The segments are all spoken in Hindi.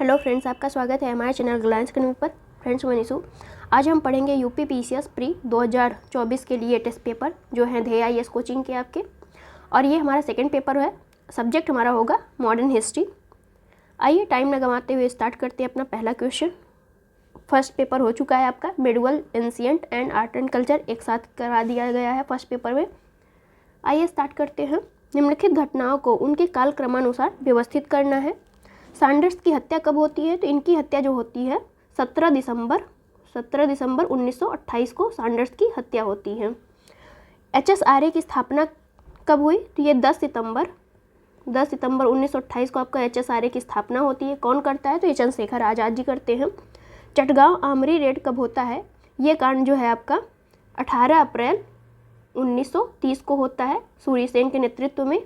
हेलो फ्रेंड्स, आपका स्वागत है हमारे चैनल ग्लैंस करने पर। फ्रेंड्स, मैं निशु। आज हम पढ़ेंगे यूपी पीसीएस प्री 2024 के लिए टेस्ट पेपर जो है ध्येय आईएएस कोचिंग के आपके, और ये हमारा सेकंड पेपर है। सब्जेक्ट हमारा होगा मॉडर्न हिस्ट्री। आइए टाइम न गंवाते हुए स्टार्ट करते हैं अपना पहला क्वेश्चन। फर्स्ट पेपर हो चुका है आपका medieval, ancient and art and culture, एक साथ करा दिया गया है फर्स्ट पेपर में। आइए स्टार्ट करते हैं। निम्नलिखित घटनाओं को उनके काल क्रमानुसार व्यवस्थित करना है। सैंडर्स की हत्या कब होती है? तो इनकी हत्या जो होती है 17 दिसंबर 1928 को सैंडर्स की हत्या होती है। HSRA की स्थापना कब हुई? तो ये 10 सितंबर 1928 को आपका HSRA की स्थापना होती है। कौन करता है? तो ये चंद्रशेखर आज़ाद जी करते हैं। चटगांव आमरी रेड कब होता है? ये कांड जो है आपका 18 अप्रैल 1930 को होता है, सूर्य सेन के नेतृत्व में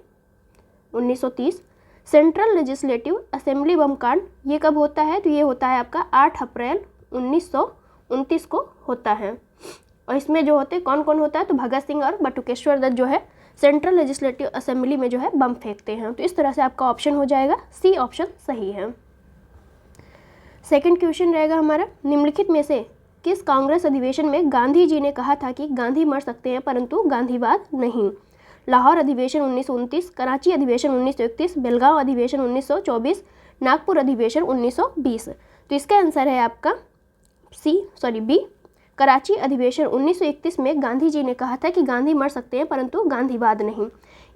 1930। सेंट्रल लेजिस्लेटिव असेंबली बम कांड ये कब होता है? तो ये होता है आपका 8 अप्रैल 1929 को होता है। और इसमें जो होते कौन कौन होता है? तो भगत सिंह और बटुकेश्वर दत्त जो है सेंट्रल लेजिस्लेटिव असेंबली में जो है बम फेंकते हैं। तो इस तरह से आपका ऑप्शन हो जाएगा सी ऑप्शन सही है। सेकंड क्वेश्चन रहेगा हमारा, निम्नलिखित में से किस कांग्रेस अधिवेशन में गांधी जी ने कहा था कि गांधी मर सकते हैं परंतु गांधीवाद नहीं? लाहौर अधिवेशन 1929, कराची अधिवेशन 1931, बेलगांव अधिवेशन 1924, नागपुर अधिवेशन 1920। तो इसका आंसर है आपका बी। कराची अधिवेशन 1931 में गांधी जी ने कहा था कि गांधी मर सकते हैं परंतु गांधीवाद नहीं।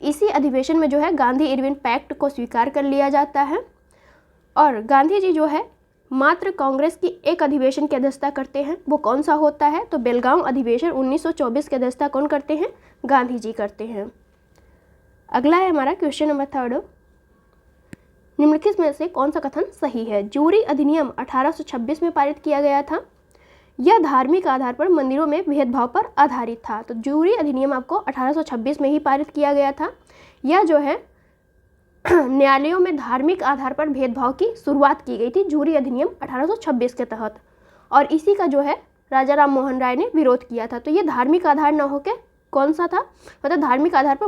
इसी अधिवेशन में जो है गांधी इरविन पैक्ट को स्वीकार कर लिया जाता है, और गांधी जी जो है मात्र कांग्रेस की एक अधिवेशन की अध्यक्षता करते हैं। वो कौन सा होता है? तो बेलगांव अधिवेशन 1924 की अध्यक्षता कौन करते हैं? गांधी जी करते हैं। अगला है हमारा क्वेश्चन नंबर थर्ड, निम्नलिखित में से कौन सा कथन सही है? जूरी अधिनियम 1826 में पारित किया गया था। यह धार्मिक आधार पर मंदिरों में भेदभाव पर आधारित था। तो जूरी अधिनियम आपको 1826 में ही पारित किया गया था। यह जो है न्यायालयों में धार्मिक आधार पर भेदभाव की शुरुआत की गई थी जूरी अधिनियम 1826 के तहत, और इसी का जो है राजा राम मोहन राय ने विरोध किया था। तो ये धार्मिक आधार न होकर कौन सा था? मतलब धार्मिक आधार पर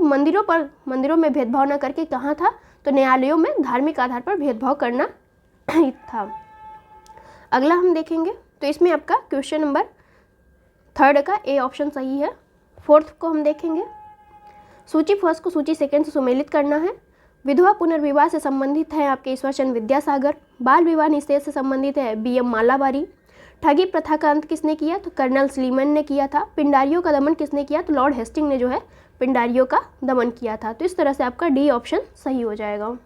मंदिरों में भेदभाव न करके कहाँ था? तो न्यायालयों में धार्मिक आधार पर भेदभाव करना था। अगला हम देखेंगे, तो इसमें आपका क्वेश्चन नंबर थर्ड का ए ऑप्शन सही है। फोर्थ को हम देखेंगे, सूची फर्स्ट को सूची सेकेंड से सुमेलित करना है। विधवा पुनर्विवाह से संबंधित है आपके ईश्वरचंद्र विद्यासागर। बाल विवाह निषेध से संबंधित है BM मालाबारी। ठगी प्रथा का अंत किसने किया? तो कर्नल स्लीमन ने किया था। पिंडारियों का दमन किसने किया? तो लॉर्ड हेस्टिंग ने जो है पिंडारियों का दमन किया था। तो इस तरह से आपका डी ऑप्शन सही हो जाएगा।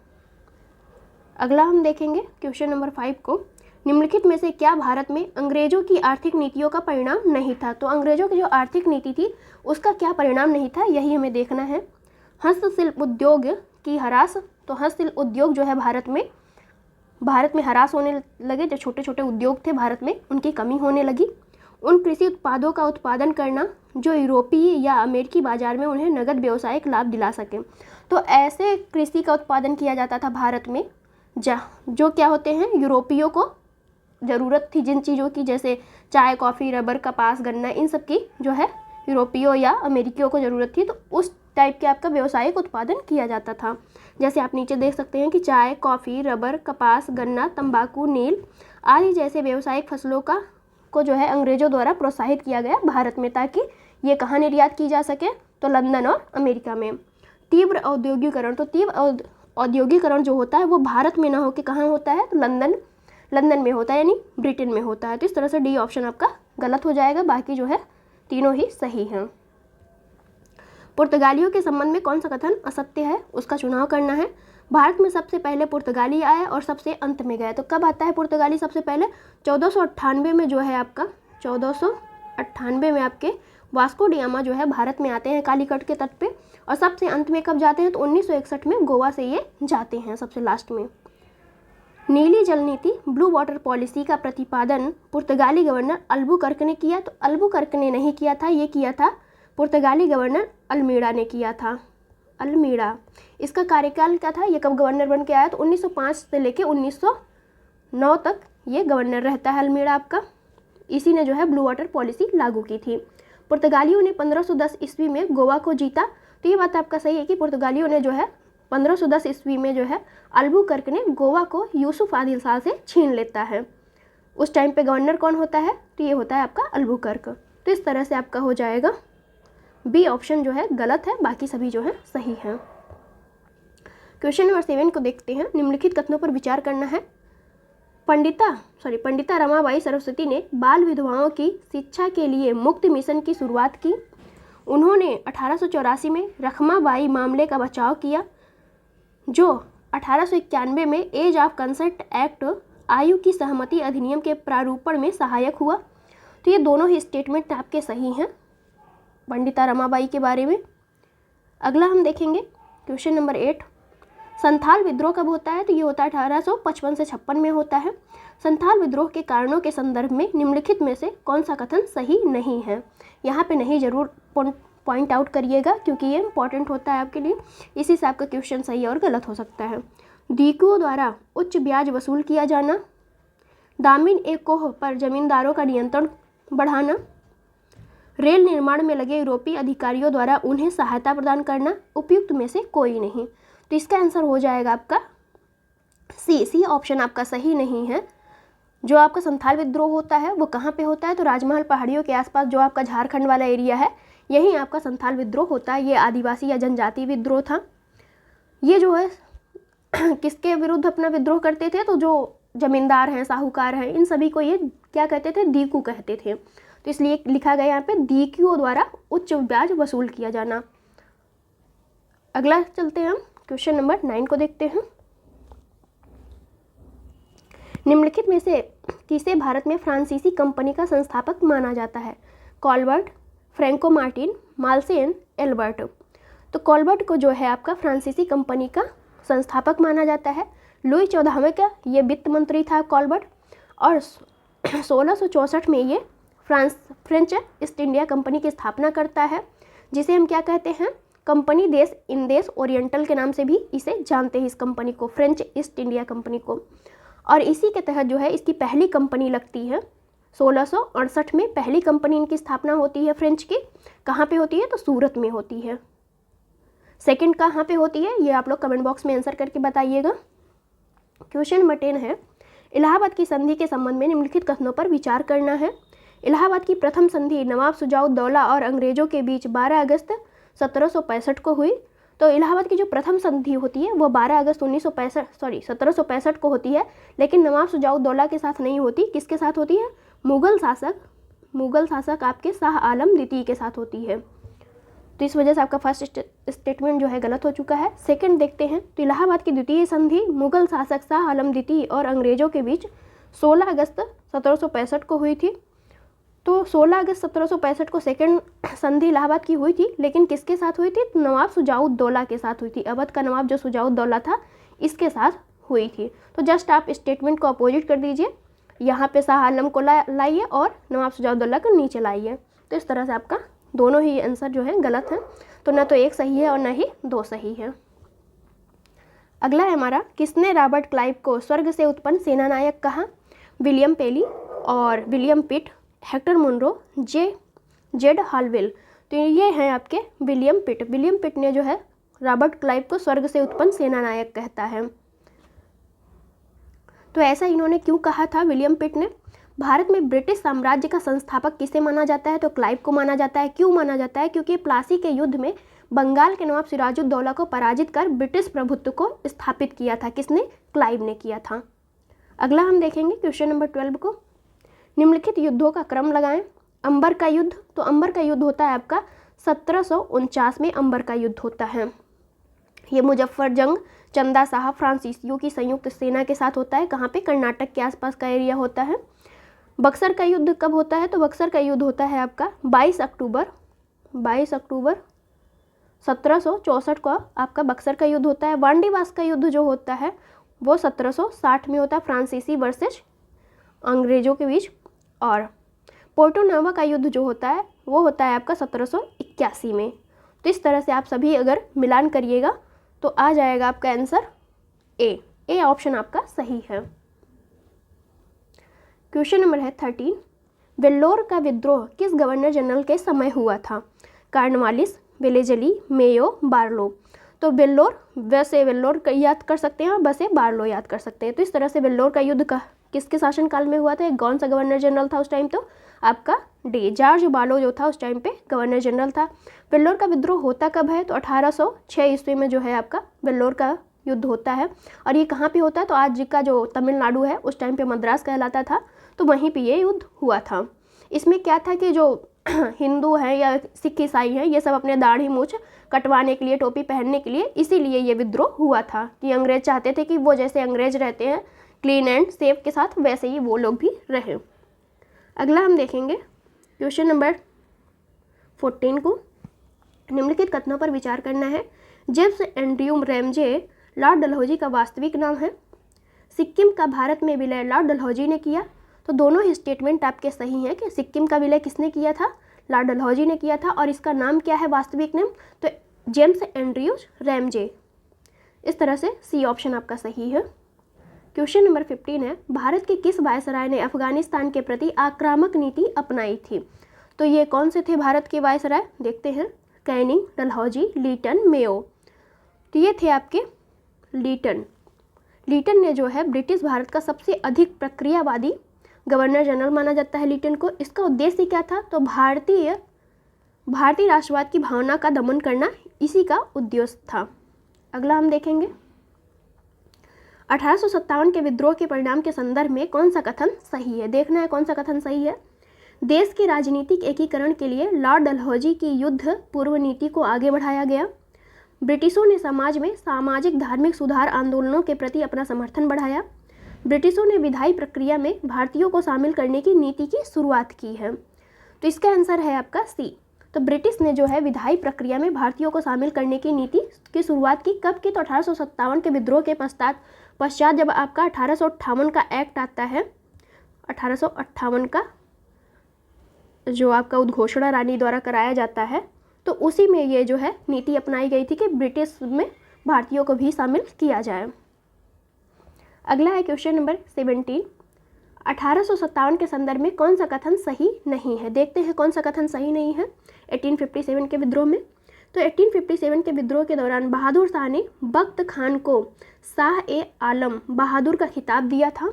अगला हम देखेंगे क्वेश्चन नंबर 5 को, निम्नलिखित में से क्या भारत में अंग्रेजों की आर्थिक नीतियों का परिणाम नहीं था? तो अंग्रेजों की जो आर्थिक नीति थी उसका क्या परिणाम नहीं था, यही हमें देखना है। हस्तशिल्प उद्योग की ह्रास, तो हस्तशिल्प उद्योग जो है भारत में ह्रास होने लगे। जो छोटे छोटे उद्योग थे भारत में उनकी कमी होने लगी। उन कृषि उत्पादों का उत्पादन करना जो यूरोपीय या अमेरिकी बाजार में उन्हें नगद व्यवसायिक लाभ दिला सके। तो ऐसे कृषि का उत्पादन किया जाता था भारत में जो क्या होते हैं, यूरोपियों को ज़रूरत थी जिन चीज़ों की, जैसे चाय, कॉफ़ी, रबर, कपास, गन्ना, इन सब की जो है यूरोपियों या अमेरिकियों को ज़रूरत थी। तो उस टाइप के आपका व्यावसायिक उत्पादन किया जाता था। जैसे आप नीचे देख सकते हैं कि चाय, कॉफ़ी, रबर, कपास, गन्ना, तंबाकू, नील आदि जैसे व्यावसायिक फसलों को जो है अंग्रेजों द्वारा प्रोत्साहित किया गया भारत में, ताकि ये कहाँ निर्यात की जा सके? तो लंदन और अमेरिका में। तीव्र औद्योगिकरण, तो तीव्र औद्योगिकरण जो होता है वो भारत में ना होकर कहाँ होता है? तो लंदन में होता है, यानी ब्रिटेन में होता है। तो इस तरह से डी ऑप्शन आपका गलत हो जाएगा। बाकी जो है तीनों ही सही हैं। पुर्तगालियों के संबंध में कौन सा कथन असत्य है, उसका चुनाव करना है। भारत में सबसे पहले पुर्तगाली आए और सबसे अंत में गए। तो कब आता है पुर्तगाली सबसे पहले? 1498 में जो है आपका 1498 में आपके वास्को डी गामा जो है भारत में आते हैं कालीकट के तट पे, और सबसे अंत में कब जाते हैं? तो 1961 में गोवा से ये जाते हैं सबसे लास्ट में। नीली जल नीति, ब्लू वाटर पॉलिसी का प्रतिपादन पुर्तगाली गवर्नर अल्बुकर्क ने किया। तो अल्बुकर्क ने नहीं किया था, ये किया था पुर्तगाली गवर्नर अल्मीड़ा ने किया था। अल्मीड़ा, इसका कार्यकाल क्या था? ये कब गवर्नर बन के आया? तो 1905 से लेके 1909 तक ये गवर्नर रहता है अल्मीड़ा आपका। इसी ने जो है ब्लू वाटर पॉलिसी लागू की थी। पुर्तगालियों ने 1510 ईस्वी में गोवा को जीता। तो ये बात आपका सही है कि पुर्तगालियों ने जो है 1510 ईस्वी में जो है अल्बुकर्क ने गोवा को यूसुफ आदिल शाह से छीन लेता है। उस टाइम पे गवर्नर कौन होता है? तो ये होता है आपका अल्बुकर्क। तो इस तरह से आपका हो जाएगा बी ऑप्शन जो है गलत है, बाकी सभी जो है सही हैं। क्वेश्चन नंबर 7 को देखते हैं। निम्नलिखित कथनों पर विचार करना है। पंडिता रमाबाई सरस्वती ने बाल विधवाओं की शिक्षा के लिए मुक्त मिशन की शुरुआत की। उन्होंने 1884 में रखमाबाई मामले का बचाव किया, जो 1891 में एज ऑफ कंसेंट एक्ट आयु की सहमति अधिनियम के प्रारूपण में सहायक हुआ। तो ये दोनों ही स्टेटमेंट आपके सही हैं पंडिता रमाबाई के बारे में। अगला हम देखेंगे क्वेश्चन नंबर 8। संथाल विद्रोह कब होता है? तो ये होता है 1855 से 56 में होता है। संथाल विद्रोह के कारणों के संदर्भ में निम्नलिखित में से कौन सा कथन सही नहीं है? यहाँ पे नहीं जरूर पॉइंट आउट करिएगा, क्योंकि ये इंपॉर्टेंट होता है आपके लिए, इसी से आपका क्वेश्चन सही और गलत हो सकता है। दीकुओं द्वारा उच्च ब्याज वसूल किया जाना, दामिन ए कोह पर जमींदारों का नियंत्रण बढ़ाना, रेल निर्माण में लगे यूरोपीय अधिकारियों द्वारा उन्हें सहायता प्रदान करना, उपयुक्त में से कोई नहीं। तो इसका आंसर हो जाएगा आपका सी ऑप्शन आपका सही नहीं है। जो आपका संथाल विद्रोह होता है वो कहाँ पे होता है? तो राजमहल पहाड़ियों के आसपास जो आपका झारखंड वाला एरिया है, यहीं आपका संथाल विद्रोह होता है। ये आदिवासी या जनजाति विद्रोह था। ये जो है किसके विरुद्ध अपना विद्रोह करते थे? तो जो जमींदार हैं, साहूकार हैं, इन सभी को ये क्या कहते थे? दीकू कहते थे। तो इसलिए लिखा गया यहाँ पे दीकुओं द्वारा उच्च ब्याज वसूल किया जाना। अगला चलते हैं हम क्वेश्चन नंबर 9 को देखते हैं। निम्नलिखित में से किसे भारत में फ्रांसीसी कंपनी का संस्थापक माना जाता है? Colbert, Franco Martin, Malsen, Albert. तो कॉलबर्ट को जो है आपका फ्रांसीसी कंपनी का संस्थापक माना जाता है। लुई 14वें का ये वित्त मंत्री था कॉलबर्ट, और 1664 में ये फ्रेंच ईस्ट इंडिया कंपनी की स्थापना करता है, जिसे हम क्या कहते हैं? कंपनी देश इंदेश ओरिएंटल के नाम से भी इसे जानते हैं, इस कंपनी को, फ्रेंच ईस्ट इंडिया कंपनी को। और इसी के तहत जो है इसकी पहली कंपनी लगती है 1668 में। पहली कंपनी इनकी स्थापना होती है फ्रेंच की। कहाँ पे होती है? तो सूरत में होती है। सेकंड कहाँ पे होती है? ये आप लोग कमेंट बॉक्स में आंसर करके बताइएगा। क्वेश्चन नंबर 10 है। इलाहाबाद की संधि के संबंध में निम्नलिखित कथनों पर विचार करना है। इलाहाबाद की प्रथम संधि नवाब शुजाउद्दौला और अंग्रेजों के बीच 12 अगस्त 1765 को हुई। तो इलाहाबाद की जो प्रथम संधि होती है वो 12 अगस्त 1765 को होती है, लेकिन नवाब शुजाउद्दौला के साथ नहीं होती। किसके साथ होती है? मुगल शासक आपके शाह आलम द्वितीय के साथ होती है। तो इस वजह से आपका फर्स्ट स्टेटमेंट जो है गलत हो चुका है। सेकंड देखते हैं। तो इलाहाबाद की द्वितीय संधि मुगल शासक शाह आलम द्वितीय और अंग्रेजों के बीच 16 अगस्त 1765 को हुई थी। तो 16 अगस्त 1765 को सेकंड संधि इलाहाबाद की हुई थी, लेकिन किसके साथ हुई थी? तो नवाब शुजाउद्दौला के साथ हुई थी। अवध का नवाब जो शुजाउद्दौला था, इसके साथ हुई थी। तो जस्ट आप स्टेटमेंट को अपोजिट कर दीजिए, यहाँ पे शाह आलम को लाइए और नवाब शुजाउद्दौला को नीचे लाइए। तो इस तरह से आपका दोनों ही आंसर जो है गलत है। तो ना तो एक सही है और ना ही दो सही है। अगला है हमारा, किसने रॉबर्ट क्लाइव को स्वर्ग से उत्पन्न सेनानायक कहा? विलियम पेली और William Pitt, Hector Munro, Z Holwell. तो ये हैं आपके विलियम पिट। विलियम पिट ने जो है रॉबर्ट क्लाइव को स्वर्ग से उत्पन्न सेनानायक कहता है। तो ऐसा इन्होंने क्यों कहा था विलियम पिट ने? भारत में ब्रिटिश साम्राज्य का संस्थापक किसे माना जाता है? तो क्लाइव को माना जाता है। क्यों माना जाता है? क्योंकि प्लासी के युद्ध में बंगाल के नवाब सिराजुद्दौला को पराजित कर ब्रिटिश प्रभुत्व को स्थापित किया था। किसने? क्लाइव ने किया था। अगला हम देखेंगे क्वेश्चन नंबर 12 को। निम्नलिखित युद्धों का क्रम लगाएं। अंबर का युद्ध। तो अंबर का युद्ध होता है आपका 1749 में अंबर का युद्ध होता है। ये मुजफ्फर जंग चंदा साहब फ्रांसीसियों की संयुक्त सेना के साथ होता है। कहाँ पे? कर्नाटक के आसपास का एरिया होता है। बक्सर का युद्ध कब होता है? तो बक्सर का युद्ध होता है आपका 22 अक्टूबर 1764 को आपका बक्सर का युद्ध होता है। वांडीवास का युद्ध जो होता है वो 1760 में होता है, फ्रांसीसी वर्सेस अंग्रेजों के बीच। और पोर्टो नोवो का युद्ध जो होता है वो होता है आपका 1781 में। तो इस तरह से आप सभी अगर मिलान करिएगा तो आ जाएगा आपका आंसर ए ऑप्शन आपका सही है। क्वेश्चन नंबर है 13। वेल्लोर का विद्रोह किस गवर्नर जनरल के समय हुआ था? Cornwallis, Wellesley, Mayo, Barlow. तो वेल्लोर, वैसे वेल्लोर का याद कर सकते हैं और बसे बार्लो याद कर सकते हैं। तो इस तरह से वेल्लोर का युद्ध का किसके शासनकाल में हुआ था, एक कौन सा गवर्नर जनरल था उस टाइम, तो आपका जॉर्ज बार्लो जो था उस टाइम पे गवर्नर जनरल था। वेल्लोर का विद्रोह होता कब है, तो 1806 ईस्वी में जो है आपका वेल्लोर का युद्ध होता है। और ये कहाँ पे होता है, तो आज का जो तमिलनाडु है उस टाइम पे मद्रास कहलाता था, तो वहीं पे ये युद्ध हुआ था। इसमें क्या था कि जो हिंदू हैं या सिख ईसाई हैं ये सब अपने दाढ़ी मूछ कटवाने के लिए, टोपी पहनने के लिए, इसीलिए ये विद्रोह हुआ था कि अंग्रेज चाहते थे कि वो जैसे अंग्रेज रहते हैं क्लीन एंड सेफ के साथ, वैसे ही वो लोग भी रहे। अगला हम देखेंगे क्वेश्चन नंबर 14 को। निम्नलिखित कथनों पर विचार करना है। James Andrew Ramsay Lord Dalhousie का वास्तविक नाम है। सिक्किम का भारत में विलय लॉर्ड डलहौजी ने किया। तो दोनों ही स्टेटमेंट आपके सही हैं कि सिक्किम का विलय किसने किया था, लॉर्ड डलहौजी ने किया था। और इसका नाम क्या है वास्तविक नाम, तो जेम्स एंड्रयूज रैमजे। इस तरह से सी ऑप्शन आपका सही है। क्वेश्चन नंबर 15 है, भारत के किस वायसराय ने अफगानिस्तान के प्रति आक्रामक नीति अपनाई थी। तो ये कौन से थे भारत के वायसराय, देखते हैं, कैनिंग, डलहौजी, लीटन, मेयो। तो ये थे आपके लीटन। लीटन ने जो है ब्रिटिश भारत का सबसे अधिक प्रक्रियावादी गवर्नर जनरल माना जाता है लीटन को। इसका उद्देश्य क्या था, तो भारतीय राष्ट्रवाद की भावना का दमन करना इसी का उद्देश्य था। अगला हम देखेंगे 1857 के विद्रोह के परिणाम के संदर्भ में कौन सा कथन सही है, देखना है कौन सा कथन सही है। देश के राजनीतिक एकीकरण के लिए लॉर्ड डलहौजी की युद्ध पूर्व नीति को आगे बढ़ाया गया। ब्रिटिशों ने समाज में सामाजिक धार्मिक सुधार आंदोलनों के प्रति अपना समर्थन बढ़ाया। ब्रिटिशों ने विधायी प्रक्रिया में भारतीयों को शामिल करने की नीति की शुरुआत की है। तो इसका आंसर है आपका सी। तो ब्रिटिश ने जो है विधायी प्रक्रिया में भारतीयों को शामिल करने की नीति की शुरुआत की, कब की, तो 1857 के विद्रोह के पश्चात जब आपका 1858 का एक्ट आता है, 1858 का जो आपका उद्घोषणा रानी द्वारा कराया जाता है, तो उसी में ये जो है नीति अपनाई गई थी कि ब्रिटिश में भारतीयों को भी शामिल किया जाए। अगला है क्वेश्चन नंबर 17, 1857 के संदर्भ में कौन सा कथन सही नहीं है, देखते हैं कौन सा कथन सही नहीं है 1857 के विद्रोह में। तो 1857 के विद्रोह के दौरान बहादुर शाह ने बख्त खान को शाह ए आलम बहादुर का खिताब दिया था।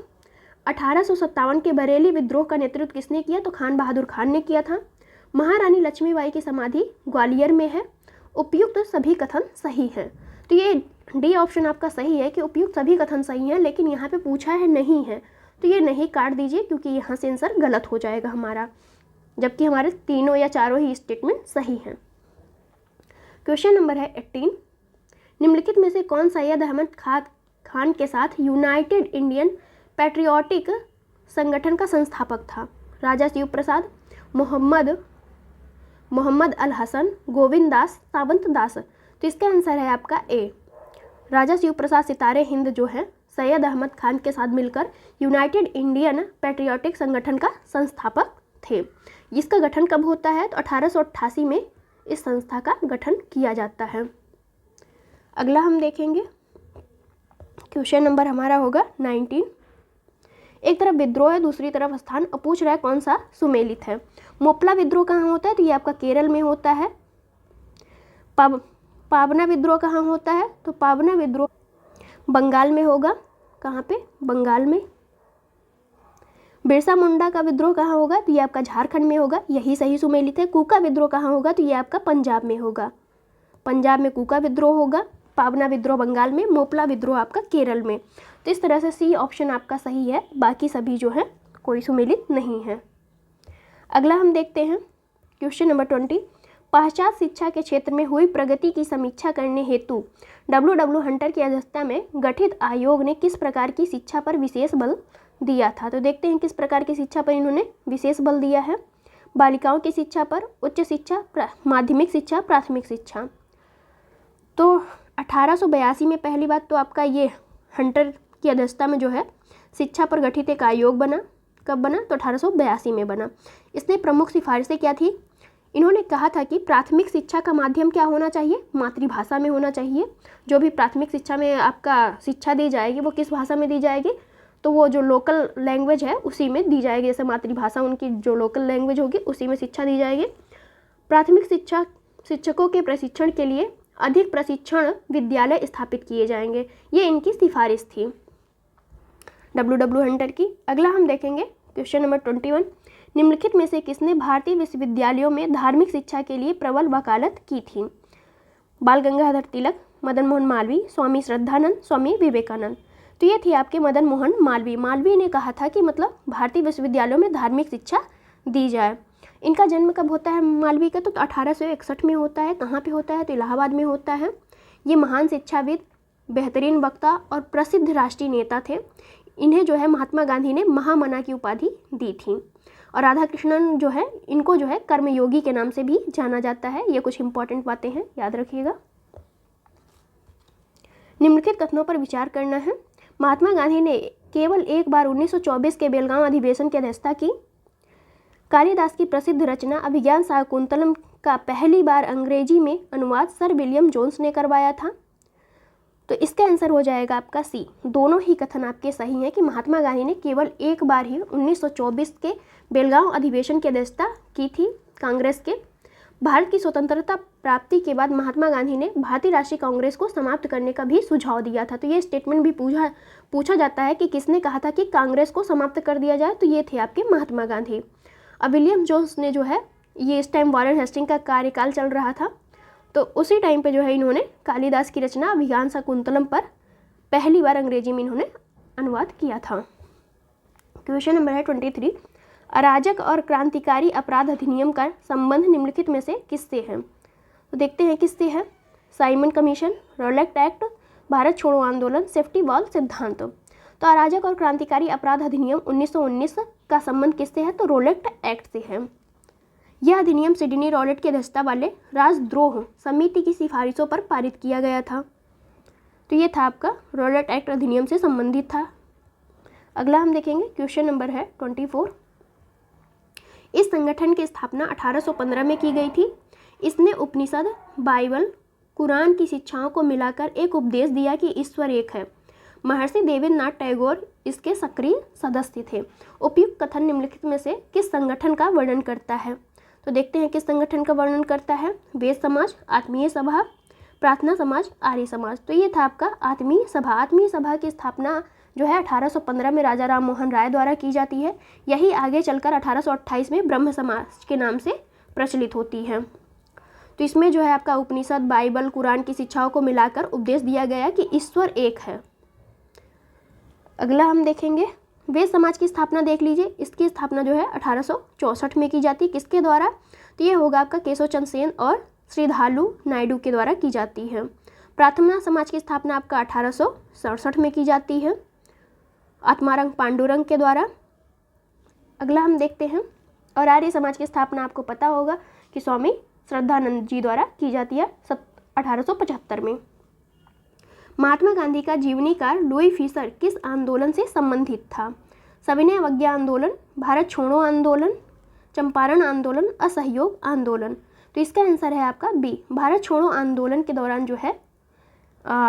1857 के बरेली विद्रोह का नेतृत्व किसने किया, तो खान बहादुर खान ने किया था। महारानी लक्ष्मीबाई की समाधि ग्वालियर में है। उपयुक्त सभी कथन सही हैं। तो ये डी ऑप्शन आपका सही है कि उपयुक्त सभी कथन सही हैं, लेकिन यहाँ पे पूछा है नहीं है, तो ये नहीं काट दीजिए क्योंकि यहाँ से आंसर गलत हो जाएगा हमारा, जबकि हमारे तीनों या चारों ही स्टेटमेंट सही हैं। क्वेश्चन नंबर है 18, निम्नलिखित में से कौन सैयद अहमद खान के साथ यूनाइटेड इंडियन पैट्रियोटिक संगठन का संस्थापक था। राजा शिव प्रसाद, मोहम्मद अल हसन, गोविंद दास, सावंत दास। तो इसका आंसर है आपका ए। राजा शिव प्रसाद सितारे हिंद जो है सैयद अहमद खान के साथ मिलकर यूनाइटेड इंडियन पैट्रियोटिक संगठन का संस्थापक थे। इसका गठन कब होता है, तो 1888 में इस संस्था का गठन किया जाता है। अगला हम देखेंगे क्वेश्चन नंबर हमारा होगा 19। एक तरफ विद्रोह है, दूसरी तरफ स्थान। अब पूछ रहा है कौन सा सुमेलित है। मोपला विद्रोह कहाँ होता है, तो ये आपका केरल में होता है। पावना विद्रोह कहाँ होता है, तो पावना विद्रोह बंगाल में होगा। कहाँ पे, बंगाल में। बिरसा मुंडा का विद्रोह कहाँ होगा, तो ये आपका झारखंड में होगा, यही सही सुमेलित है। कूका विद्रोह कहाँ होगा, तो ये आपका पंजाब में होगा। पंजाब में कूका विद्रोह होगा। पावना विद्रोह बंगाल में, मोपला विद्रोह आपका केरल में। तो इस तरह से सी ऑप्शन आपका सही है, बाकी सभी जो है कोई सुमेलित नहीं है। अगला हम देखते हैं क्वेश्चन नंबर 20, पाश्चात्य शिक्षा के क्षेत्र में हुई प्रगति की समीक्षा करने हेतु डब्ल्यू हंटर की अध्यक्षता में गठित आयोग ने किस प्रकार की शिक्षा पर विशेष बल दिया था। तो देखते हैं किस प्रकार की शिक्षा पर इन्होंने विशेष बल दिया है। बालिकाओं की शिक्षा पर, उच्च शिक्षा, माध्यमिक शिक्षा, प्राथमिक शिक्षा। तो 1882 में पहली बात तो आपका ये हंटर की अध्यक्षता में जो है शिक्षा पर गठित एक आयोग बना। कब बना, तो 1882 में बना। इसने प्रमुख सिफारिशें क्या थी, इन्होंने कहा था कि प्राथमिक शिक्षा का माध्यम क्या होना चाहिए, मातृभाषा में होना चाहिए। जो भी प्राथमिक शिक्षा में आपका शिक्षा दी जाएगी वो किस भाषा में दी जाएगी, तो वो जो लोकल लैंग्वेज है उसी में दी जाएगी। जैसे मातृभाषा उनकी जो लोकल लैंग्वेज होगी उसी में शिक्षा दी जाएगी। प्राथमिक शिक्षकों के प्रशिक्षण के लिए अधिक प्रशिक्षण विद्यालय स्थापित किए जाएंगे। ये इनकी सिफारिश थी W हंटर की। अगला हम देखेंगे क्वेश्चन नंबर 21, निम्नलिखित में से किसने भारतीय विश्वविद्यालयों में धार्मिक शिक्षा के लिए प्रबल वकालत की थी? बाल गंगाधर तिलक, मदन मोहन मालवीय, स्वामी श्रद्धानंद, स्वामी विवेकानंद। तो ये थे आपके मदन मोहन मालवीय। मालवीय ने कहा था कि मतलब भारतीय विश्वविद्यालयों में धार्मिक शिक्षा दी जाए। इनका जन्म कब होता है मालवीय का? तो 1861 में होता है। कहाँ पे होता है? तो इलाहाबाद में होता है। ये महान शिक्षाविद, बेहतरीन वक्ता और प्रसिद्ध राष्ट्रीय नेता थे। इन्हें जो है महात्मा गांधी ने महामना की उपाधि दी थी। और राधा कृष्णन जो है इनको जो है कर्मयोगी के नाम से भी जाना जाता है। ये कुछ इंपॉर्टेंट बातें हैं, याद रखिएगा। निम्नलिखित कथनों पर विचार करना है। महात्मा गांधी ने केवल एक बार 1924 के बेलगांव अधिवेशन की अध्यक्षता की। कालिदास की प्रसिद्ध रचना अभिज्ञान शाकुंतलम का पहली बार अंग्रेजी में अनुवाद सर विलियम जोन्स ने करवाया था। तो इसका आंसर हो जाएगा आपका सी। दोनों ही कथन आपके सही हैं कि महात्मा गांधी ने केवल एक बार ही 1924 के बेलगांव अधिवेशन की अध्यक्षता की थी कांग्रेस के। भारत की स्वतंत्रता प्राप्ति के बाद महात्मा गांधी ने भारतीय राष्ट्रीय कांग्रेस को समाप्त करने का भी सुझाव दिया था। तो ये स्टेटमेंट भी पूछा जाता है कि किसने कहा था कि कांग्रेस को समाप्त कर दिया जाए? तो ये थे आपके महात्मा गांधी। अब विलियम जोन्स ने जो है, ये इस टाइम वारेन हेस्टिंग का कार्यकाल चल रहा था, तो उसी टाइम पे जो है इन्होंने कालिदास की रचना अभिज्ञान शाकुंतलम पर पहली बार अंग्रेजी में इन्होंने अनुवाद किया था। क्वेश्चन नंबर है 23, अराजक और क्रांतिकारी अपराध अधिनियम का संबंध निम्नलिखित में से किससे है? तो देखते हैं किससे है। Simon commission, Rowlatt act, Bharat छोड़ो आंदोलन, सेफ्टी वॉल सिद्धांत। तो अराजक और क्रांतिकारी अपराध अधिनियम 1919 का संबंध किससे है? तो रॉलेट एक्ट से है। यह अधिनियम सिडनी रॉलेट की अध्यक्षता वाले राजद्रोह समिति की सिफारिशों पर पारित किया गया था। तो ये था आपका रॉलेट एक्ट अधिनियम से संबंधित था। अगला हम देखेंगे क्वेश्चन नंबर है 24, इस संगठन की स्थापना 1815 में की गई थी। इसने उपनिषद, बाइबल, कुरान की शिक्षाओं को मिलाकर एक उपदेश दिया कि ईश्वर एक है। महर्षि देवेंद्रनाथ टैगोर इसके सक्रिय सदस्य थे। उपयुक्त कथन निम्नलिखित में से किस संगठन का वर्णन करता है? तो देखते हैं किस संगठन का वर्णन करता है। वेद समाज, आत्मीय सभा, प्रार्थना समाज, आर्य समाज। तो ये था आपका आत्मीय सभा। आत्मीय सभा की स्थापना जो है 1815 में राजा राम मोहन राय द्वारा की जाती है। यही आगे चलकर 1828 में ब्रह्म समाज के नाम से प्रचलित होती है। तो इसमें जो है आपका उपनिषद, बाइबल, कुरान की शिक्षाओं को मिलाकर उपदेश दिया गया कि ईश्वर एक है। अगला हम देखेंगे वेद समाज की स्थापना देख लीजिए। इसकी स्थापना जो है 1864 में की जाती है। किसके द्वारा? तो ये होगा आपका केशव चंद्र सेन और श्रीधालु नायडू के द्वारा की जाती है। प्रार्थना समाज की स्थापना आपका 1867 में की जाती है आत्मारंग पांडुरंग के द्वारा। अगला हम देखते हैं और आर्य समाज की स्थापना आपको पता होगा कि स्वामी श्रद्धानंद जी द्वारा की जाती है 1875 में। महात्मा गांधी का जीवनी काल लुई फिशर किस आंदोलन से संबंधित था? सविनय अवज्ञा आंदोलन, भारत छोड़ो आंदोलन, चंपारण आंदोलन, असहयोग आंदोलन। तो इसका आंसर है आपका बी। भारत छोड़ो आंदोलन के दौरान जो है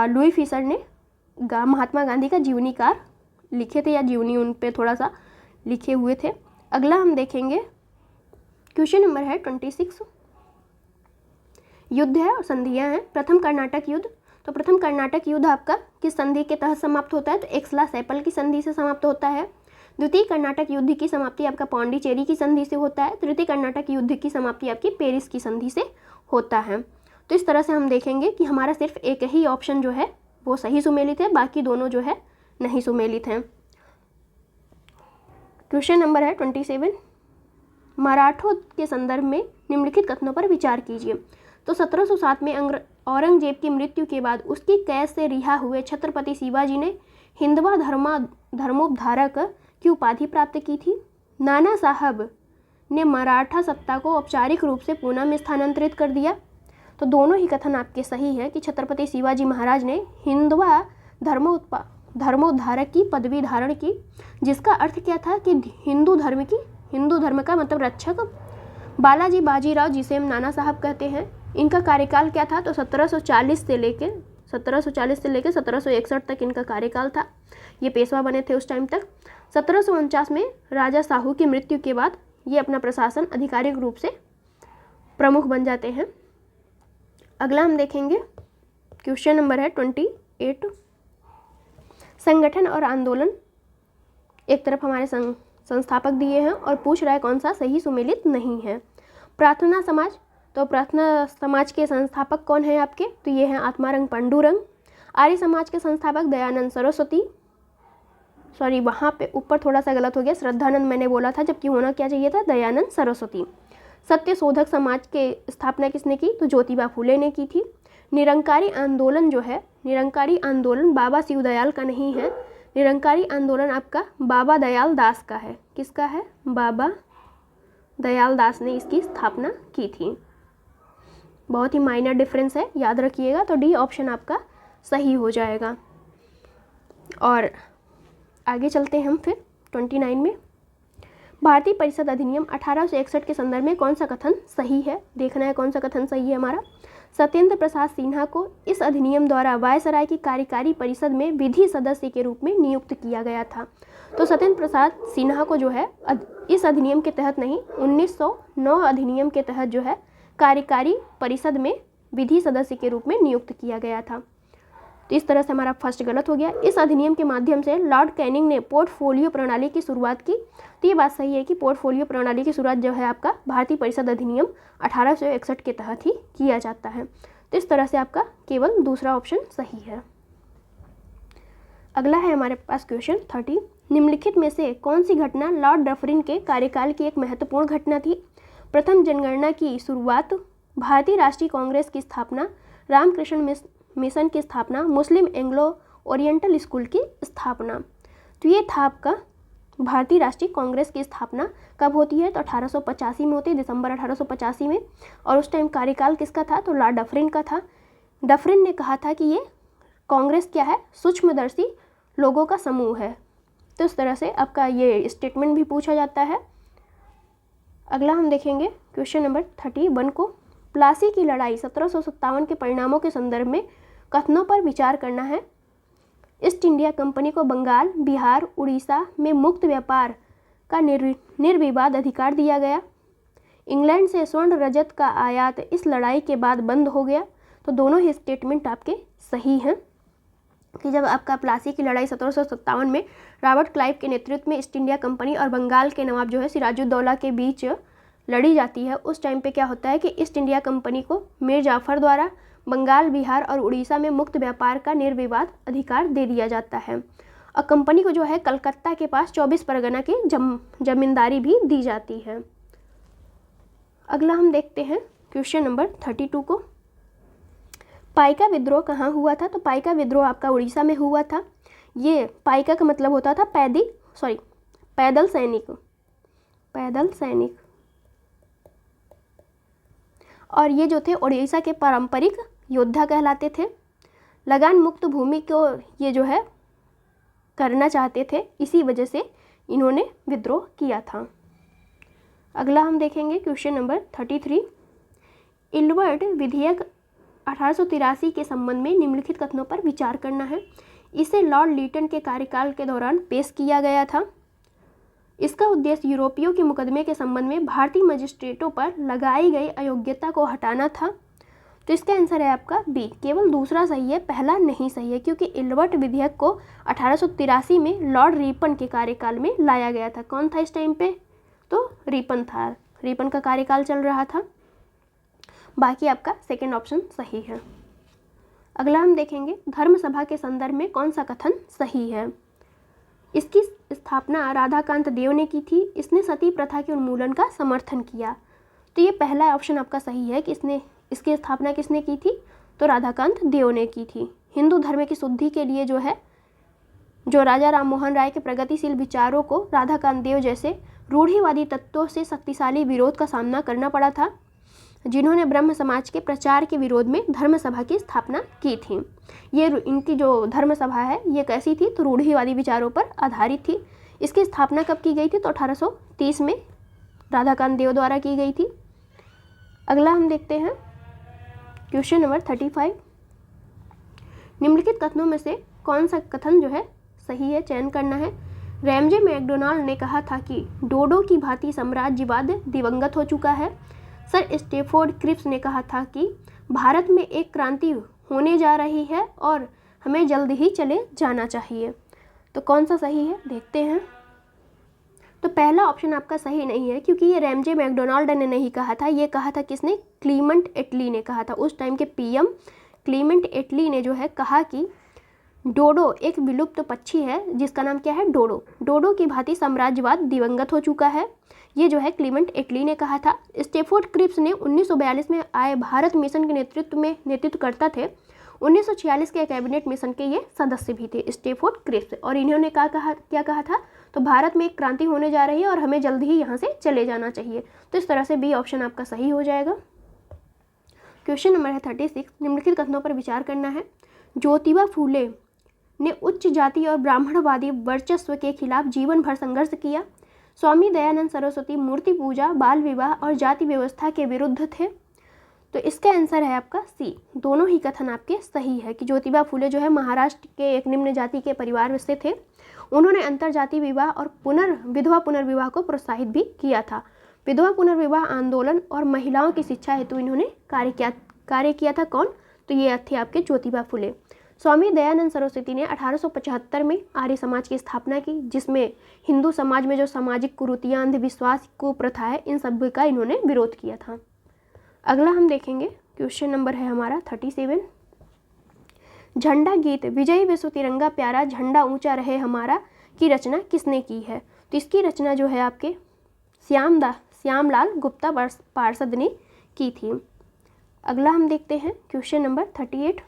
लुई फिशर ने महात्मा गांधी का जीवनी काल लिखे थे, या जीवनी उन पे थोड़ा सा लिखे हुए थे। अगला हम देखेंगे क्वेश्चन नंबर है 26, युद्ध है और संधियां हैं। प्रथम कर्नाटक युद्ध। तो प्रथम कर्नाटक युद्ध आपका किस संधि के तहत समाप्त होता है? तो एक्सला-सेपल की संधि से समाप्त होता है। द्वितीय कर्नाटक युद्ध की समाप्ति आपका पौंडीचेरी की संधि से होता है। तृतीय कर्नाटक युद्ध की समाप्ति आपकी पेरिस की संधि से होता है। तो इस तरह से हम देखेंगे कि हमारा सिर्फ एक ही ऑप्शन जो है वो सही सुमेलित है, बाकी दोनों जो है नहीं सुमेलित हैं। क्वेश्चन नंबर है 27, मराठों के संदर्भ में निम्नलिखित कथनों पर विचार कीजिए। तो 1707 में औरंगजेब की मृत्यु के बाद उसकी कैद से रिहा हुए छत्रपति शिवाजी ने हिंदवा धर्मोद्धारक की उपाधि प्राप्त की थी। नाना साहब ने मराठा सत्ता को औपचारिक रूप से पूना में स्थानांतरित कर दिया। तो दोनों ही कथन आपके सही है कि छत्रपति शिवाजी महाराज ने हिंदवा धर्मोद्धारक की पदवी धारण की, जिसका अर्थ क्या था कि हिंदू धर्म का मतलब रक्षक। बालाजी बाजीराव, जिसे हम नाना साहब कहते हैं, इनका कार्यकाल क्या था? तो 1740 से लेकर 1761 तक इनका कार्यकाल था। ये पेशवा बने थे उस टाइम तक। 1749 में राजा साहू की मृत्यु के बाद ये अपना प्रशासन आधिकारिक रूप से प्रमुख बन जाते हैं। अगला हम देखेंगे, क्वेश्चन नंबर है 28। संगठन और आंदोलन एक तरफ हमारे संस्थापक दिए हैं और पूछ रहा है कौन सा सही सुमेलित नहीं है। प्रार्थना समाज, तो प्रार्थना समाज के संस्थापक कौन है आपके, तो ये हैं आत्मारंग पांडुरंग। आर्य समाज के संस्थापक दयानंद सरस्वती, सॉरी वहाँ पे ऊपर थोड़ा सा गलत हो गया, श्रद्धानंद मैंने बोला था, जबकि होना क्या चाहिए था, दयानंद सरस्वती। सत्य शोधक समाज के स्थापना किसने की, तो ज्योतिबा फूले ने की थी। निरंकारी आंदोलन जो है, निरंकारी आंदोलन बाबा शिवदयाल का नहीं है, निरंकारी आंदोलन आपका बाबा दयाल दास का है। किसका है, बाबा दयाल दास ने इसकी स्थापना की थी। बहुत ही माइनर डिफरेंस है, याद रखिएगा। तो डी ऑप्शन आपका सही हो जाएगा। और आगे चलते हैं हम फिर 29 में। भारतीय परिषद अधिनियम 1861 के संदर्भ में कौन सा कथन सही है, देखना है कौन सा कथन सही है हमारा। सत्येंद्र प्रसाद सिन्हा को इस अधिनियम द्वारा वायसराय की कार्यकारी परिषद में विधि सदस्य के रूप में नियुक्त किया गया था। तो सत्येंद्र प्रसाद सिन्हा को जो है इस अधिनियम के तहत नहीं, 1909 अधिनियम के तहत जो है कार्यकारी परिषद में विधि सदस्य के रूप में नियुक्त किया गया था। तो इस तरह से हमारा फर्स्ट गलत हो गया। इस अधिनियम के माध्यम से लॉर्ड कैनिंग ने पोर्टफोलियो प्रणाली की शुरुआत की। तो ये बात सही है कि पोर्टफोलियो प्रणाली की शुरुआत जो है आपका भारतीय परिषद अधिनियम 1861 के तहत ही किया जाता है। तो इस तरह से आपका केवल दूसरा ऑप्शन सही है। अगला है हमारे पास क्वेश्चन 30। निम्नलिखित में से कौन सी घटना लॉर्ड डफरिन के कार्यकाल की एक महत्वपूर्ण घटना थी। प्रथम जनगणना की शुरुआत, भारतीय राष्ट्रीय कांग्रेस की स्थापना, रामकृष्ण मिशन की स्थापना, मुस्लिम एंग्लो ओरिएंटल स्कूल की स्थापना। तो ये था आपका भारतीय राष्ट्रीय कांग्रेस की स्थापना कब होती है, तो 1885 में होती है, दिसंबर 1885 में। और उस टाइम कार्यकाल किसका था, तो लॉर्ड डफरिन का था। डफरिन ने कहा था कि ये कांग्रेस क्या है, सूक्ष्मदर्शी लोगों का समूह है। तो इस तरह से आपका ये स्टेटमेंट भी पूछा जाता है। अगला हम देखेंगे क्वेश्चन नंबर 31 को। प्लासी की लड़ाई 1757 के परिणामों के संदर्भ में कथनों पर विचार करना है। ईस्ट इंडिया कंपनी को बंगाल, बिहार, उड़ीसा में मुक्त व्यापार का निर्विवाद अधिकार दिया गया। इंग्लैंड से स्वर्ण रजत का आयात इस लड़ाई के बाद बंद हो गया। तो दोनों ही स्टेटमेंट आपके सही हैं कि जब आपका प्लासी की लड़ाई 1757 में रॉबर्ट क्लाइव के नेतृत्व में ईस्ट इंडिया कंपनी और बंगाल के नवाब जो है सिराजुद्दौला के बीच लड़ी जाती है, उस टाइम पे क्या होता है कि ईस्ट इंडिया कंपनी को मीर जाफर द्वारा बंगाल, बिहार और उड़ीसा में मुक्त व्यापार का निर्विवाद अधिकार दे दिया जाता है। और कंपनी को जो है कलकत्ता के पास 24 परगना की जमींदारी भी दी जाती है। अगला हम देखते हैं क्वेश्चन नंबर 32 को। पाइका विद्रोह कहाँ हुआ था, तो पाइका विद्रोह आपका उड़ीसा में हुआ था। ये पाइका का मतलब होता था पैदल सैनिक। और ये जो थे उड़ीसा के पारंपरिक योद्धा कहलाते थे। लगान मुक्त भूमि को ये जो है करना चाहते थे, इसी वजह से इन्होंने विद्रोह किया था। अगला हम देखेंगे क्वेश्चन नंबर 33। इल्बर्ट विधेयक 1883 के संबंध में निम्नलिखित कथनों पर विचार करना है। इसे लॉर्ड लीटन के कार्यकाल के दौरान पेश किया गया था। इसका उद्देश्य यूरोपियों के मुकदमे के संबंध में भारतीय मजिस्ट्रेटों पर लगाई गई अयोग्यता को हटाना था। तो इसका आंसर है आपका बी, केवल दूसरा सही है, पहला नहीं सही है, क्योंकि इल्बर्ट विधेयक को 1883 में लॉर्ड रिपन के कार्यकाल में लाया गया था। कौन था इस टाइम पे, तो रिपन था, रिपन का कार्यकाल चल रहा था। बाकी आपका सेकेंड ऑप्शन सही है। अगला हम देखेंगे धर्म सभा के संदर्भ में कौन सा कथन सही है। इसकी स्थापना राधाकांत देव ने की थी। इसने सती प्रथा के उन्मूलन का समर्थन किया। तो ये पहला ऑप्शन आपका सही है कि इसकी स्थापना किसने की थी, तो राधाकांत देव ने की थी। हिंदू धर्म की शुद्धि के लिए जो राजा राम मोहन राय के प्रगतिशील विचारों को राधाकांत देव जैसे रूढ़िवादी तत्वों से शक्तिशाली विरोध का सामना करना पड़ा था, जिन्होंने ब्रह्म समाज के प्रचार के विरोध में धर्म सभा की स्थापना की थी। ये इनकी जो धर्म सभा है ये कैसी थी, तो रूढ़िवादी विचारों पर आधारित थी। इसकी स्थापना कब की गई थी, तो 1830 में राधाकांत देव द्वारा की गई थी। अगला हम देखते हैं क्वेश्चन नंबर 35। निम्नलिखित कथनों में से कौन सा कथन जो है सही है, चयन करना है। रैमजे मैकडोनाल्ड ने कहा था कि डोडो की भांति साम्राज्यवाद दिवंगत हो चुका है। सर स्टेफोर्ड क्रिप्स ने कहा था कि भारत में एक क्रांति होने जा रही है और हमें जल्द ही चले जाना चाहिए। तो कौन सा सही है देखते हैं। तो पहला ऑप्शन आपका सही नहीं है, क्योंकि ये रैमजे मैकडोनाल्ड ने नहीं कहा था, ये कहा था किसने, क्लीमेंट एटली ने कहा था। उस टाइम के पीएम क्लीमेंट एटली ने जो है कहा कि डोडो एक विलुप्त पक्षी है जिसका नाम क्या है, डोडो। डोडो की भांति साम्राज्यवाद दिवंगत हो चुका है, ये जो है क्लीमेंट एटली ने कहा था। स्टेफोर्ड क्रिप्स ने 1942 में आए भारत मिशन के नेतृत्व करता थे। 1946 के कैबिनेट मिशन के ये सदस्य भी थे स्टेफोर्ड क्रिप्स, और इन्होंने क्या कहा था, तो भारत में एक क्रांति होने जा रही है और हमें जल्द ही यहाँ से चले जाना चाहिए। तो इस तरह से बी ऑप्शन आपका सही हो जाएगा। क्वेश्चन नंबर है 36, निम्नलिखित कथनों पर विचार करना है। ज्योतिबा फूले ने उच्च जाति और ब्राह्मणवादी वर्चस्व के खिलाफ जीवन भर संघर्ष किया। स्वामी दयानंद सरस्वती मूर्ति पूजा, बाल विवाह और जाति व्यवस्था के विरुद्ध थे। तो इसका आंसर है आपका सी। दोनों ही कथन आपके सही है कि ज्योतिबा फूले जो है महाराष्ट्र के एक निम्न जाति के परिवार से थे। उन्होंने अंतरजातीय विवाह और विधवा पुनर्विवाह को प्रोत्साहित भी किया था। विधवा पुनर्विवाह आंदोलन और महिलाओं की शिक्षा हेतु इन्होंने कार्य किया था। कौन, तो ये थे आपके ज्योतिबा फूले। स्वामी दयानंद सरस्वती ने 1875 में आर्य समाज की स्थापना की, जिसमें हिंदू समाज में जो सामाजिक कुरीतियां, अंधविश्वास, कुप्रथा है, इन सब का इन्होंने विरोध किया था। अगला हम देखेंगे, क्वेश्चन नंबर है हमारा 37। झंडा गीत विजय विश्व तिरंगा प्यारा झंडा ऊंचा रहे हमारा की रचना किसने की है। तो इसकी रचना जो है आपके श्यामलाल गुप्ता पार्षद ने की थी। अगला हम देखते हैं क्वेश्चन नंबर 38।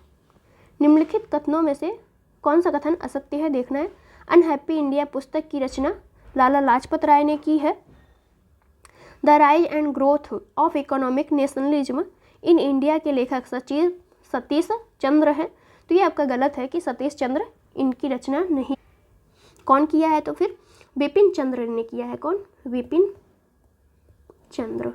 निम्नलिखित कथनों में से कौन सा कथन असत्य है देखना है। अनहैप्पी इंडिया पुस्तक की रचना लाला लाजपत राय ने की है। The rise and growth of economic nationalism in India के लेखक सतीश चंद्र हैं। तो ये आपका गलत है कि सतीश चंद्र इनकी रचना नहीं। कौन किया है, तो फिर विपिन चंद्र ने किया है। कौन, विपिन चंद्र।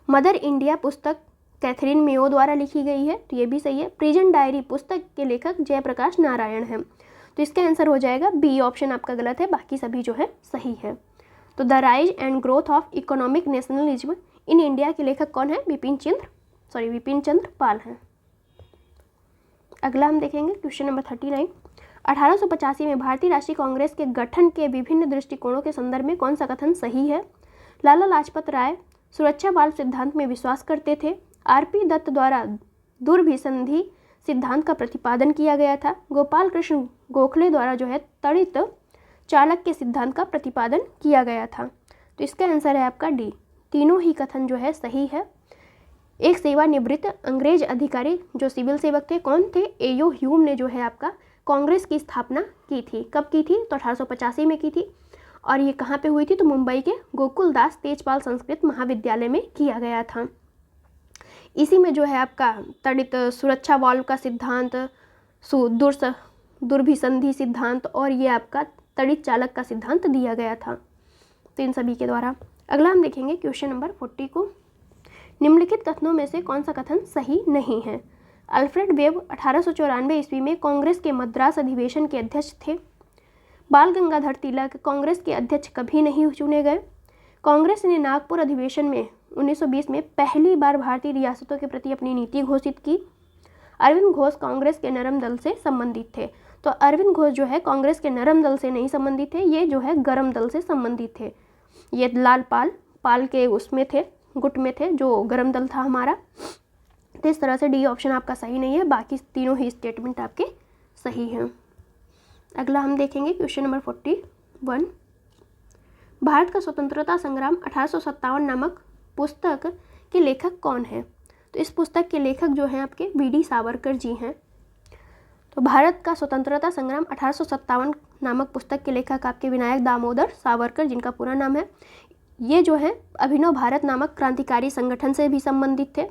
मदर इंडिया पुस्तक कैथरीन मेयो द्वारा लिखी गई है, तो ये भी सही है। प्रिजन डायरी पुस्तक के लेखक जयप्रकाश नारायण हैं। तो इसका आंसर हो जाएगा बी ऑप्शन आपका गलत है, बाकी सभी जो है सही है। तो the rise and growth of economic nationalism in India के लेखक कौन है, विपिन चंद्र पाल हैं। अगला हम देखेंगे क्वेश्चन नंबर 39। 1885 में भारतीय राष्ट्रीय कांग्रेस के गठन के विभिन्न दृष्टिकोणों के संदर्भ में कौन सा कथन सही है। लाला लाजपत राय सुरक्षावाद सिद्धांत में विश्वास करते थे। आरपी दत्त द्वारा दुर्भिसंधि सिद्धांत का प्रतिपादन किया गया था। गोपाल कृष्ण गोखले द्वारा जो है तड़ित चालक के सिद्धांत का प्रतिपादन किया गया था। तो इसका आंसर है आपका डी। तीनों ही कथन जो है सही है। एक सेवानिवृत्त अंग्रेज अधिकारी जो सिविल सेवक थे, कौन थे, एयो ह्यूम ने जो है आपका कांग्रेस की स्थापना की थी। कब की थी, तो 1885 में की थी। और ये कहाँ पे हुई थी, तो मुंबई के गोकुलदास तेजपाल संस्कृत महाविद्यालय में किया गया था। इसी में जो है आपका तड़ित सुरक्षा वाल्व का सिद्धांत, दुर्भिसंधि सिद्धांत और ये आपका तड़ित चालक का सिद्धांत दिया गया था, तो इन सभी के द्वारा। अगला हम देखेंगे क्वेश्चन नंबर 40 को। निम्नलिखित कथनों में से कौन सा कथन सही नहीं है। अल्फ्रेड वेब 1894 ईस्वी में कांग्रेस के मद्रास अधिवेशन के अध्यक्ष थे। बाल गंगाधर तिलक कांग्रेस के अध्यक्ष कभी नहीं चुने गए। कांग्रेस ने नागपुर अधिवेशन में 1920 में पहली बार भारतीय रियासतों के प्रति अपनी नीति घोषित की। अरविंद घोष कांग्रेस के नरम दल से संबंधित थे। तो अरविंद घोष जो है कांग्रेस के नरम दल से नहीं संबंधित थे, ये जो है गरम दल से संबंधित थे। ये लाल पाल के उसमें थे, गुट में थे, जो गरम दल था हमारा। तो इस तरह से डी ऑप्शन आपका सही नहीं है, बाकी तीनों ही स्टेटमेंट आपके सही हैं। अगला हम देखेंगे क्वेश्चन नंबर 41। भारत का स्वतंत्रता संग्राम 1857 नामक पुस्तक के लेखक कौन है। तो इस पुस्तक के लेखक जो हैं आपके वी.डी. सावरकर जी हैं। तो भारत का स्वतंत्रता संग्राम 1857 नामक पुस्तक के लेखक आपके विनायक दामोदर सावरकर, जिनका पूरा नाम है। ये जो है अभिनव भारत नामक क्रांतिकारी संगठन से भी संबंधित थे।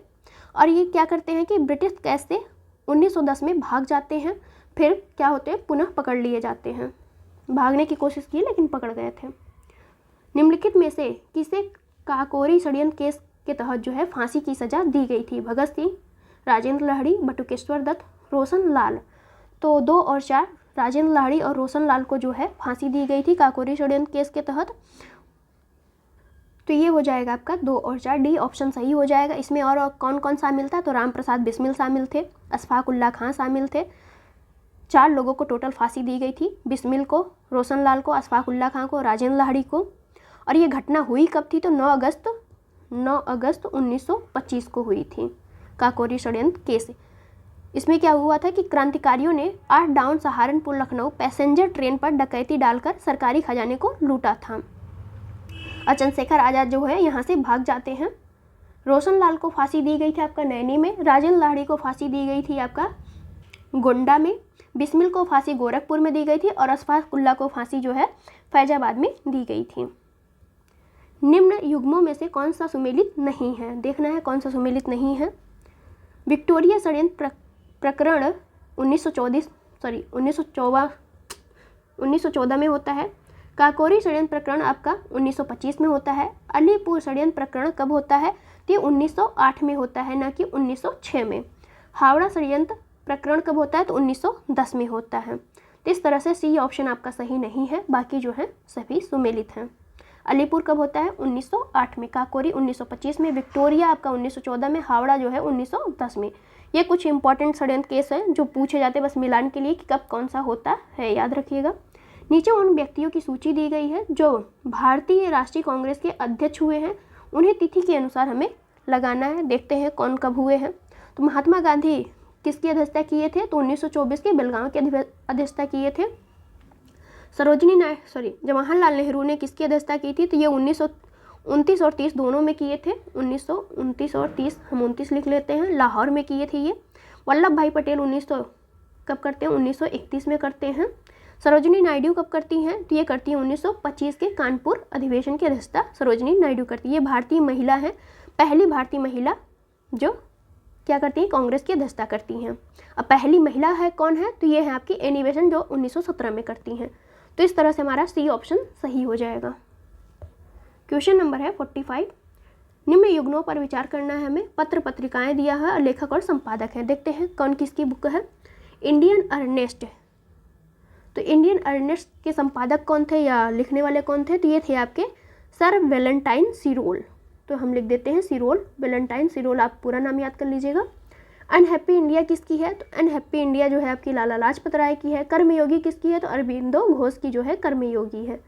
और ये क्या करते हैं कि ब्रिटिश कैद से 1910 में भाग जाते हैं, फिर क्या होते हैं, पुनः पकड़ लिए जाते हैं। भागने की कोशिश की लेकिन पकड़ गए थे। निम्नलिखित में से किसे काकोरी षड्यंत्र केस के तहत जो है फांसी की सजा दी गई थी। भगत सिंह, राजेंद्र लाहिड़ी, बटुकेश्वर दत्त, रोशन लाल। तो 2 और 4 राजेंद्र लाहिड़ी और रोशन लाल को जो है फांसी दी गई थी काकोरी षड्यंत्र केस के तहत। तो ये हो जाएगा आपका 2 और 4, डी ऑप्शन सही हो जाएगा। इसमें और कौन कौन शामिल था, तो राम प्रसाद बिस्मिल शामिल थे, अशफाक उल्लाह खां शामिल थे। 4 लोगों को टोटल फांसी दी गई थी, बिस्मिल को, रोशन लाल को, अशफाक उल्लाह खां को, राजेंद्र लाहिड़ी को। और ये घटना हुई कब थी, तो 9 अगस्त 1925 को हुई थी, काकोरी षड्यंत्र केस। इसमें क्या हुआ था कि क्रांतिकारियों ने 8 down Saharanpur Lucknow passenger train पर डकैती डालकर सरकारी खजाने को लूटा था। और चंद्रशेखर आज़ाद जो है यहाँ से भाग जाते हैं। रोशन लाल को फांसी दी गई थी आपका नैनी में, राजेंद्र लाहिड़ी को फांसी दी गई थी आपका गोंडा में, बिस्मिल को फांसी गोरखपुर में दी गई थी और अशफाक उल्लाह को फांसी जो है फैजाबाद में दी गई थी। निम्न युग्मों में से कौन सा सुमेलित नहीं है, देखना है कौन सा सुमेलित नहीं है। विक्टोरिया षड्यंत्र प्रकरण 1914 में होता है। काकोरी षड्यंत्र प्रकरण आपका 1925 में होता है। अलीपुर षड्यंत्र प्रकरण कब होता है, तो ये 1908 में होता है, ना कि 1906 में। हावड़ा षड्यंत्र प्रकरण कब होता है, तो 1910 में होता है। तो इस तरह से सी ऑप्शन आपका सही नहीं है, बाकी जो है सभी सुमेलित हैं। अलीपुर कब होता है, 1908 में, काकोरी 1925 में, विक्टोरिया आपका 1914 में, हावड़ा जो है 1910 में। ये कुछ इंपॉर्टेंट षड्यंत्र केस हैं जो पूछे जाते हैं बस मिलान के लिए कि कब कौन सा होता है, याद रखिएगा। नीचे उन व्यक्तियों की सूची दी गई है जो भारतीय राष्ट्रीय कांग्रेस के अध्यक्ष हुए हैं, उन्हें तिथि के अनुसार हमें लगाना है। देखते हैं कौन कब हुए हैं। तो महात्मा गांधी किसकी अध्यक्षता किए थे, तो 1924 के बेलगांव की अध्यक्षता किए थे। जवाहरलाल नेहरू ने किसकी अध्यक्षता की थी, तो ये 1929 और 30 दोनों में किए थे। 1929 और 30, हम 29 लिख लेते हैं, लाहौर में किए थे ये। वल्लभ भाई पटेल 1900 कब करते हैं, 1931 में करते हैं। सरोजिनी नायडू कब करती हैं, तो ये करती हैं 1925 के कानपुर अधिवेशन की अध्यक्षता सरोजिनी नायडू करती है। ये भारतीय महिला है, पहली भारतीय महिला जो क्या करती हैं, कांग्रेस की अध्यक्षता करती हैं। अब पहली महिला है कौन है, तो ये है आपकी एनी बेसेंट जो 1917 में करती हैं। तो इस तरह से हमारा सी ऑप्शन सही हो जाएगा। क्वेश्चन नंबर है 45। निम्न युग्मों पर विचार करना है हमें। पत्र पत्रिकाएं दिया है और लेखक और संपादक हैं। देखते हैं कौन किसकी बुक है। इंडियन अर्नेस्ट, तो इंडियन अर्नेस्ट के संपादक कौन थे या लिखने वाले कौन थे, तो ये थे आपके सर वेलेंटाइन सिरोल। तो हम लिख देते हैं सिरोल, वेलेंटाइन सिरोल, आप पूरा नाम याद कर लीजिएगा। अनहैप्पी इंडिया किसकी है, तो अनहैप्पी इंडिया जो है आपकी लाला लाजपत राय की है। कर्मयोगी किसकी है, तो अरबिंदो घोष की जो है कर्मयोगी है।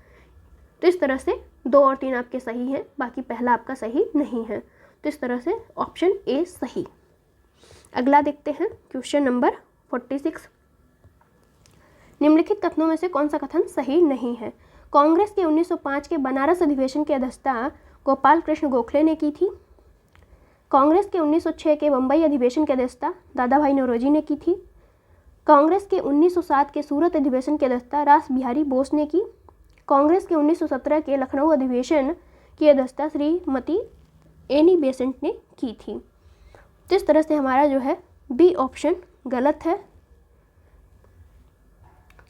तो इस तरह से 2 और 3 आपके सही हैं, बाकी पहला आपका सही नहीं है। तो इस तरह से ऑप्शन ए सही। अगला देखते हैं क्वेश्चन नंबर 46। निम्नलिखित कथनों में से कौन सा कथन सही नहीं है। कांग्रेस के 1905 के बनारस अधिवेशन की अध्यक्षता गोपाल कृष्ण गोखले ने की थी। कांग्रेस के 1906 के बम्बई अधिवेशन की अध्यक्षता दादा भाई नौरोजी ने की थी। कांग्रेस के 1907 के सूरत अधिवेशन की अध्यक्षता रास बिहारी बोस ने की। कांग्रेस के 1917 के लखनऊ अधिवेशन की अध्यक्षता श्रीमती एनी बेसेंट ने की थी। तो इस तरह से हमारा जो है बी ऑप्शन गलत है।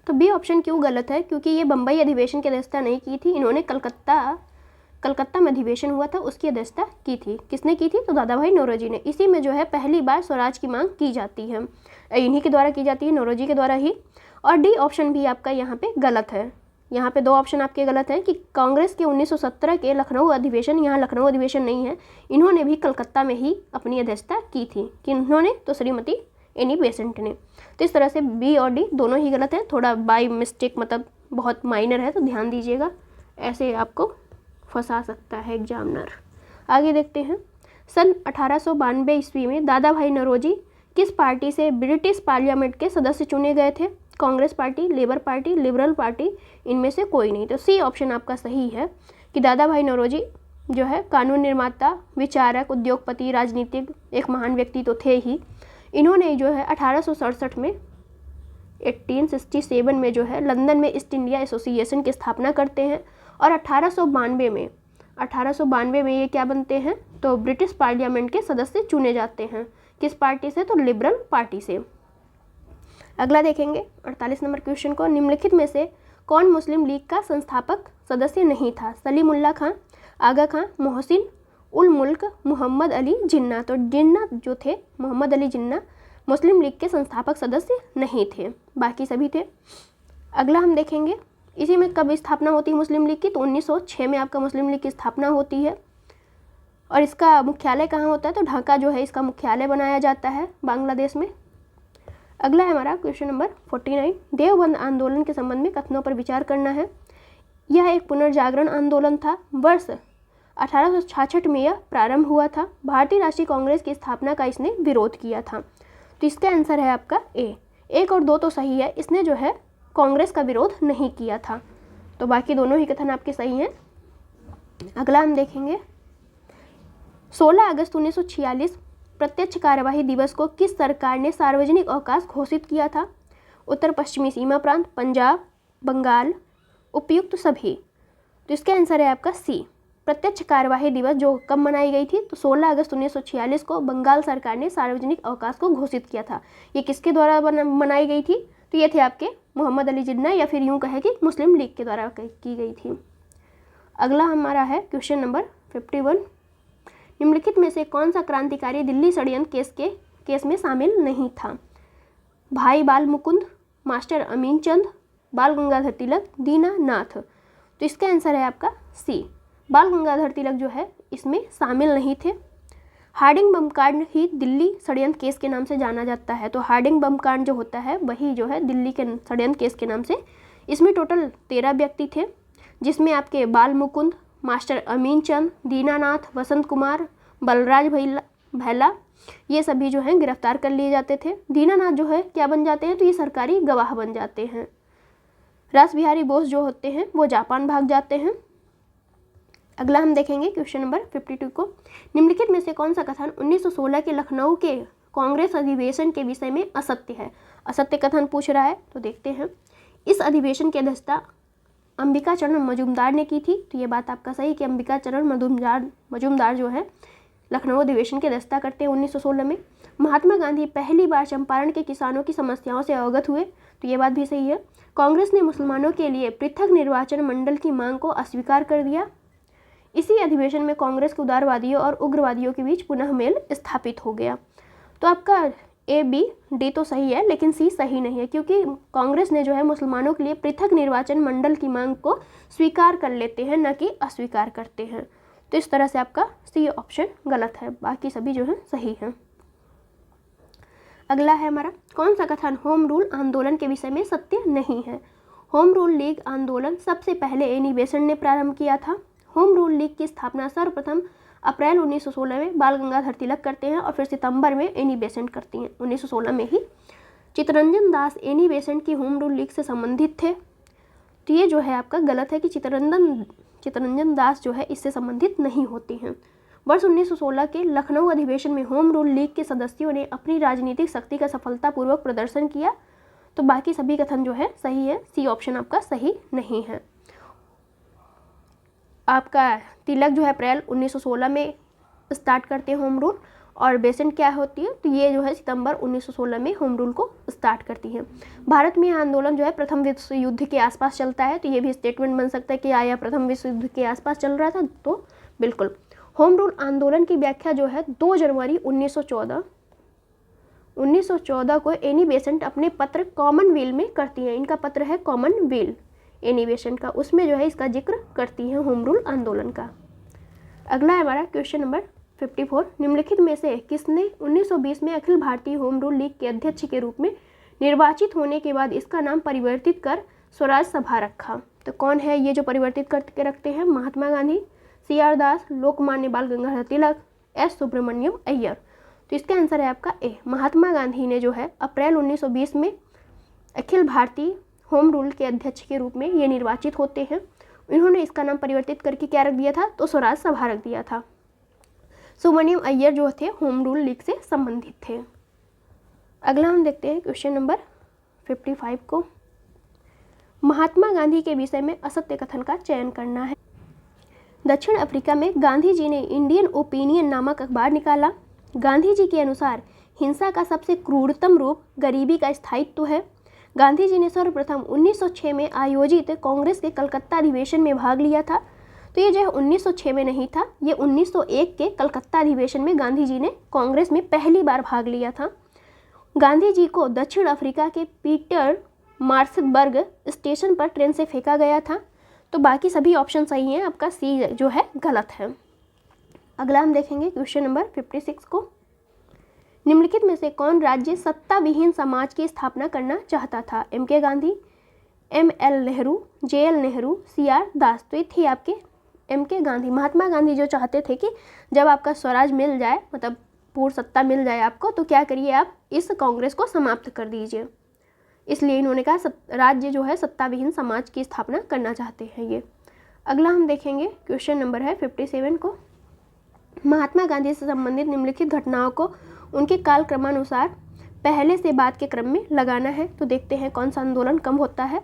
तो बी ऑप्शन क्यों गलत है, क्योंकि ये बम्बई अधिवेशन की अध्यक्षता नहीं की थी, इन्होंने कलकत्ता में अधिवेशन हुआ था उसकी अध्यक्षता की थी। किसने की थी, तो दादा भाई नौरोजी ने। इसी में जो है पहली बार स्वराज की मांग की जाती है, इन्हीं के द्वारा की जाती है, नौरोजी के द्वारा ही। और डी ऑप्शन भी आपका यहाँ पे गलत है। यहाँ पे 2 ऑप्शन आपके गलत हैं कि कांग्रेस के 1917 के लखनऊ अधिवेशन, यहाँ लखनऊ अधिवेशन नहीं है, इन्होंने भी कलकत्ता में ही अपनी अध्यक्षता की थी। कि इन्होंने, तो श्रीमती एनी बेसेंट ने। तो इस तरह से बी और डी दोनों ही गलत हैं। थोड़ा बाय मिस्टेक, मतलब बहुत माइनर है, तो ध्यान दीजिएगा, ऐसे आपको फंसा सकता है एग्जामिनर। आगे देखते हैं। सन 1892 ईस्वी में दादा भाई नौरोजी किस पार्टी से ब्रिटिश पार्लियामेंट के सदस्य चुने गए थे। Congress party, labour party, liberal party, इनमें से कोई नहीं। तो सी ऑप्शन आपका सही है कि दादा भाई नौरोजी जो है कानून निर्माता, विचारक, उद्योगपति, राजनीतिक एक महान व्यक्ति तो थे ही। इन्होंने जो है 1867 में 1867 में जो है लंदन में ईस्ट इंडिया एसोसिएशन की स्थापना करते हैं। और 1892 में ये क्या बनते हैं, तो ब्रिटिश पार्लियामेंट के सदस्य चुने जाते हैं। किस पार्टी से, तो लिबरल पार्टी से। अगला देखेंगे 48 नंबर क्वेश्चन को। निम्नलिखित में से कौन मुस्लिम लीग का संस्थापक सदस्य नहीं था। सलीमुल्लाह खां, आगा खां, मोहसिन उल मुल्क, मोहम्मद अली जिन्ना। तो जिन्ना जो थे, मोहम्मद अली जिन्ना, मुस्लिम लीग के संस्थापक सदस्य नहीं थे, बाकी सभी थे। अगला हम देखेंगे इसी में कब स्थापना होती है मुस्लिम लीग की, तो 1906 में आपका मुस्लिम लीग की स्थापना होती है। और इसका मुख्यालय कहाँ होता है, तो ढाका जो है इसका मुख्यालय बनाया जाता है बांग्लादेश में। अगला है हमारा क्वेश्चन नंबर 49, देवबंद आंदोलन के संबंध में कथनों पर विचार करना है। यह एक पुनर्जागरण आंदोलन था। वर्ष 1866 में यह प्रारंभ हुआ था। भारतीय राष्ट्रीय कांग्रेस की स्थापना का इसने विरोध किया था। तो इसका आंसर है आपका ए। 1 और 2 तो सही है, इसने जो है कांग्रेस का विरोध नहीं किया था। तो बाकी दोनों ही कथन आपके सही हैं। अगला हम देखेंगे 16 अगस्त 1946 प्रत्यक्ष कार्यवाही दिवस को किस सरकार ने सार्वजनिक अवकाश घोषित किया था। उत्तर पश्चिमी सीमा प्रांत, पंजाब, बंगाल, उपयुक्त सभी। तो इसका आंसर है आपका सी। प्रत्यक्ष कार्यवाही दिवस जो कब मनाई गई थी, तो 16 अगस्त 1946 को बंगाल सरकार ने सार्वजनिक अवकाश को घोषित किया था। ये किसके द्वारा मनाई गई थी, तो ये थे आपके मोहम्मद अली जिन्ना, या फिर यूँ कहे कि मुस्लिम लीग के द्वारा की गई थी। अगला हमारा है क्वेश्चन नंबर 51, निम्नलिखित में से कौन सा क्रांतिकारी दिल्ली षड्यंत्र केस में शामिल नहीं था। भाई बाल मुकुंद, मास्टर अमीन चंद, बाल गंगाधर तिलक, दीनानाथ। तो इसका आंसर है आपका सी। बाल गंगाधर तिलक जो है इसमें शामिल नहीं थे। हार्डिंग बम कांड ही दिल्ली षड्यंत्र केस के नाम से जाना जाता है। तो हार्डिंग बम कांड जो होता है वही जो है दिल्ली के षड्यंत्र केस के नाम से। इसमें टोटल 13 व्यक्ति थे, जिसमें आपके बाल मुकुंद, मास्टर अमीन चंद, दीनानाथ, वसंत कुमार, बलराज भैला, ये सभी जो हैं गिरफ्तार कर लिए जाते थे। दीनानाथ जो है क्या बन जाते हैं, तो ये सरकारी गवाह बन जाते हैं। रास बिहारी बोस जो होते हैं वो जापान भाग जाते हैं। अगला हम देखेंगे क्वेश्चन नंबर 52 को, निम्नलिखित में से कौन सा कथन 1916 के लखनऊ के कांग्रेस अधिवेशन के विषय में असत्य है। असत्य कथन पूछ रहा है, तो देखते हैं। इस अधिवेशन की अध्यक्षता अंबिका चरण मजूमदार ने की थी। तो ये बात आपका सही कि अंबिका चरण मजूमदार जो है लखनऊ अधिवेशन की अध्यक्षता करते हैं 1916 में। महात्मा गांधी पहली बार चंपारण के किसानों की समस्याओं से अवगत हुए। तो ये बात भी सही है। कांग्रेस ने मुसलमानों के लिए पृथक निर्वाचन मंडल की मांग को अस्वीकार कर दिया। इसी अधिवेशन में कांग्रेस के उदारवादियों और उग्रवादियों के बीच पुनः मेल स्थापित हो गया। तो आपका ए, बी, डी तो सही है, लेकिन सी सही नहीं है, क्योंकि कांग्रेस ने जो है मुसलमानों के लिए पृथक निर्वाचन मंडल की मांग को स्वीकार कर लेते हैं, न कि अस्वीकार करते हैं। तो इस तरह से आपका सी ऑप्शन गलत है, बाकी सभी जो है सही हैं। अगला है हमारा, कौन सा कथन होम रूल आंदोलन के विषय में सत्य नहीं है। होम रूल लीग आंदोलन सबसे पहले एनी बेसेंट ने प्रारंभ किया था। होम रूल लीग की स्थापना सर्वप्रथम अप्रैल 1916 में बाल गंगाधर तिलक करते हैं और फिर सितंबर में एनी बेसेंट करती हैं 1916 में ही। चित्तरंजन दास एनी बेसेंट की होम रूल लीग से संबंधित थे। तो ये जो है आपका गलत है कि चित्तरंजन दास जो है इससे संबंधित नहीं होती हैं। वर्ष 1916 के लखनऊ अधिवेशन में होम रूल लीग के सदस्यों ने अपनी राजनीतिक शक्ति का सफलतापूर्वक प्रदर्शन किया। तो बाकी सभी कथन जो है सही है, सी ऑप्शन आपका सही नहीं है। आपका तिलक जो है अप्रैल 1916 में स्टार्ट करते हैं होम रूल, और बेसेंट क्या होती है, तो ये जो है सितंबर 1916 में होम रूल को स्टार्ट करती है। भारत में यह आंदोलन जो है प्रथम विश्व युद्ध के आसपास चलता है। तो ये भी स्टेटमेंट बन सकता है कि आया प्रथम विश्व युद्ध के आसपास चल रहा था, तो बिल्कुल। होम रूल आंदोलन की व्याख्या जो है 2 जनवरी 1914 को एनी बेसेंट अपने पत्र कॉमनवेल में करती हैं। इनका पत्र है कॉमनवेल एनी बेसेंट का, उसमें जो है इसका जिक्र करती हैं होम रूल आंदोलन का। अगला है हमारा क्वेश्चन नंबर 54, निम्नलिखित में से किसने 1920 में Akhil Bharatiya home rule league के अध्यक्ष के रूप में निर्वाचित होने के बाद इसका नाम परिवर्तित कर स्वराज सभा रखा। तो कौन है ये जो परिवर्तित करके रखते हैं? महात्मा गांधी, CR दास, लोकमान्य बाल गंगाधर तिलक, S सुब्रमण्यम अय्यर। तो इसका आंसर है आपका ए। महात्मा गांधी ने जो है अप्रैल 1920 में अखिल भारतीय होम रूल के अध्यक्ष के रूप में ये निर्वाचित होते हैं। इन्होंने इसका नाम परिवर्तित करके क्या रख दिया था? तो स्वराज सभा रख दिया था। सुब्रमण्यम अय्यर जो थे होम रूल लीग से संबंधित थे। अगला हम देखते हैं क्वेश्चन नंबर 55 को, महात्मा गांधी के विषय में असत्य कथन का चयन करना है। दक्षिण अफ्रीका में गांधी जी ने इंडियन ओपिनियन नामक अखबार निकाला। गांधी जी के अनुसार हिंसा का सबसे क्रूरतम रूप गरीबी का स्थायित्व है। गांधी जी ने सर्वप्रथम 1906 में आयोजित कांग्रेस के कलकत्ता अधिवेशन में भाग लिया था। तो ये जो है 1906 में नहीं था, ये 1901 के कलकत्ता अधिवेशन में गांधी जी ने कांग्रेस में पहली बार भाग लिया था। गांधी जी को दक्षिण अफ्रीका के पीटर मार्सेलबर्ग स्टेशन पर ट्रेन से फेंका गया था। तो बाकी सभी ऑप्शन सही हैं, आपका सी जो है गलत है। अगला हम देखेंगे क्वेश्चन नंबर 56 को। निम्नलिखित में से कौन राज्य सत्ता विहीन समाज की स्थापना करना चाहता था? M.K. Gandhi, M.L. Nehru, J.L. Nehru, C.R. दास। तो ये थे आपके M.K. गांधी। महात्मा गांधी जो चाहते थे कि जब आपका स्वराज मिल जाए, मतलब पूर्ण सत्ता मिल जाए आपको, तो क्या करिए, आप इस कांग्रेस को समाप्त कर दीजिए। इसलिए इन्होंने कहा राज्य जो है सत्ता विहीन समाज की स्थापना करना चाहते हैं ये। अगला हम देखेंगे क्वेश्चन नंबर है 57 को। महात्मा गांधी से संबंधित निम्नलिखित घटनाओं को उनके कालक्रमानुसार पहले से बाद के क्रम में लगाना है। तो देखते हैं कौन सा आंदोलन कब होता है।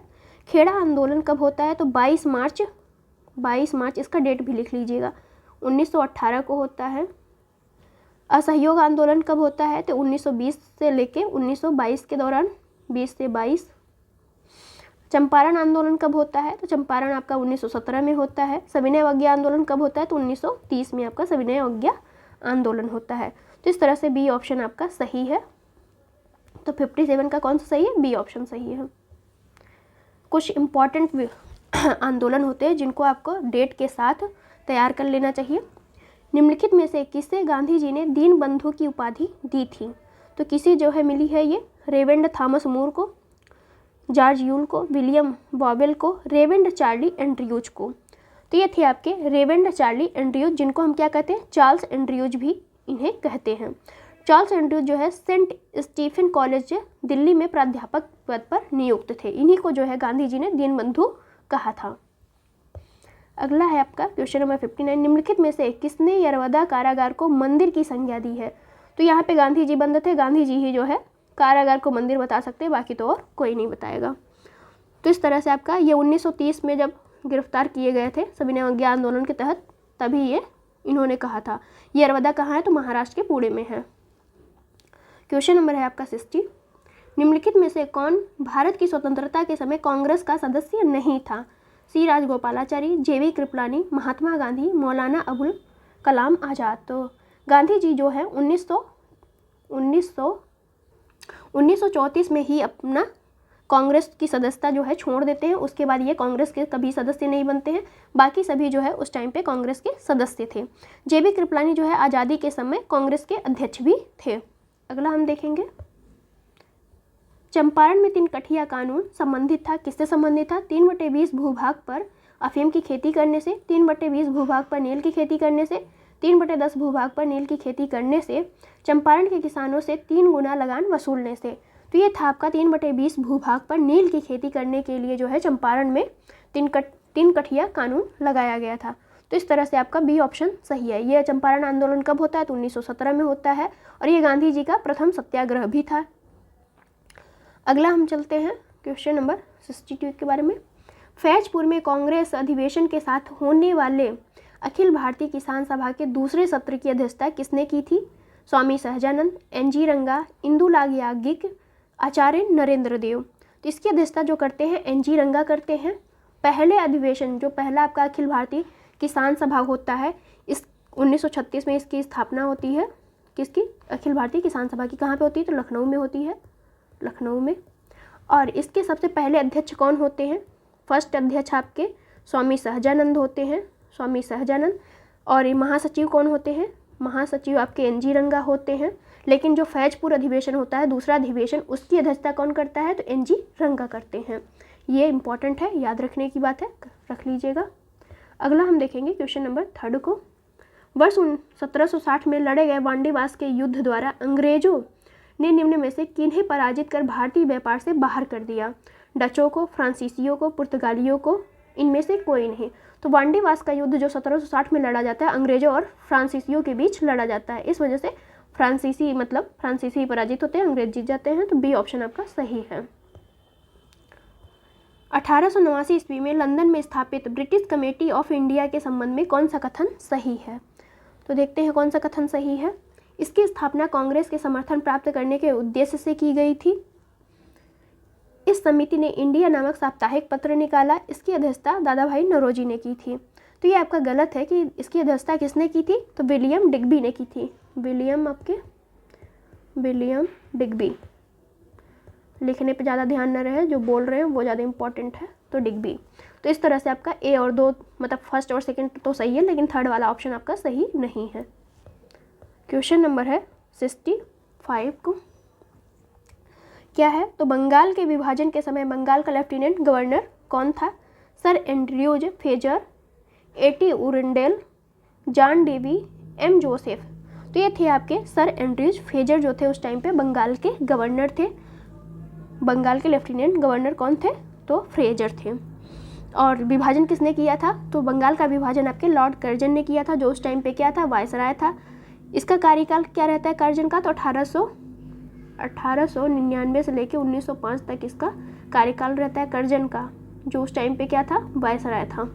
खेड़ा आंदोलन कब होता है? तो 22 मार्च, इसका डेट भी लिख लीजिएगा, 1918 को होता है। असहयोग आंदोलन कब होता है? तो 1920 से लेके 1922 के दौरान, 20 से 22। चंपारण आंदोलन कब होता है? तो चंपारण आपका 1917 में होता है। सविनय अवज्ञा आंदोलन कब होता है? तो 1930 में आपका सविनय अवज्ञा आंदोलन होता है। तो इस तरह से बी ऑप्शन आपका सही है। तो 57 का कौन सा सही है? बी ऑप्शन सही है। कुछ इम्पॉर्टेंट आंदोलन होते हैं जिनको आपको डेट के साथ तैयार कर लेना चाहिए। निम्नलिखित में से किसे गांधी जी ने दीन बंधु की उपाधि दी थी? तो किसी जो है मिली है ये रेवेंड थॉमस मूर को, जॉर्ज यूल को, विलियम बॉवेल को, रेवेंड चार्ली एंड्रयूज को। तो ये थे आपके रेवेंड चार्ली एंड्रयूज, जिनको हम क्या कहते हैं? चार्ल्स एंड्रयूज भी इन्हें कहते हैं। चार्ल्स एंड्रयूज जो है सेंट स्टीफन कॉलेज दिल्ली में प्राध्यापक पद पर नियुक्त थे। इन्हीं को जो है गांधी जी ने दीनबंधु कहा था। अगला है आपका क्वेश्चन नंबर 59। निम्नलिखित में से किसने यरवदा कारागार को मंदिर की संज्ञा दी है? तो यहाँ पे गांधी जी बंद थे, गांधी जी ही जो है कारागार को मंदिर बता सकते हैं, बाकी तो और कोई नहीं बताएगा। तो इस तरह से आपका ये 1930 में जब गिरफ्तार किए गए थे सविनय अवज्ञा आंदोलन के तहत, तभी ये इन्होंने कहा था। यरवदा कहाँ है? तो महाराष्ट्र के पुणे में है। क्वेश्चन नंबर है आपका 60। निम्नलिखित में से कौन भारत की स्वतंत्रता के समय कांग्रेस का सदस्य नहीं था? सी राजगोपालाचारी, J.V. कृपलानी, महात्मा गांधी, मौलाना अबुल कलाम आज़ाद। तो गांधी जी जो है 1934 में ही अपना कांग्रेस की सदस्यता जो है छोड़ देते हैं। उसके बाद ये कांग्रेस के कभी सदस्य नहीं बनते हैं। बाकी सभी जो है उस टाइम पे कांग्रेस के सदस्य थे। J.B. कृपलानी जो है आज़ादी के समय कांग्रेस के अध्यक्ष भी थे। अगला हम देखेंगे, चंपारण में 3 कठिया कानून संबंधित था। किससे संबंधित था? 3/20 भूभाग पर अफीम की खेती करने से, 3/20 भूभाग पर नील की खेती करने से, 3/10 भूभाग पर नील की खेती करने से, चंपारण के किसानों से 3 गुना लगान वसूलने से। तो ये था आपका 3/20 भूभाग पर नील की खेती करने के लिए जो है चंपारण में 3 कठिया कानून लगाया गया था। तो इस तरह से आपका बी ऑप्शन सही है। ये चंपारण आंदोलन कब होता है? तो 1917 में होता है, और ये गांधी जी का प्रथम सत्याग्रह भी था। अगला हम चलते हैं क्वेश्चन नंबर 62 के बारे में। फैजपुर में कांग्रेस अधिवेशन के साथ होने वाले अखिल भारतीय किसान सभा के दूसरे सत्र की अध्यक्षता किसने की थी? स्वामी सहजानंद, N.G. रंगा, इंदुलाल याज्ञिक, आचार्य नरेंद्र देव। तो इसकी अध्यक्षता जो करते हैं N.G. रंगा करते हैं। पहले अधिवेशन जो पहला आपका अखिल भारतीय किसान सभा होता है, इस 1936 में इसकी स्थापना होती है। किसकी? अखिल भारतीय किसान सभा की। कहाँ पे होती है? तो लखनऊ में होती है, लखनऊ में। और इसके सबसे पहले अध्यक्ष कौन होते हैं? फर्स्ट अध्यक्ष आपके स्वामी सहजानंद होते हैं, स्वामी सहजानंद। और ये महासचिव कौन होते हैं? महासचिव आपके N.G. रंगा होते हैं। लेकिन जो फैजपुर अधिवेशन होता है, दूसरा अधिवेशन, उसकी अध्यक्षता कौन करता है? तो N.G. रंगा करते हैं। ये इंपॉर्टेंट है, याद रखने की बात है, रख लीजिएगा। अगला हम देखेंगे क्वेश्चन नंबर 3 को। वर्ष 1760 में लड़े गए वांडीवास के युद्ध द्वारा अंग्रेजों ने निम्न में से किन्हें पराजित कर भारतीय व्यापार से बाहर कर दिया? डचों को, फ्रांसीसियों को, पुर्तगालियों को, इनमें से कोई नहीं। तो वांडीवास का युद्ध जो 1760 में लड़ा जाता है, अंग्रेजों और फ्रांसीसियों के बीच लड़ा जाता है। इस वजह से फ्रांसीसी पराजित होते हैं, अंग्रेज जीत जाते हैं। तो बी ऑप्शन आपका सही है। 1889 ईस्वी में लंदन में स्थापित ब्रिटिश कमेटी ऑफ इंडिया के संबंध में कौन सा कथन सही है? तो देखते हैं कौन सा कथन सही है। इसकी स्थापना कांग्रेस के समर्थन प्राप्त करने के उद्देश्य से की गई थी। इस समिति ने इंडिया नामक साप्ताहिक पत्र निकाला। इसकी अध्यक्षता दादा भाई नौरोजी ने की थी। तो ये आपका गलत है कि इसकी अध्यक्षता किसने की थी? तो विलियम डिग्बी ने की थी। William Digby. लिखने पे ज़्यादा ध्यान न रहे, जो बोल रहे हैं वो ज़्यादा इंपॉर्टेंट है, तो डिग्बी। तो इस तरह से आपका ए और 2 मतलब फर्स्ट और सेकंड तो सही है, लेकिन थर्ड वाला ऑप्शन आपका सही नहीं है। क्वेश्चन नंबर है 65 को क्या है, तो बंगाल के विभाजन के समय बंगाल का लेफ्टिनेंट गवर्नर कौन था? Sir Andrews Fraser, A T Arundel, John Davy, M Joseph. तो ये थे आपके सर एंड्रयूज फेजर, जो थे उस टाइम पे बंगाल के गवर्नर थे। बंगाल के लेफ्टिनेंट गवर्नर कौन थे? तो फ्रेजर थे। और विभाजन किसने किया था? तो बंगाल का विभाजन आपके लॉर्ड कर्जन ने किया था, जो उस टाइम पे क्या था? वायसराय था। इसका कार्यकाल क्या रहता है कर्जन का? तो 1899 से लेकर 1905 तक इसका कार्यकाल रहता है कर्जन का, जो उस टाइम पे क्या था? वायसराय था।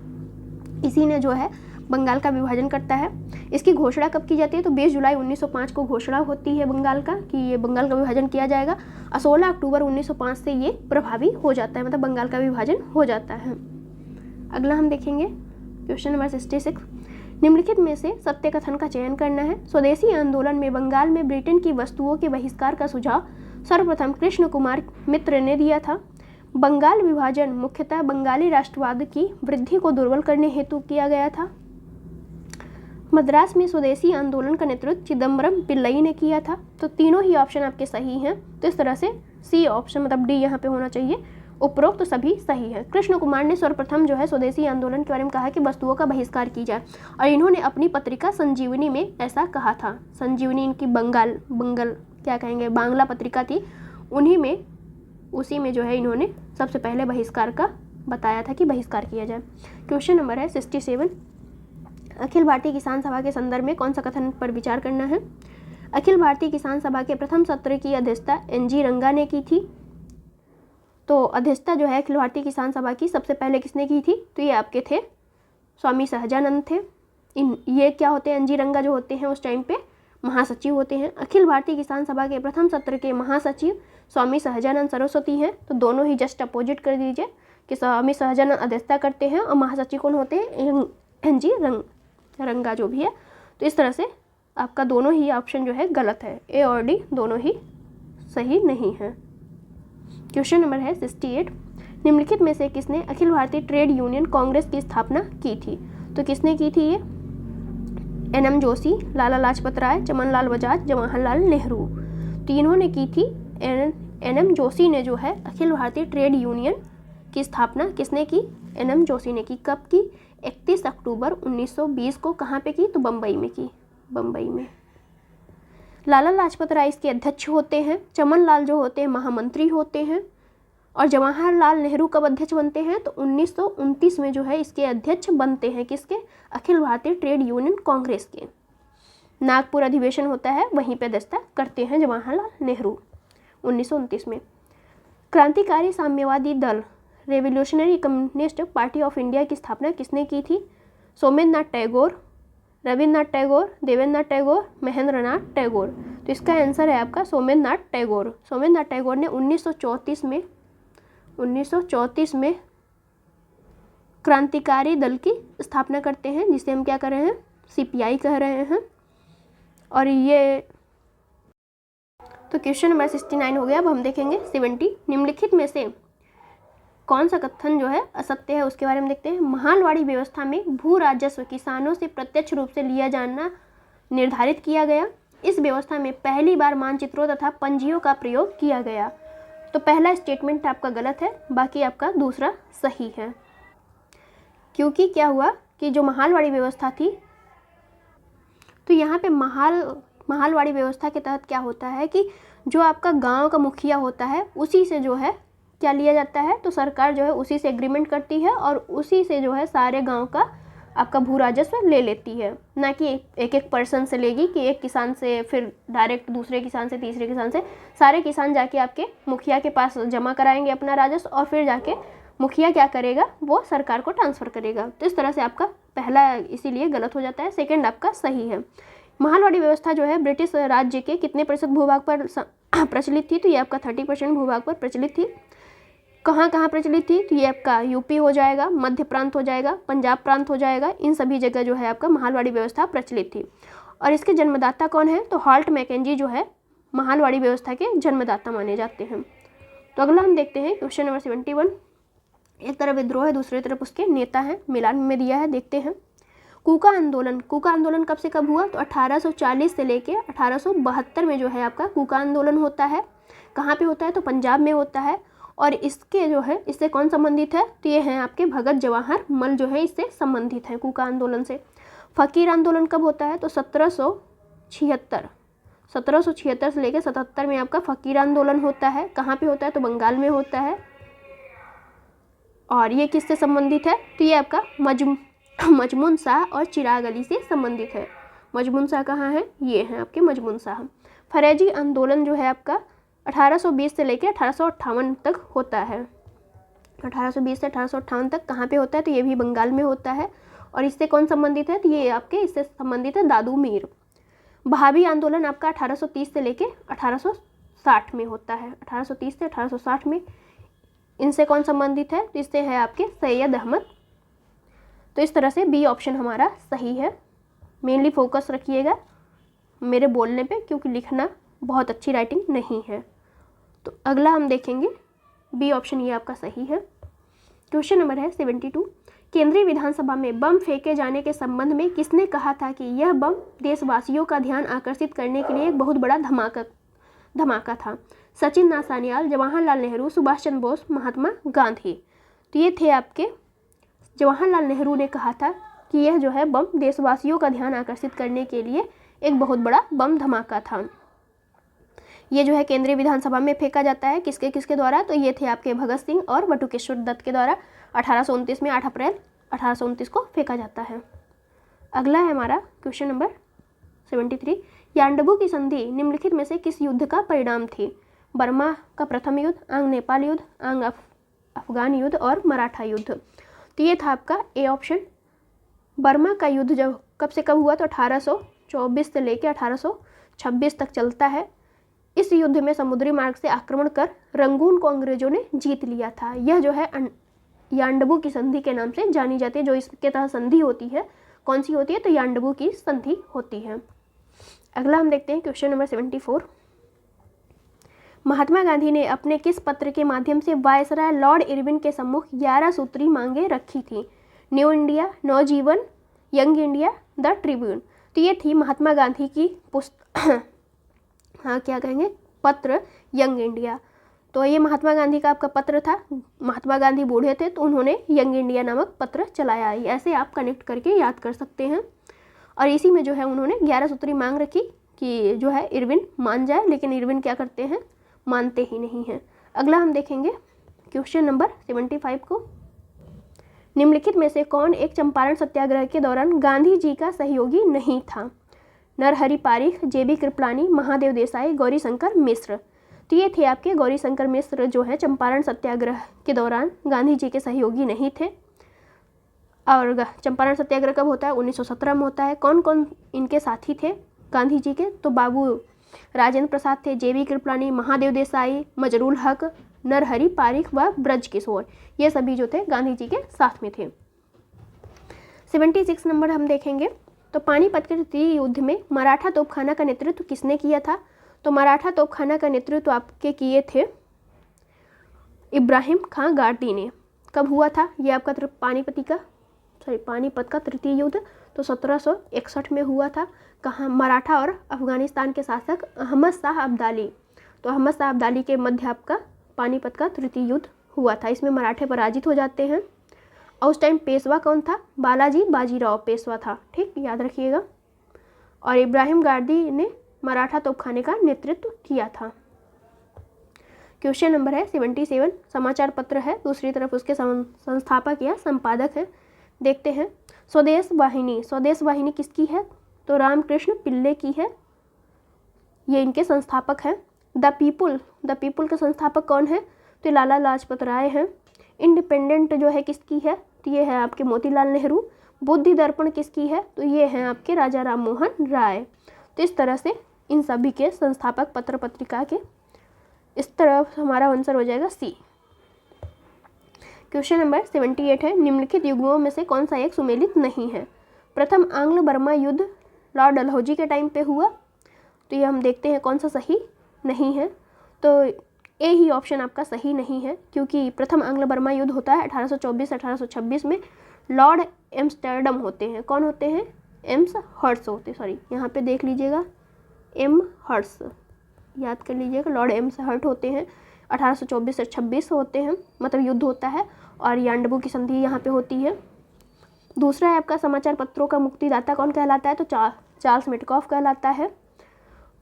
इसी ने जो है बंगाल का विभाजन करता है। इसकी घोषणा कब की जाती है? तो 20 जुलाई 1905 को घोषणा होती है बंगाल का कि ये बंगाल का विभाजन किया जाएगा, और 16 अक्टूबर 1905 से ये प्रभावी हो जाता है, मतलब बंगाल का विभाजन हो जाता है। अगला हम देखेंगे क्वेश्चन नंबर 66। निम्नलिखित में से सत्य कथन का चयन करना है। स्वदेशी आंदोलन में बंगाल में ब्रिटेन की वस्तुओं के बहिष्कार का सुझाव सर्वप्रथम कृष्ण कुमार मित्र ने दिया था। बंगाल विभाजन मुख्यतः बंगाली राष्ट्रवाद की वृद्धि को दुर्बल करने हेतु किया गया था। मद्रास में स्वदेशी आंदोलन का नेतृत्व चिदम्बरम पिल्लई ने किया था। तो तीनों ही ऑप्शन आपके सही हैं। तो इस तरह से सी ऑप्शन मतलब डी यहाँ पे होना चाहिए। उपरोक्त तो सभी सही है। कृष्ण कुमार ने सर्वप्रथम जो है स्वदेशी आंदोलन के बारे में कहा कि वस्तुओं का बहिष्कार की जाए, और इन्होंने अपनी पत्रिका संजीवनी में ऐसा कहा था। संजीवनी इनकी बंगल क्या कहेंगे बांग्ला पत्रिका थी, उसी में जो है इन्होंने सबसे पहले बहिष्कार का बताया था कि बहिष्कार किया जाए। क्वेश्चन नंबर है 67। अखिल भारतीय किसान सभा के संदर्भ में कौन सा कथन पर विचार करना है? अखिल भारतीय किसान सभा के प्रथम सत्र की अध्यक्षता एनजी रंगा ने की थी। तो अध्यक्षता जो है अखिल भारतीय किसान सभा की सबसे पहले किसने की थी? तो ये आपके थे स्वामी सहजानंद थे। ये क्या होते हैं? एनजी रंगा जो होते हैं उस टाइम पे महासचिव होते हैं। अखिल भारतीय किसान सभा के प्रथम सत्र के महासचिव स्वामी सहजानंद सरस्वती हैं। तो दोनों ही जस्ट अपोजिट कर दीजिए कि स्वामी सहजानंद अध्यक्षता करते हैं और महासचिव कौन होते हैं? एनजी रंगा जो भी है। तो इस तरह से आपका दोनों ही ऑप्शन जो है गलत है, ए और डी दोनों ही सही नहीं है। क्वेश्चन नंबर है 68। निम्नलिखित में से किसने अखिल भारतीय ट्रेड यूनियन कांग्रेस की स्थापना की थी? तो किसने की थी ये? एनएम जोशी, लाला लाजपत राय, चमनलाल बजाज, जवाहरलाल नेहरू। तो इन्होंने की थी। एनएम जोशी ने जो है अखिल भारतीय ट्रेड यूनियन की स्थापना किसने की? एनएम जोशी ने की। कब की? 31 अक्टूबर 1920 को। कहाँ पे की? तो बम्बई में की, बम्बई में। लाला लाजपत राय इसके अध्यक्ष होते हैं, चमनलाल जो होते हैं महामंत्री होते हैं, और जवाहरलाल नेहरू कब अध्यक्ष बनते हैं? तो 1929 में जो है इसके अध्यक्ष बनते हैं। किसके? अखिल भारतीय ट्रेड यूनियन कांग्रेस के। नागपुर अधिवेशन होता है, वहीं पे अध्यक्षता करते हैं जवाहरलाल नेहरू 1929 में। क्रांतिकारी साम्यवादी दल revolutionary communist party of India की स्थापना किसने की थी? सोमेंद्रनाथ टैगोर, रविन्द्रनाथ टैगोर, देवेंद्रनाथ टैगोर, महेंद्रनाथ टैगोर। तो इसका आंसर है आपका सोमेंद्रनाथ टैगोर। सोमेंद्रनाथ टैगोर ने 1934 में क्रांतिकारी दल की स्थापना करते हैं, जिसे हम क्या कर रहे हैं? सीपीआई कह रहे हैं। और ये तो क्वेश्चन नंबर 69 हो गया। अब हम देखेंगे 70। निम्नलिखित में से कौन सा कथन जो है असत्य है उसके बारे में देखते हैं। महालवाड़ी व्यवस्था में भू राजस्व किसानों से प्रत्यक्ष रूप से लिया जाना निर्धारित किया गया। इस व्यवस्था में पहली बार मानचित्रों तथा पंजियों का प्रयोग किया गया। तो पहला स्टेटमेंट आपका गलत है, बाकी आपका दूसरा सही है। क्योंकि क्या हुआ कि जो महालवाड़ी व्यवस्था थी, तो यहाँ पे महालवाड़ी व्यवस्था के तहत क्या होता है कि जो आपका गांव का मुखिया होता है उसी से जो है क्या लिया जाता है, तो सरकार जो है उसी से एग्रीमेंट करती है और उसी से जो है सारे गांव का आपका भू राजस्व ले लेती है, ना कि एक एक पर्सन से लेगी कि एक किसान से फिर डायरेक्ट दूसरे किसान से तीसरे किसान से। सारे किसान जाके आपके मुखिया के पास जमा कराएंगे अपना राजस्व, और फिर जाके मुखिया क्या करेगा? वो सरकार को ट्रांसफ़र करेगा। तो इस तरह से आपका पहला इसीलिए गलत हो जाता है, सेकेंड आपका सही है। महालवाड़ी व्यवस्था जो है ब्रिटिश राज्य के कितने प्रतिशत भूभाग पर प्रचलित थी? तो ये आपका 30% भूभाग पर प्रचलित थी। कहाँ कहाँ प्रचलित थी? तो ये आपका यूपी हो जाएगा, मध्य प्रांत हो जाएगा, पंजाब प्रांत हो जाएगा। इन सभी जगह जो है आपका महालवाड़ी व्यवस्था प्रचलित थी। और इसके जन्मदाता कौन है? तो हॉल्ट मैकेंजी जो है महालवाड़ी व्यवस्था के जन्मदाता माने जाते हैं। तो अगला हम देखते हैं क्वेश्चन नंबर 71। एक तरफ विद्रोह है, दूसरी तरफ उसके नेता हैं, मिलान में दिया है, देखते हैं। कूका आंदोलन कब से कब हुआ? तो 1840 से लेके 1872 में जो है आपका कूका आंदोलन होता है। कहाँ पे होता है? तो पंजाब में होता है। और इसके जो है इससे कौन संबंधित है? तो ये हैं आपके भगत जवाहर मल जो है इससे संबंधित है कूका आंदोलन से। फ़कीर आंदोलन कब होता है? तो 1776 से लेकर 77 में आपका फ़कीर आंदोलन होता है। कहाँ पे होता है? तो बंगाल में होता है। और ये किससे संबंधित है? तो ये आपका मजमून शाह और चिराग अली से संबंधित है। मजमून शाह कहाँ है? ये हैं आपके मजमून शाह। फरेजी आंदोलन जो है आपका 1820 से लेकर 1858 तक होता है। 1820 से 1858 तक कहाँ पे होता है? तो ये भी बंगाल में होता है। और इससे कौन संबंधित है? तो ये आपके इससे संबंधित है दादू मीर। बहावी आंदोलन आपका 1830 से लेके 1860 में होता है। 1830 से 1860 में इनसे कौन संबंधित है? तो इससे है आपके सैयद अहमद। तो इस तरह से बी ऑप्शन हमारा सही है। मेनली फोकस रखिएगा मेरे बोलने पे, क्योंकि लिखना बहुत अच्छी राइटिंग नहीं है। तो अगला हम देखेंगे, बी ऑप्शन ये आपका सही है। क्वेश्चन नंबर है 72। केंद्रीय विधानसभा में बम फेंके जाने के संबंध में किसने कहा था कि यह बम देशवासियों का ध्यान आकर्षित करने के लिए एक बहुत बड़ा धमाका था? सचिन नासानियाल, जवाहरलाल नेहरू, सुभाष चंद्र बोस, महात्मा गांधी। तो ये थे आपके जवाहरलाल नेहरू ने कहा था कि यह जो है बम देशवासियों का ध्यान आकर्षित करने के लिए एक बहुत बड़ा बम धमाका था। ये जो है केंद्रीय विधानसभा में फेंका जाता है किसके किसके द्वारा? तो ये थे आपके भगत सिंह और बटुकेश्वर दत्त के द्वारा 1829 में 8 अप्रैल 1829 को फेंका जाता है। अगला है हमारा क्वेश्चन नंबर 73। यांडबू की संधि निम्नलिखित में से किस युद्ध का परिणाम थी? बर्मा का प्रथम युद्ध, आंग नेपाल युद्ध, आंग अफगान युद्ध और मराठा युद्ध। तो ये था आपका ए ऑप्शन। बर्मा का युद्ध जब कब से कब हुआ? तो 1824 से लेकर 1826 तक चलता है। इस युद्ध में समुद्री मार्ग से आक्रमण कर रंगून को अंग्रेजों ने जीत लिया था। यह जो है यांडबू की संधि के नाम से जानी जाती है। जो इसके तहत संधि होती है कौन सी होती है? तो यांडबू की संधि होती है। अगला हम देखते हैं क्वेश्चन नंबर 74। महात्मा गांधी ने अपने किस पत्र के माध्यम से वायसराय लॉर्ड इरविन के सम्मुख 11 सूत्री मांगे रखी थी? New India, Navjivan, Young India, the Tribune. तो ये थी महात्मा गांधी की क्या कहेंगे पत्र, यंग इंडिया। तो ये महात्मा गांधी का आपका पत्र था। महात्मा गांधी बूढ़े थे तो उन्होंने यंग इंडिया नामक पत्र चलाया। ऐसे आप कनेक्ट करके याद कर सकते हैं। और इसी में जो है उन्होंने 11 सूत्री मांग रखी कि जो है इरविन मान जाए, लेकिन इरविन क्या करते हैं? मानते ही नहीं हैं। अगला हम देखेंगे क्वेश्चन नंबर 75 को। निम्नलिखित में से कौन एक चंपारण सत्याग्रह के दौरान गांधी जी का सहयोगी नहीं था? नरहरि पारिख, जेबी कृपलानी, महादेव देसाई, गौरीशंकर मिश्र। तो ये थे आपके गौरीशंकर मिश्र जो है चंपारण सत्याग्रह के दौरान गांधी जी के सहयोगी नहीं थे। और चंपारण सत्याग्रह कब होता है? 1917 में होता है। कौन कौन इनके साथी थे गांधी जी के? तो बाबू राजेंद्र प्रसाद थे, जेबी कृपलानी, महादेव देसाई, मजरूल हक, नरहरि पारिख व ब्रज किशोर। ये सभी जो थे गांधी जी के साथ में थे। 76 नंबर हम देखेंगे। तो पानीपत के तृतीय युद्ध में मराठा तोपखाना का नेतृत्व किसने किया था? तो मराठा तोपखाना का नेतृत्व आपके किए थे इब्राहिम खां गारदी ने। कब हुआ था ये आपका पानीपत का तृतीय युद्ध? तो 1761 में हुआ था। कहाँ? मराठा और अफगानिस्तान के शासक अहमद शाह अब्दाली। तो अहमद शाह अब्दाली के मध्य आपका पानीपत का तृतीय युद्ध हुआ था। इसमें मराठे पराजित हो जाते हैं। और उस टाइम पेशवा कौन था? बालाजी बाजीराव पेशवा था। ठीक, याद रखिएगा। और इब्राहिम गारदी ने मराठा तोपखाने का नेतृत्व किया था। क्वेश्चन नंबर है 77। समाचार पत्र है, दूसरी तरफ उसके संस्थापक या संपादक है। देखते हैं। स्वदेश वाहिनी किसकी है? तो रामकृष्ण पिल्ले की है। ये इनके संस्थापक हैं। द पीपुल के संस्थापक कौन है? तो लाला लाजपत राय हैं। इंडिपेंडेंट जो है किसकी है? तो ये है आपके मोतीलाल नेहरू। बुद्धि दर्पण किसकी है? तो ये हैं आपके राजा राम मोहन राय। तो इस तरह से इन सभी के संस्थापक पत्र पत्रिका के। इस तरफ हमारा आंसर हो जाएगा सी। क्वेश्चन नंबर 78 है। निम्नलिखित युग्मों में से कौन सा एक सुमेलित नहीं है? प्रथम आंग्ल बर्मा युद्ध लॉर्ड डलहौजी के टाइम पे हुआ। तो ये हम देखते हैं कौन सा सही नहीं है। तो ए ही ऑप्शन आपका सही नहीं है, क्योंकि प्रथम आंग्ल बर्मा युद्ध होता है 1824-1826 में। लॉर्ड एम्स्टर्डम होते हैं, कौन होते हैं? एम्स हर्ट्स होते, सॉरी यहाँ पे देख लीजिएगा, एम हर्ट्स याद कर लीजिएगा, लॉर्ड एम्स हर्ट होते हैं। 1824 से 26 होते हैं, मतलब युद्ध होता है, और यांडबू की संधि यहाँ पे होती है। दूसरा है आपका समाचार पत्रों का मुक्तिदाता कौन कहलाता है? तो चार्ल्स मेटकॉफ कहलाता है।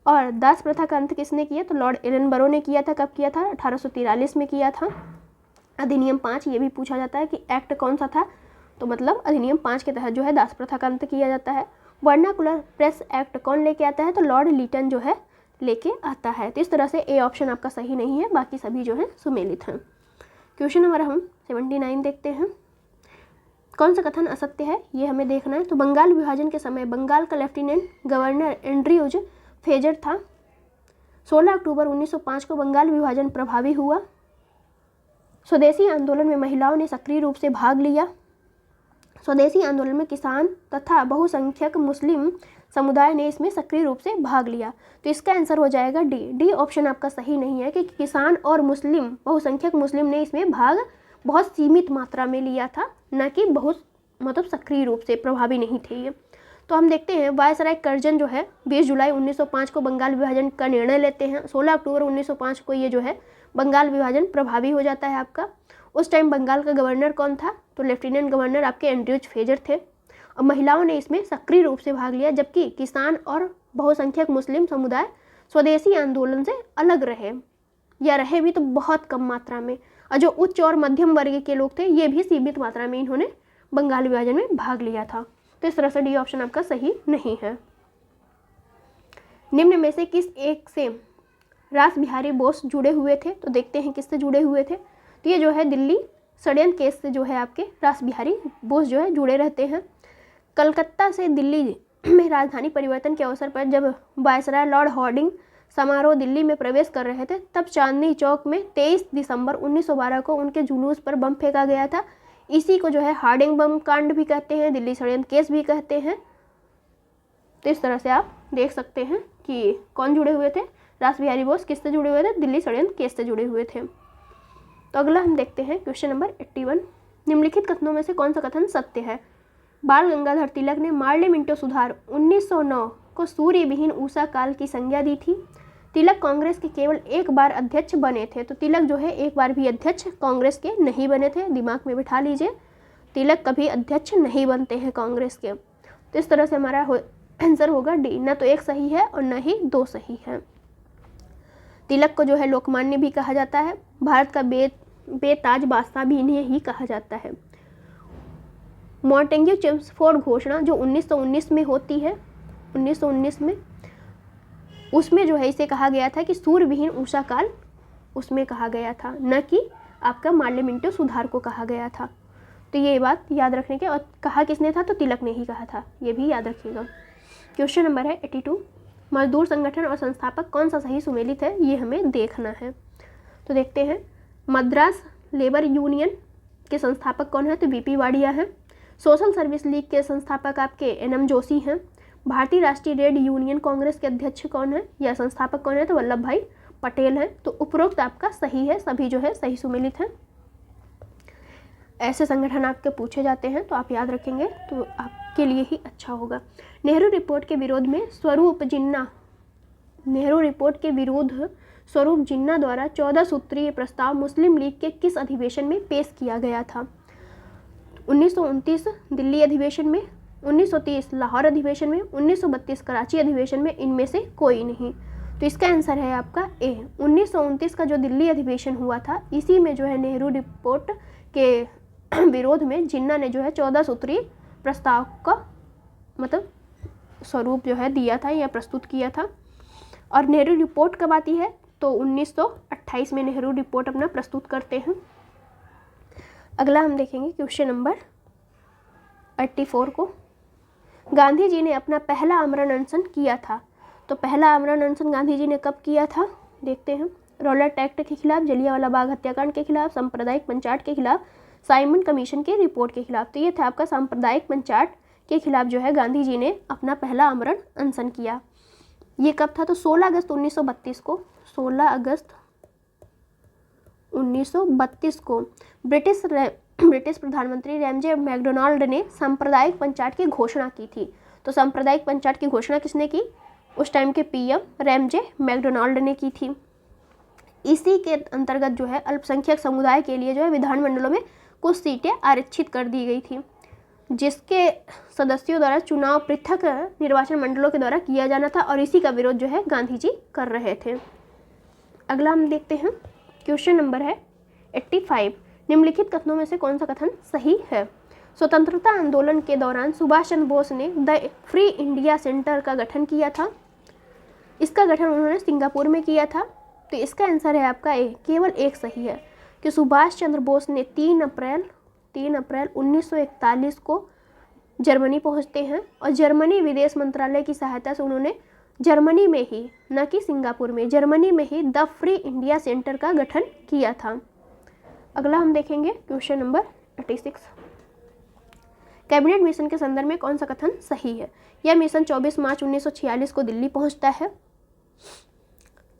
और दास प्रथा का अंत किसने किया? तो लॉर्ड एलनबरो ने किया था। कब किया था? 1843 में किया था। अधिनियम 5, ये भी पूछा जाता है कि एक्ट कौन सा था, तो मतलब अधिनियम 5 के तहत जो है दास प्रथा का अंत किया जाता है। वर्नाकुलर प्रेस एक्ट कौन लेके आता है? तो लॉर्ड लीटन जो है लेके आता है। तो इस तरह से ए ऑप्शन आपका सही नहीं है, बाकी सभी जो है सुमेलित हैं। क्वेश्चन नंबर हम 79 देखते हैं। कौन सा कथन असत्य है, ये हमें देखना है। तो बंगाल विभाजन के समय बंगाल का लेफ्टिनेंट गवर्नर एंड्रयूज फेजर था। 16 अक्टूबर 1905 को बंगाल विभाजन प्रभावी हुआ। स्वदेशी आंदोलन में महिलाओं ने सक्रिय रूप से भाग लिया। स्वदेशी आंदोलन में किसान तथा बहुसंख्यक मुस्लिम समुदाय ने इसमें सक्रिय रूप से भाग लिया। तो इसका आंसर हो जाएगा डी। डी ऑप्शन आपका सही नहीं है कि किसान और मुस्लिम, बहुसंख्यक मुस्लिम ने इसमें भाग बहुत सीमित मात्रा में लिया था, न कि बहुत मतलब सक्रिय रूप से, प्रभावी नहीं थे ये। तो हम देखते हैं वायसराय कर्जन जो है 20 जुलाई 1905 को बंगाल विभाजन का निर्णय लेते हैं। 16 अक्टूबर 1905 को ये जो है बंगाल विभाजन प्रभावी हो जाता है आपका। उस टाइम बंगाल का गवर्नर कौन था? तो लेफ्टिनेंट गवर्नर आपके एंड्रयूज फेजर थे। और महिलाओं ने इसमें सक्रिय रूप से भाग लिया, जबकि किसान और बहुसंख्यक मुस्लिम समुदाय स्वदेशी आंदोलन से अलग रहे, या रहे भी तो बहुत कम मात्रा में। और जो उच्च और मध्यम वर्ग के लोग थे, ये भी सीमित मात्रा में इन्होंने बंगाल विभाजन में भाग लिया था। तो इस तरह से डी ऑप्शन आपका सही नहीं है। निम्न में से किस एक से रास बिहारी बोस जुड़े हुए थे? तो देखते हैं किससे जुड़े हुए थे। तो ये जो है दिल्ली षड्यंत्र केस से जो है आपके रास बिहारी बोस जो है जुड़े रहते हैं। कलकत्ता से दिल्ली में राजधानी परिवर्तन के अवसर पर जब वायसराय लॉर्ड हॉर्डिंग समारोह दिल्ली में प्रवेश कर रहे थे, तब चांदनी चौक में 23 दिसंबर 1912 को उनके जुलूस पर बम फेंका गया था। इसी को जो है हार्डिंग बम कांड भी कहते हैं, दिल्ली षड्यंत्र केस भी कहते हैं। तो इस तरह से आप देख सकते हैं कि कौन जुड़े हुए थे। रास बिहारी बोस किससे जुड़े हुए थे? दिल्ली षड्यंत्र केस से जुड़े हुए थे। तो अगला हम देखते हैं क्वेश्चन नंबर 81। निम्नलिखित कथनों में से कौन सा कथन सत्य है? बाल गंगाधर तिलक ने पार्लियामेंटो सुधार 1909 को सूर्य विहीन ऊषा काल की संज्ञा दी थी। तिलक कांग्रेस के केवल एक बार अध्यक्ष बने थे। तो तिलक जो है एक बार भी अध्यक्ष कांग्रेस के नहीं बने थे, दिमाग में बिठा लीजिए, तिलक कभी अध्यक्ष नहीं बनते हैं कांग्रेस के। तो इस तरह से हमारा आंसर होगा डी, न तो एक सही है और न ही दो सही है। तिलक को जो है लोकमान्य भी कहा जाता है, भारत का बेताज बादशाह भी इन्हें ही कहा जाता है। मॉन्टेग्यू चेम्सफोर्ड घोषणा जो 1919 में होती है, 1919 में, उसमें जो है इसे कहा गया था कि सूर्य विहीन ऊषा काल, उसमें कहा गया था, न कि आपका पार्लियामेंटो सुधार को कहा गया था। तो ये बात याद रखने के, और कहा किसने था? तो तिलक ने ही कहा था, ये भी याद रखिएगा। क्वेश्चन नंबर है 82। मजदूर संगठन और संस्थापक कौन सा सही सुमेलित है, ये हमें देखना है। तो देखते हैं, मद्रास लेबर यूनियन के संस्थापक कौन है? तो बीपी वाडिया हैं। सोशल सर्विस लीग के संस्थापक आपके एनएम जोशी हैं। भारतीय राष्ट्रीय रेड यूनियन कांग्रेस के अध्यक्ष कौन है या संस्थापक कौन है? तो वल्लभ भाई पटेल हैं। तो उपरोक्त आपका सही है, सभी जो है सही सुमेलित हैं। ऐसे संगठन आपके पूछे जाते हैं तो आप याद रखेंगे तो आपके लिए ही अच्छा होगा। नेहरू रिपोर्ट के विरोध में स्वरूप जिन्ना द्वारा 14 सूत्रीय प्रस्ताव मुस्लिम लीग के किस अधिवेशन में पेश किया गया था? 1929 दिल्ली अधिवेशन में, 1930 लाहौर अधिवेशन में, 1932 कराची अधिवेशन में, इनमें से कोई नहीं। तो इसका आंसर है आपका ए। 1929 का जो दिल्ली अधिवेशन हुआ था, इसी में जो है नेहरू रिपोर्ट के विरोध में जिन्ना ने जो है 14 सूत्रीय प्रस्ताव का मतलब स्वरूप जो है दिया था या प्रस्तुत किया था। और नेहरू रिपोर्ट कब आती है? तो 1928 में नेहरू रिपोर्ट अपना प्रस्तुत करते हैं। अगला हम देखेंगे क्वेश्चन नंबर 84 को। गांधी जी ने अपना पहला आमरण अनशन किया था। तो पहला आमरण अनशन गांधी जी ने कब किया था? देखते हैं। रॉलेट एक्ट के खिलाफ, जलियांवाला बाग हत्याकांड के खिलाफ, सांप्रदायिक पंचाट के खिलाफ, साइमन कमीशन की रिपोर्ट के खिलाफ। तो ये था आपका सांप्रदायिक पंचाट के खिलाफ जो है गांधी जी ने अपना पहला आमरण अनशन किया। ये कब था? तो 16 अगस्त 1932 को, 16 अगस्त 1932 को ब्रिटिश प्रधानमंत्री रैमजे मैकडोनाल्ड ने सांप्रदायिक पंचायत की घोषणा की थी। तो सांप्रदायिक पंचायत की घोषणा किसने की? उस टाइम के पीएम रैमजे मैकडोनाल्ड ने की थी। इसी के अंतर्गत जो है अल्पसंख्यक समुदाय के लिए जो है विधानमंडलों में कुछ सीटें आरक्षित कर दी गई थी, जिसके सदस्यों द्वारा चुनाव पृथक निर्वाचन मंडलों के द्वारा किया जाना था, और इसी का विरोध जो है गांधी जी कर रहे थे। अगला हम देखते हैं, क्वेश्चन नंबर है 85। निम्नलिखित कथनों में से कौन सा कथन सही है? स्वतंत्रता आंदोलन के दौरान सुभाष चंद्र बोस ने द फ्री इंडिया सेंटर का गठन किया था। इसका गठन उन्होंने सिंगापुर में किया था। तो इसका आंसर है आपका ए, केवल एक सही है कि सुभाष चंद्र बोस ने 3 अप्रैल 1941 को जर्मनी पहुंचते हैं, और जर्मनी विदेश मंत्रालय की सहायता से उन्होंने जर्मनी में ही, न कि सिंगापुर में, जर्मनी में ही द फ्री इंडिया सेंटर का गठन किया था। अगला हम देखेंगे क्वेश्चन नंबर 86। कैबिनेट मिशन के संदर्भ में कौन सा कथन सही है? यह मिशन 24 मार्च 1946 को दिल्ली पहुंचता है।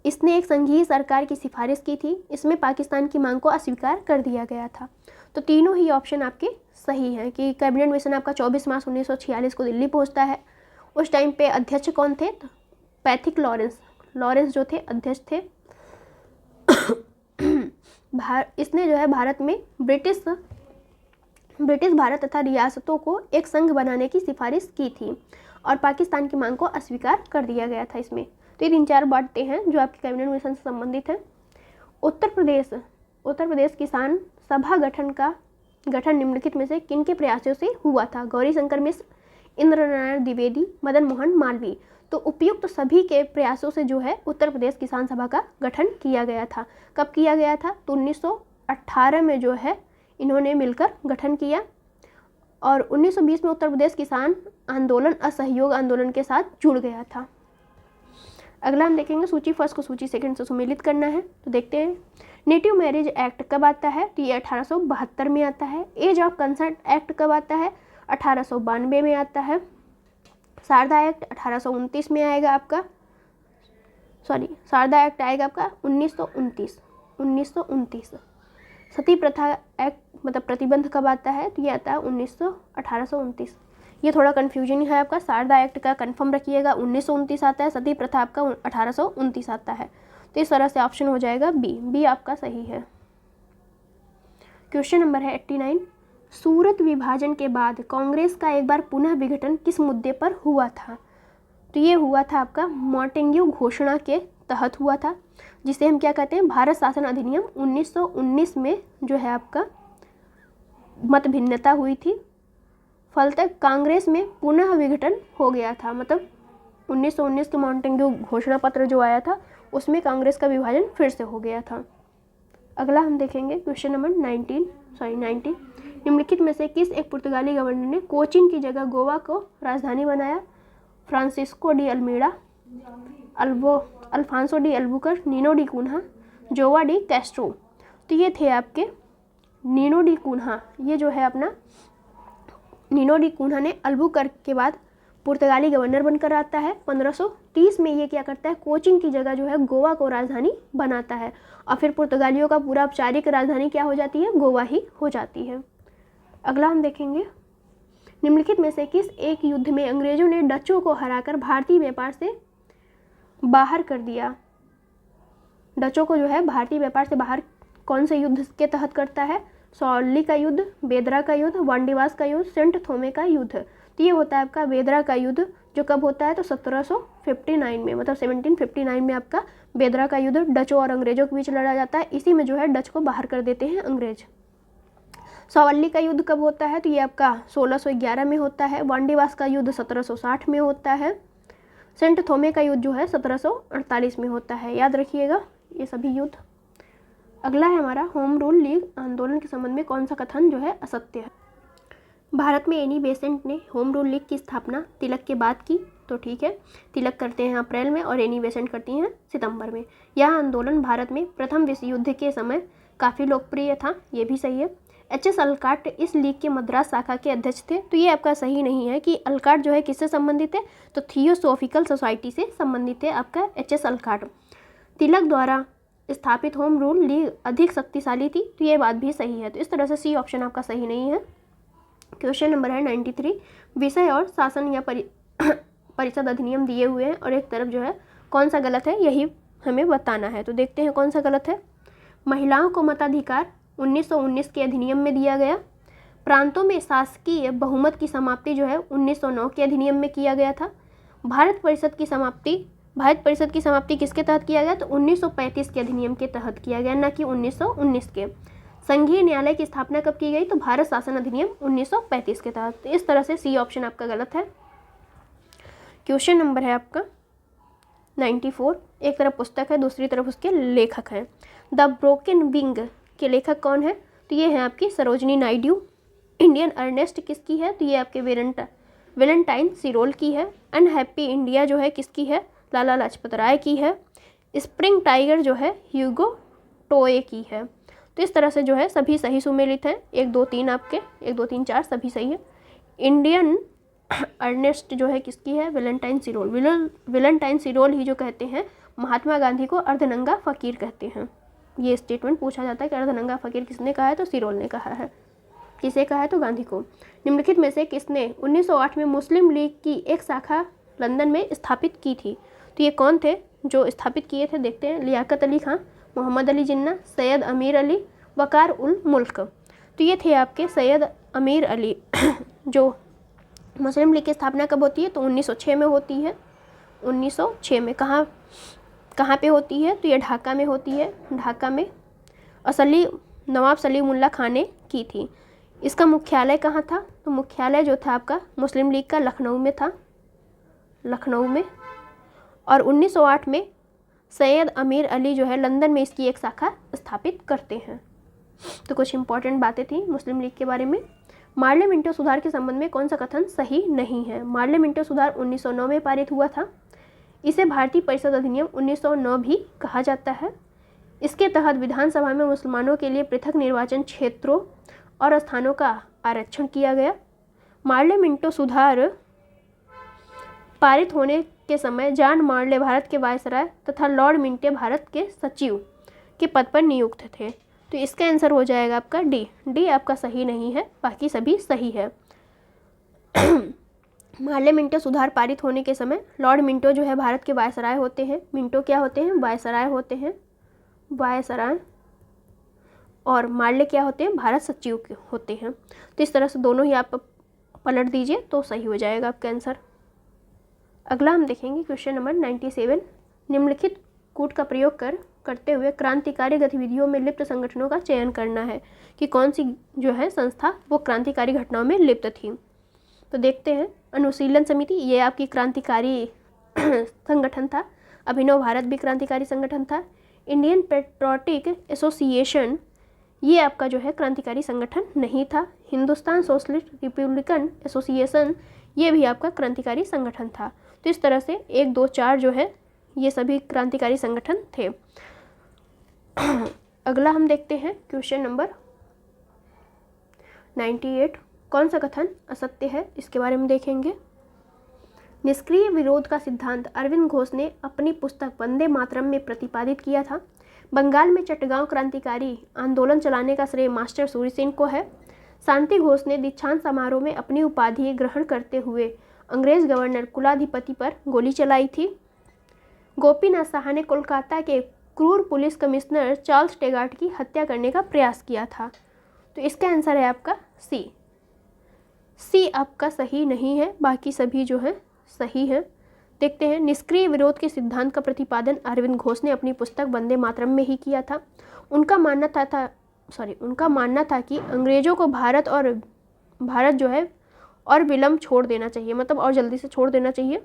इसने एक संघीय सरकार की सिफारिश की थी। इसमें पाकिस्तान की मांग को अस्वीकार कर दिया गया था। तो तीनों ही ऑप्शन आपके सही हैं कि कैबिनेट मिशन आपका 24 मार्च 1946 को दिल्ली पहुंचता है। उस टाइम पे अध्यक्ष कौन थे? तो पैथिक लॉरेंस जो थे अध्यक्ष थे। इसने जो है भारत में ब्रिटिश भारत तथा रियासतों को एक संघ बनाने की सिफारिश की थी, और पाकिस्तान की मांग को अस्वीकार कर दिया गया था इसमें। तो ये 3-4 बातें हैं जो आपके कैबिनेट मिशन से संबंधित हैं। उत्तर प्रदेश किसान सभा गठन निम्नलिखित में से किन के प्रयासों से हुआ था? गौरीशंकर मिश्र, इंद्र नारायण द्विवेदी, मदन मोहन मालवीय। तो उपयुक्त सभी के प्रयासों से जो है उत्तर प्रदेश किसान सभा का गठन किया गया था। कब किया गया था? तो 1918 में जो है इन्होंने मिलकर गठन किया, और 1920 में उत्तर प्रदेश किसान आंदोलन असहयोग आंदोलन के साथ जुड़ गया था। अगला हम देखेंगे सूची फर्स्ट को सूची सेकंड से सुमेलित करना है। तो देखते हैं, नेटिव मैरिज एक्ट कब आता है? तो ये 1872 में आता है। एज ऑफ कंसेंट एक्ट कब आता है? 1892 में आता है। शारदा एक्ट 1829 में आएगा आपका, शारदा एक्ट आएगा आपका 1929। सती प्रथा एक्ट मतलब प्रतिबंध कब आता है? तो ये आता है 1829। ये थोड़ा कन्फ्यूजन है आपका। शारदा एक्ट का कंफर्म रखिएगा, 1929 आता है। सती प्रथा आपका 1829 आता है। तो इस तरह से ऑप्शन हो जाएगा बी आपका सही है। क्वेश्चन नंबर है 89। सूरत विभाजन के बाद कांग्रेस का एक बार पुनः विघटन किस मुद्दे पर हुआ था? तो ये हुआ था आपका मॉन्टेग्यू घोषणा के तहत हुआ था, जिसे हम क्या कहते हैं? भारत शासन अधिनियम 1919 में जो है आपका मत भिन्नता हुई थी, फलतः कांग्रेस में पुनः विघटन हो गया था। मतलब 1919 के मॉन्टेग्यू घोषणा पत्र जो आया था उसमें कांग्रेस का विभाजन फिर से हो गया था। अगला हम देखेंगे क्वेश्चन नंबर 90। निम्नलिखित में से किस एक पुर्तगाली गवर्नर ने कोचीन की जगह गोवा को राजधानी बनाया? Francisco de Almeida, Afonso de Albuquerque, Nuno de Cunha, Joao de Castro. तो ये थे आपके नीनो डी कुन्हा। ये जो है अपना नीनो डी कुन्हा ने अल्बुकर के बाद पुर्तगाली गवर्नर बनकर आता है। 1530 में ये क्या करता है? कोचीन की जगह जो है गोवा को राजधानी बनाता है, और फिर पुर्तगालियों का पूरा औपचारिक राजधानी क्या हो जाती है? गोवा ही हो जाती है। अगला हम देखेंगे, निम्नलिखित में से किस एक युद्ध में अंग्रेजों ने डचों को हराकर भारतीय व्यापार से बाहर कर दिया? डचों को जो है भारतीय व्यापार से बाहर कौन से युद्ध के तहत करता है? सॉल्ली का युद्ध, बेदरा का युद्ध, वांडीवास का युद्ध, सेंट थोमे का युद्ध। तो ये होता है आपका बेदरा का युद्ध, जो कब होता है? तो 1759 में, मतलब 1759 में आपका बेदरा का युद्ध डचों और अंग्रेजों के बीच लड़ा जाता है। इसी में जो है डच को बाहर कर देते हैं अंग्रेज। सॉल्ली का युद्ध कब होता है? तो ये आपका 1611 में होता है। वांडीवास का युद्ध 1760 में होता है। सेंट थोमे का युद्ध जो है 1748 में होता है। याद रखिएगा ये सभी युद्ध। अगला है हमारा होम रूल लीग आंदोलन के संबंध में कौन सा कथन जो है असत्य है? भारत में एनी बेसेंट ने होम रूल लीग की स्थापना तिलक के बाद की। तो ठीक है, तिलक करते हैं अप्रैल में और एनी बेसेंट करती हैं सितंबर में। यह आंदोलन भारत में प्रथम विश्व युद्ध के समय काफ़ी लोकप्रिय था, ये भी सही है। एच.एस. अलकाट इस लीग के मद्रास शाखा के अध्यक्ष थे। तो ये आपका सही नहीं है कि अलकाट जो है किससे संबंधित है? तो थियोसॉफिकल सोसाइटी से संबंधित है आपका एच.एस. अलकाट। तिलक द्वारा स्थापित होम रूल लीग अधिक शक्तिशाली थी, तो ये बात भी सही है। तो इस तरह से सी ऑप्शन आपका सही नहीं है। क्वेश्चन नंबर है 93, विषय और शासन या परिषद अधिनियम दिए हुए हैं और एक तरफ जो है कौन सा गलत है यही हमें बताना है। तो देखते हैं कौन सा गलत है। महिलाओं को मताधिकार 1919 के अधिनियम में दिया गया। प्रांतों में शासकीय बहुमत की समाप्ति जो है 1909 के अधिनियम में किया गया था। भारत परिषद की समाप्ति किसके तहत किया गया? तो 1935 के अधिनियम के तहत किया गया, न कि 1919 के। संघीय न्यायालय की स्थापना कब की गई? तो भारत शासन अधिनियम 1935 के तहत। तो इस तरह से सी ऑप्शन आपका गलत है। क्वेश्चन नंबर है आपका 94, एक तरफ पुस्तक है, दूसरी तरफ उसके लेखक हैं। द ब्रोकन विंग के लेखक कौन है? तो ये है आपकी सरोजनी नायडू। इंडियन अर्नेस्ट किसकी है? तो ये आपके वेलेंटाइन सिरोल की है। अनहैप्पी इंडिया जो है किसकी है? लाला लाजपत राय की है। स्प्रिंग टाइगर जो है ह्यूगो टोए की है। तो इस तरह से जो है सभी सही सुमेलित हैं। 1 2 3 आपके 1 2 3 4 सभी सही है। इंडियन अर्नेस्ट जो है किसकी है? वेलेंटाइन सिरोल ही जो कहते हैं महात्मा गांधी को अर्धनंगा फकीर कहते हैं। ये स्टेटमेंट पूछा जाता है कि अर्धनंगा फकीर किसने कहा है? तो सिरोल ने कहा है। किसे कहा है? तो गांधी को। निम्नलिखित में से किसने 1908 में मुस्लिम लीग की एक शाखा लंदन में स्थापित की थी? तो ये कौन थे जो स्थापित किए थे? देखते हैं। लियाकत अली खां, मोहम्मद अली जिन्ना, सैयद अमीर अली, वकार उल मुल्क। तो ये थे आपके सैयद अमीर अली। जो मुस्लिम लीग की स्थापना कब होती है? तो 1906 में होती है। 1906 में कहाँ पे होती है? तो ये ढाका में होती है। ढाका में नवाब सलीमुल्ला खान ने की थी। इसका मुख्यालय कहाँ था? तो मुख्यालय जो था आपका मुस्लिम लीग का लखनऊ में था, लखनऊ में। और 1908 में सैयद अमीर अली जो है लंदन में इसकी एक शाखा स्थापित करते हैं। तो कुछ इंपॉर्टेंट बातें थी मुस्लिम लीग के बारे में। मार्ले मिंटो सुधार के संबंध में कौन सा कथन सही नहीं है? मार्ले मिंटो सुधार 1909 में पारित हुआ था। इसे भारतीय परिषद अधिनियम 1909 भी कहा जाता है। इसके तहत विधानसभा में मुसलमानों के लिए पृथक निर्वाचन क्षेत्रों और स्थानों का आरक्षण किया गया। मार्ले मिंटो सुधार पारित होने के समय जॉन मार्ले भारत के वायसराय तथा लॉर्ड मिंटो भारत के सचिव के पद पर नियुक्त थे। तो इसका आंसर हो जाएगा आपका डी आपका सही नहीं है, बाकी सभी सही है। मार्ले मिंटो सुधार पारित होने के समय लॉर्ड मिंटो जो है भारत के वायसराय होते हैं। मिंटो क्या होते हैं? वायसराय होते हैं, वायसराय। और मार्ले क्या होते हैं? भारत सचिव के होते हैं। तो इस तरह से दोनों ही आप पलट दीजिए तो सही हो जाएगा आपका आंसर। अगला हम देखेंगे क्वेश्चन नंबर 97। निम्नलिखित कूट का प्रयोग करते हुए क्रांतिकारी गतिविधियों में लिप्त संगठनों का चयन करना है कि कौन सी जो है संस्था वो क्रांतिकारी घटनाओं में लिप्त थी। तो देखते हैं। अनुशीलन समिति, ये आपकी क्रांतिकारी संगठन था। अभिनव भारत भी क्रांतिकारी संगठन था। इंडियन पेट्रोटिक एसोसिएशन, ये आपका जो है क्रांतिकारी संगठन नहीं था। हिंदुस्तान सोशलिस्ट रिपब्लिकन एसोसिएशन, ये भी आपका क्रांतिकारी संगठन था। तो इस तरह से 1 2 4 जो है ये सभी क्रांतिकारी संगठन थे। अगला हम देखते हैं क्वेश्चन नंबर 98। कौन सा कथन असत्य है इसके बारे में देखेंगे। निष्क्रिय विरोध का सिद्धांत अरविंद घोष ने अपनी पुस्तक वंदे मातरम में प्रतिपादित किया था। बंगाल में चटगांव क्रांतिकारी आंदोलन चलाने का श्रेय मास्टर सूर्यसेन को है। शांति घोष ने दीक्षांत समारोह में अपनी उपाधि ग्रहण करते हुए अंग्रेज गवर्नर कुलाधिपति पर गोली चलाई थी। गोपीनाथ साहा ने कोलकाता के क्रूर पुलिस कमिश्नर चार्ल्स टेगार्ट की हत्या करने का प्रयास किया था। तो इसका आंसर है आपका सी आपका सही नहीं है, बाकी सभी जो है सही है। देखते हैं। निष्क्रिय विरोध के सिद्धांत का प्रतिपादन अरविंद घोष ने अपनी पुस्तक वंदे मातरम में ही किया था। उनका मानना था कि अंग्रेजों को भारत जो है और विलंब छोड़ देना चाहिए, मतलब और जल्दी से छोड़ देना चाहिए।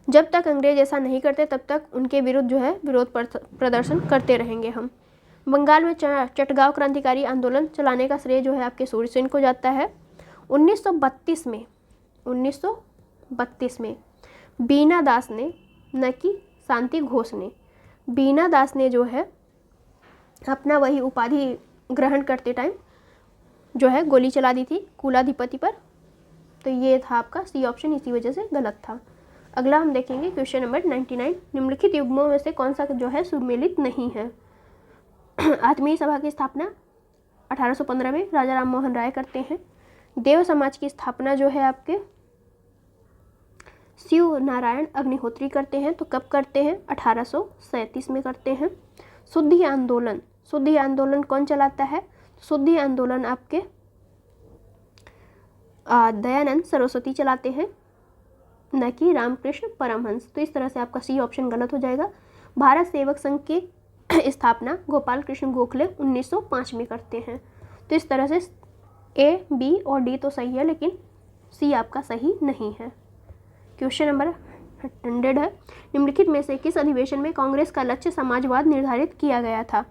जब तक अंग्रेज ऐसा नहीं करते तब तक उनके विरुद्ध जो है विरोध प्रदर्शन करते रहेंगे हम। बंगाल में चटगांव क्रांतिकारी आंदोलन चलाने का श्रेय जो है आपके सूर्यसेन को जाता है। 1932 में बीना दास ने, न कि शांति घोष ने, बीना दास ने जो है अपना वही उपाधि ग्रहण करते टाइम जो है गोली चला दी थी कुलाधिपति पर। तो ये था आपका सी ऑप्शन, इसी वजह से गलत था। अगला हम देखेंगे क्वेश्चन नंबर 99, निम्नलिखित युग्मों में से कौन सा जो है सुमेलित नहीं है। आत्मीय सभा की स्थापना 1815 में राजा राम मोहन राय करते हैं। देव समाज की स्थापना जो है आपके शिव नारायण अग्निहोत्री करते हैं। तो कब करते हैं? 1837 में करते हैं। शुद्धि आंदोलन कौन चलाता है? शुद्धि आंदोलन आपके दयानंद सरस्वती चलाते हैं, न कि रामकृष्ण परमहंस। तो इस तरह से आपका सी ऑप्शन गलत हो जाएगा। भारत सेवक संघ की स्थापना गोपाल कृष्ण गोखले 1905 में करते हैं। तो इस तरह से ए, बी और डी तो सही है, लेकिन सी आपका सही नहीं है। क्वेश्चन नंबर 100 है, निम्नलिखित में से किस अधिवेशन में कांग्रेस का लक्ष्य समाजवाद निर्धारित किया गया था?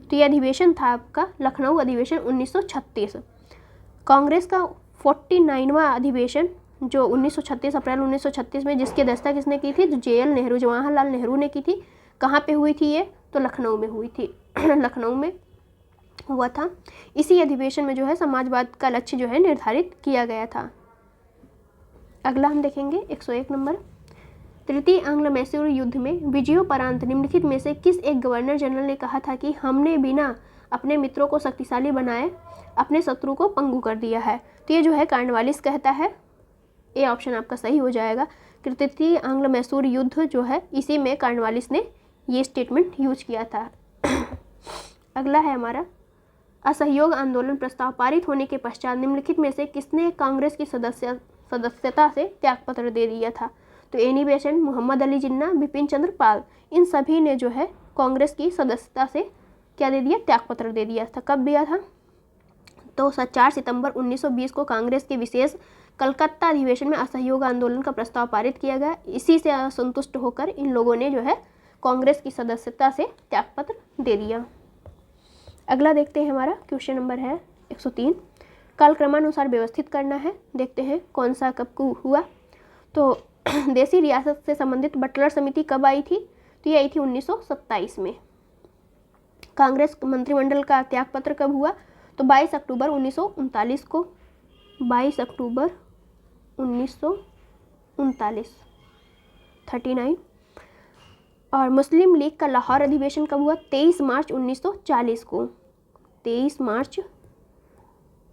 तो यह अधिवेशन था आपका लखनऊ अधिवेशन 1936। कांग्रेस का 49वां अधिवेशन जो 1936 अप्रैल 1936 में जिसकी अध्यक्षता किसने की थी? तो JL नेहरू, जवाहरलाल नेहरू ने की थी। कहाँ पे हुई थी ये? तो लखनऊ में हुई थी। लखनऊ में हुआ था। इसी अधिवेशन में जो है समाजवाद का लक्ष्य जो है निर्धारित किया गया था। अगला हम देखेंगे 101 नंबर, तृतीय आंग्ल मैसूर युद्ध में विजयोपरांत निम्नलिखित में से किस एक गवर्नर जनरल ने कहा था कि हमने बिना अपने मित्रों को शक्तिशाली बनाए अपने शत्रु को पंगु कर दिया है? तो ये जो है कॉर्नवालिस कहता है। ए ऑप्शन आपका सही हो जाएगा। तृतीय आंग्ल मैसूर युद्ध जो है इसी में कॉर्नवालिस ने ये स्टेटमेंट यूज किया था। अगला है हमारा, असहयोग आंदोलन प्रस्ताव पारित होने के पश्चात निम्नलिखित में से किसने कांग्रेस की सदस्यता से त्यागपत्र दे दिया था? तो एनी बेसेंट, मोहम्मद अली जिन्ना, बिपिन चंद्र पाल, इन सभी ने जो है कांग्रेस की सदस्यता से क्या दे दिया? त्यागपत्र दे दिया था। कब दिया था? तो 4 सितंबर 1920 को कांग्रेस के विशेष कलकत्ता अधिवेशन में असहयोग आंदोलन का प्रस्ताव पारित किया गया। इसी से असंतुष्ट होकर इन लोगों ने जो है कांग्रेस की सदस्यता से त्यागपत्र दे दिया। अगला देखते हैं, हमारा क्वेश्चन नंबर है 103, कालक्रमानुसार व्यवस्थित करना है। देखते हैं कौन सा कब को हुआ। तो देसी रियासत से संबंधित बटलर समिति कब आई थी? तो ये आई थी 1927 में। कांग्रेस मंत्रिमंडल का त्यागपत्र कब हुआ? तो 22 अक्टूबर 1939 को। 22 अक्टूबर 1939 39। और मुस्लिम लीग का लाहौर अधिवेशन कब हुआ? 23 मार्च 1940 को। 23 मार्च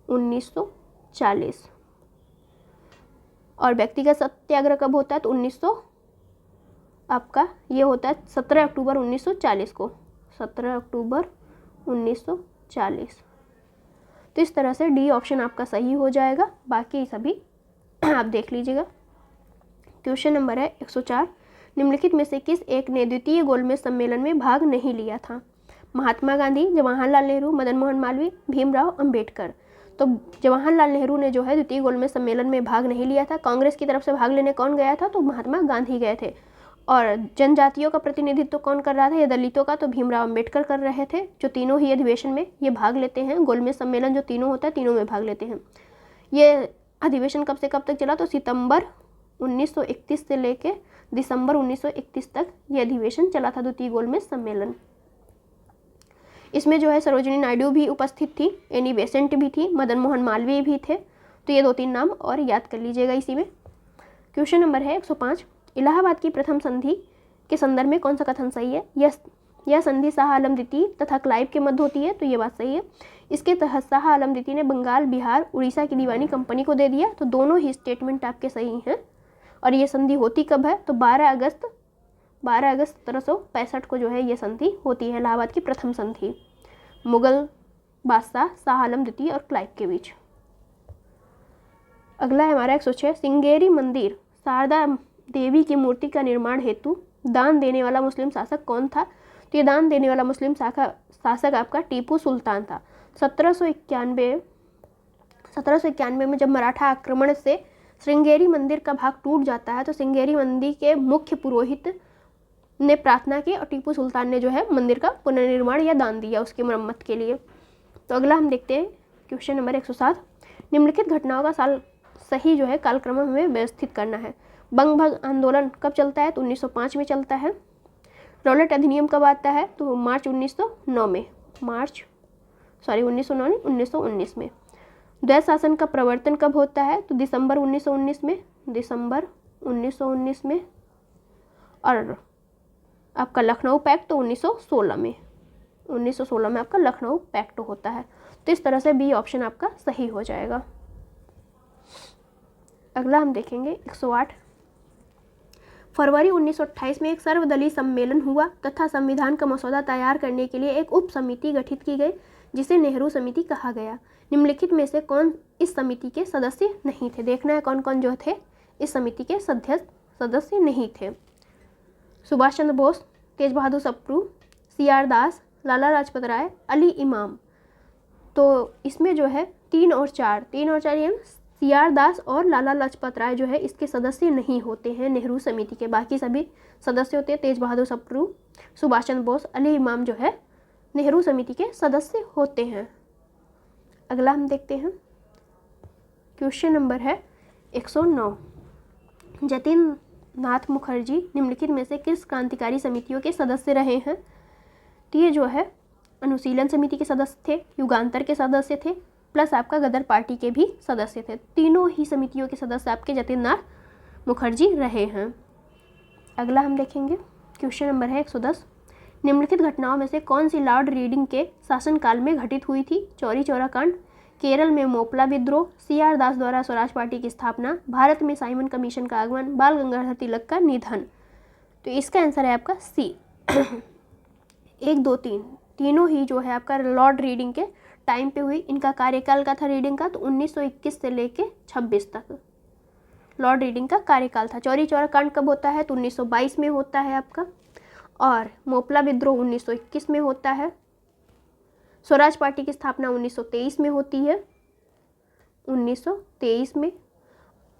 1940। और व्यक्तिगत सत्याग्रह कब होता है? तो 1900 आपका ये होता है 17 अक्टूबर 1940 को। 17 अक्टूबर 1940। तो इस तरह से डी ऑप्शन आपका सही हो जाएगा, बाकी सभी आप देख लीजिएगा। क्वेश्चन नंबर है 104, निम्नलिखित में से किस एक ने द्वितीय गोलमेज सम्मेलन में भाग नहीं लिया था? महात्मा गांधी, जवाहरलाल नेहरू, मदन मोहन मालवीय, भीमराव अंबेडकर। तो जवाहरलाल नेहरू ने जो है द्वितीय गोलमेज सम्मेलन में भाग नहीं लिया था। कांग्रेस की तरफ से भाग लेने कौन गया था? तो महात्मा गांधी गए थे। और जनजातियों का प्रतिनिधित्व कौन कर रहा था या दलितों का? तो भीमराव अंबेडकर कर रहे थे, जो तीनों ही अधिवेशन में ये भाग लेते हैं। गोलमेज सम्मेलन जो तीनों होता है तीनों में भाग लेते हैं। ये अधिवेशन कब से कब तक चला? तो सितंबर 1931 से लेके दिसंबर 1931 तक ये अधिवेशन चला था, द्वितीय गोलमेज सम्मेलन। इसमें जो है सरोजिनी नायडू भी उपस्थित थी, एनी बेसेंट भी थी, मदन मोहन मालवीय भी थे। तो ये 2-3 नाम और याद कर लीजिएगा इसी में। क्वेश्चन नंबर है 105, इलाहाबाद की प्रथम संधि के संदर्भ में कौन सा कथन सही है? यह संधि शाह आलम द्वितीय तथा क्लाइव के मध्य होती है। तो ये बात सही है। इसके तहत शाह आलम द्वितीय ने बंगाल, बिहार, उड़ीसा की दीवानी कंपनी को दे दिया। तो दोनों ही स्टेटमेंट आपके सही हैं। और ये संधि होती कब है? तो 12 अगस्त 1765 को जो है ये संधि होती है, इलाहाबाद की प्रथम संधि मुगल बादशाह शाह आलम द्वितीय और क्लाइव के बीच। अगला है हमारा 106, सिंगेरी मंदिर शारदा देवी की मूर्ति का निर्माण हेतु दान देने वाला मुस्लिम शासक कौन था? तो ये दान देने वाला मुस्लिम शासक आपका टीपू सुल्तान था। 1791 में जब मराठा आक्रमण से श्रृंगेरी मंदिर का भाग टूट जाता है, तो श्रृंगेरी मंदिर के मुख्य पुरोहित ने प्रार्थना की और टीपू सुल्तान ने जो है मंदिर का पुनर्निर्माण या दान दिया उसकी मरम्मत के लिए। तो अगला हम देखते हैं क्वेश्चन नंबर 107, निम्नलिखित घटनाओं का साल सही जो है कालक्रम में व्यवस्थित करना है। बंग भंग आंदोलन कब चलता है? तो 1905 में चलता है। रौलट अधिनियम कब आता है? तो मार्च 1909 में। 1919 में। द्वैध शासन का प्रवर्तन कब होता है? तो दिसंबर 1919 में। दिसंबर 1919 में और आपका लखनऊ पैक्ट तो 1916 में, 1916 में आपका लखनऊ पैक्ट होता है। तो इस तरह से बी ऑप्शन आपका सही हो जाएगा। अगला हम देखेंगे 108। फरवरी 1928 में एक सर्वदलीय सम्मेलन हुआ तथा संविधान का मसौदा तैयार करने के लिए एक उप समिति गठित की गई जिसे नेहरू समिति कहा गया। निम्नलिखित में से कौन इस समिति के सदस्य नहीं थे? देखना है कौन कौन जो थे इस समिति के सदस्य नहीं थे। सुभाष चंद्र बोस, तेज बहादुर सप्रू, CR दास, लाला लाजपत राय, अली इमाम। तो इसमें जो है 3 और 4 ये CR दास और लाला लाजपत राय जो है इसके सदस्य नहीं होते हैं नेहरू समिति के। बाकी सभी सदस्य होते हैं। तेज बहादुर सप्रू, सुभाष चंद्र बोस, अली इमाम जो है नेहरू समिति के सदस्य होते हैं। अगला हम देखते हैं, क्वेश्चन नंबर है 109। जतिन नाथ मुखर्जी निम्नलिखित में से किस क्रांतिकारी समितियों के सदस्य रहे हैं? तो ये जो है अनुशीलन समिति के सदस्य थे, युगांतर के सदस्य थे, प्लस आपका गदर पार्टी के भी सदस्य थे। तीनों ही समितियों के सदस्य आपके जतिन नाथ मुखर्जी रहे हैं। अगला हम देखेंगे, क्वेश्चन नंबर है 110। निम्नलिखित घटनाओं में से कौन सी लॉर्ड रीडिंग के शासनकाल में घटित हुई थी? चौरी चौरा कांड, केरल में मोपला विद्रोह, CR दास द्वारा स्वराज पार्टी की स्थापना, भारत में साइमन कमीशन का आगमन, बाल गंगाधर तिलक का निधन। तो इसका आंसर है आपका सी। 1, 2, 3 तीनों ही जो है आपका लॉर्ड रीडिंग के टाइम पे हुई। इनका कार्यकाल का था रीडिंग का तो 1921 से लेके 26 तक लॉर्ड रीडिंग का कार्यकाल था। चौरी चौरा कांड कब होता है? तो 1922 में होता है आपका। और मोपला विद्रोह 1921 में होता है। स्वराज पार्टी की स्थापना 1923 में होती है, 1923 में।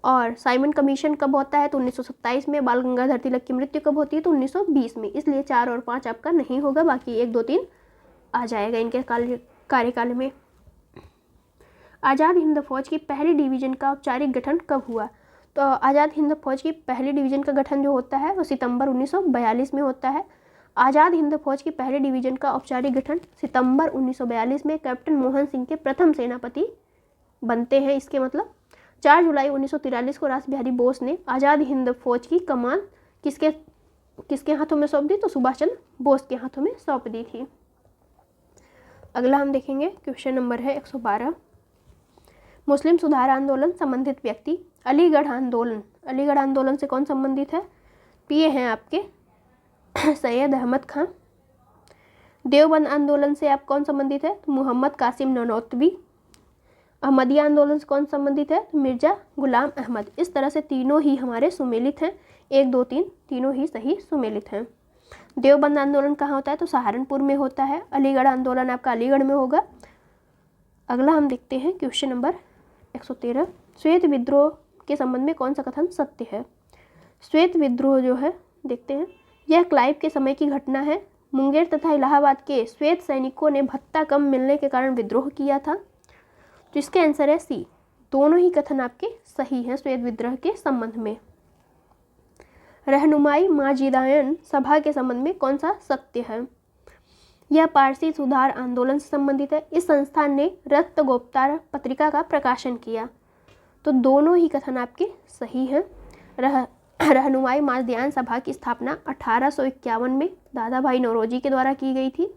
और साइमन कमीशन कब होता है? तो 1927 में। बाल गंगाधर तिलक की मृत्यु कब होती है? तो 1920 में। इसलिए 4 और 5 आपका नहीं होगा, बाकी 1, 2, 3 आ जाएगा इनके कार्यकाल में। आज़ाद हिंद फौज की पहली डिवीज़न का औपचारिक गठन कब हुआ? तो आज़ाद हिंद फौज की पहली डिवीज़न का गठन जो होता है वो सितंबर 1942 में होता है। आज़ाद हिंद फौज की पहले डिवीज़न का औपचारिक गठन सितंबर 1942 में कैप्टन मोहन सिंह के प्रथम सेनापति बनते हैं। इसके मतलब 4 जुलाई 1943 को रास बिहारी बोस ने आज़ाद हिंद फौज की कमान किसके हाथों में सौंप दी? तो सुभाष चंद्र बोस के हाथों में सौंप दी थी। अगला हम देखेंगे, क्वेश्चन नंबर है 112। मुस्लिम सुधार आंदोलन संबंधित व्यक्ति। अलीगढ़ आंदोलन से कौन संबंधित है? ये हैं आपके सैयद अहमद खान। देवबंद आंदोलन से आप कौन संबंधित है? तो मोहम्मद कासिम ननौतवी। अहमदिया आंदोलन से कौन संबंधित है? तो मिर्जा गुलाम अहमद। इस तरह से तीनों ही हमारे सुमेलित हैं। 1, 2, 3 तीनों ही सही सुमेलित हैं। देवबंद आंदोलन कहाँ होता है? तो सहारनपुर में होता है। अलीगढ़ आंदोलन आपका अलीगढ़ में होगा। अगला हम देखते हैं, क्वेश्चन नंबर 113। श्वेत विद्रोह के संबंध में कौन सा कथन सत्य है? श्वेत विद्रोह जो है देखते हैं, यह क्लाइव के समय की घटना है। मुंगेर तथा इलाहाबाद के श्वेत सैनिकों ने भत्ता कम मिलने के कारण विद्रोह किया था। तो इसका आंसर है सी। दोनों ही कथन आपके सही हैं श्वेत विद्रोह के संबंध में। रहनुमाई माजिदायन सभा के संबंध में कौन सा सत्य है? यह पारसी सुधार आंदोलन से संबंधित है। इस संस्थान ने रक्त गोप्तार पत्रिका का प्रकाशन किया। तो दोनों ही कथन आपके सही हैं। रहनुमाई माजिदायन सभा की स्थापना 1851 में दादा भाई नौरोजी के द्वारा की गई थी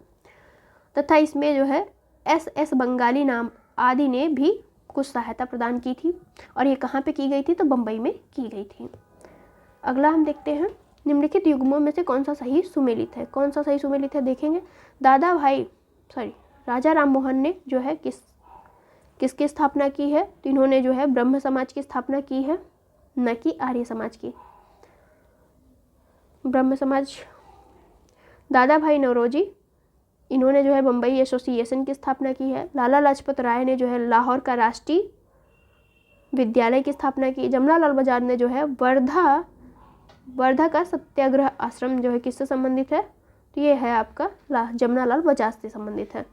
तथा इसमें जो है SS बंगाली नाम आदि ने भी कुछ सहायता प्रदान की थी। और ये कहाँ पे की गई थी? तो बम्बई में की गई थी। अगला हम देखते हैं, निम्नलिखित युग्मों में से कौन सा सही सुमेलित है? कौन सा सही सुमेलित है देखेंगे। राजा राम मोहन ने जो है किसकी स्थापना की है? तो इन्होंने जो है ब्रह्म समाज की स्थापना की है, न कि आर्य समाज की। ब्रह्म समाज। दादा भाई नौरोजी, इन्होंने जो है बम्बई एसोसिएशन की स्थापना की है। लाला लाजपत राय ने जो है लाहौर का राष्ट्रीय विद्यालय की स्थापना की। जमनालाल बजाज ने जो है वर्धा का सत्याग्रह आश्रम जो है किससे संबंधित है? तो ये है आपका जमनालाल बजाज से संबंधित है।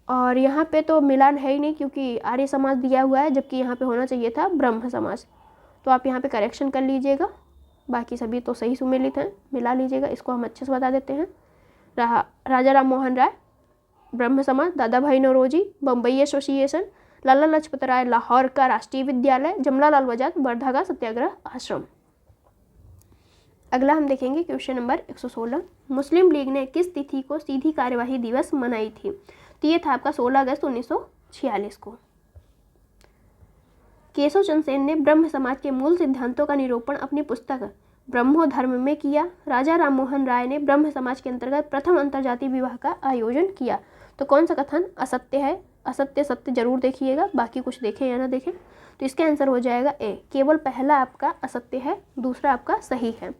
और यहाँ पे तो मिलान है ही नहीं क्योंकि आर्य समाज दिया हुआ है, जबकि यहाँ पे होना चाहिए था ब्रह्म समाज। तो आप यहाँ पे करेक्शन कर लीजिएगा। बाकी सभी तो सही सुमेलित हैं, मिला लीजिएगा। इसको हम अच्छे से बता देते हैं। राजा राम मोहन राय ब्रह्म समाज, दादा भाई नौरोजी बम्बई एसोसिएशन, लाला लाजपत राय लाहौर का राष्ट्रीय विद्यालय, जमनालाल बजाज वर्धा का सत्याग्रह आश्रम। अगला हम देखेंगे क्वेश्चन नंबर 116। मुस्लिम लीग ने किस तिथि को सीधी कार्यवाही दिवस मनाई थी? तो ये था आपका 16 अगस्त 1946 को। केशव चंद्र सेन ने ब्रह्म समाज के मूल सिद्धांतों का निरूपण अपनी पुस्तक ब्रह्मोधर्म में किया। राजा राममोहन राय ने ब्रह्म समाज के अंतर्गत प्रथम अंतर्जातीय विवाह का आयोजन किया। तो कौन सा कथन असत्य है? असत्य सत्य जरूर देखिएगा, बाकी कुछ देखें या ना देखें। तो इसका आंसर हो जाएगा ए, केवल पहला आपका असत्य है, दूसरा आपका सही है।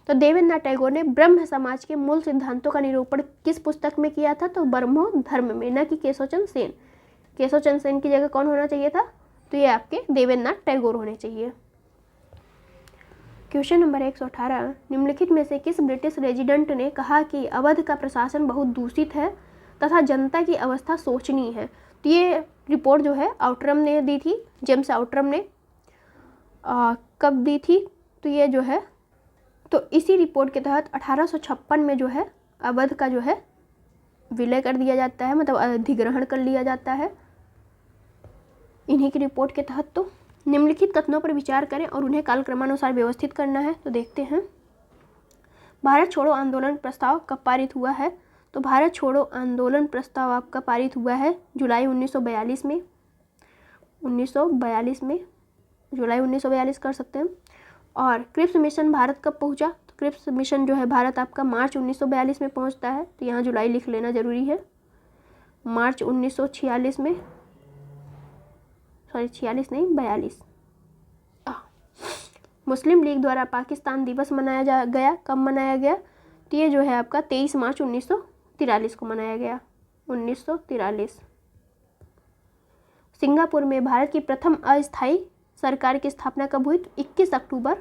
तो देवेंद्रनाथ टैगोर ने ब्रह्म समाज के मूल सिद्धांतों का निरूपण किस पुस्तक में किया था? तो ब्रह्मोधर्म में, न कि केशवचंद्र सेन। केशवचंद्र सेन की जगह कौन होना चाहिए था? तो ये आपके देवेंद्रनाथ टैगोर होने चाहिए। Question number 118। निम्नलिखित में से किस ब्रिटिश रेजिडेंट ने कहा कि अवध का प्रशासन बहुत दूषित है तथा जनता की अवस्था शोचनीय है? तो ये रिपोर्ट जो है आउटरम ने दी थी, जेम्स आउटरम ने। कब दी थी? तो ये जो है, तो इसी रिपोर्ट के तहत 1856 में जो है अवध का जो है विलय कर दिया जाता है, मतलब अधिग्रहण कर लिया जाता है इन्हीं की रिपोर्ट के तहत। तो निम्नलिखित कथनों पर विचार करें और उन्हें कालक्रमानुसार व्यवस्थित करना है। तो देखते हैं, भारत छोड़ो आंदोलन प्रस्ताव कब पारित हुआ है? तो भारत छोड़ो आंदोलन प्रस्ताव आपका पारित हुआ है जुलाई 1942 में। 1942 में, जुलाई 1942 कर सकते हैं। और क्रिप्स मिशन भारत कब पहुंचा? तो क्रिप्स मिशन जो है भारत आपका मार्च 1942 में पहुंचता है। तो यहाँ जुलाई लिख लेना जरूरी है। मार्च 1946 में, सॉरी 46 नहीं 42। मुस्लिम लीग द्वारा पाकिस्तान दिवस मनाया गया, कब मनाया गया? तो ये जो है आपका 23 मार्च 1943 को मनाया गया। 1943। सिंगापुर में भारत की प्रथम अस्थायी सरकार की स्थापना कब हुई? तो 21 अक्टूबर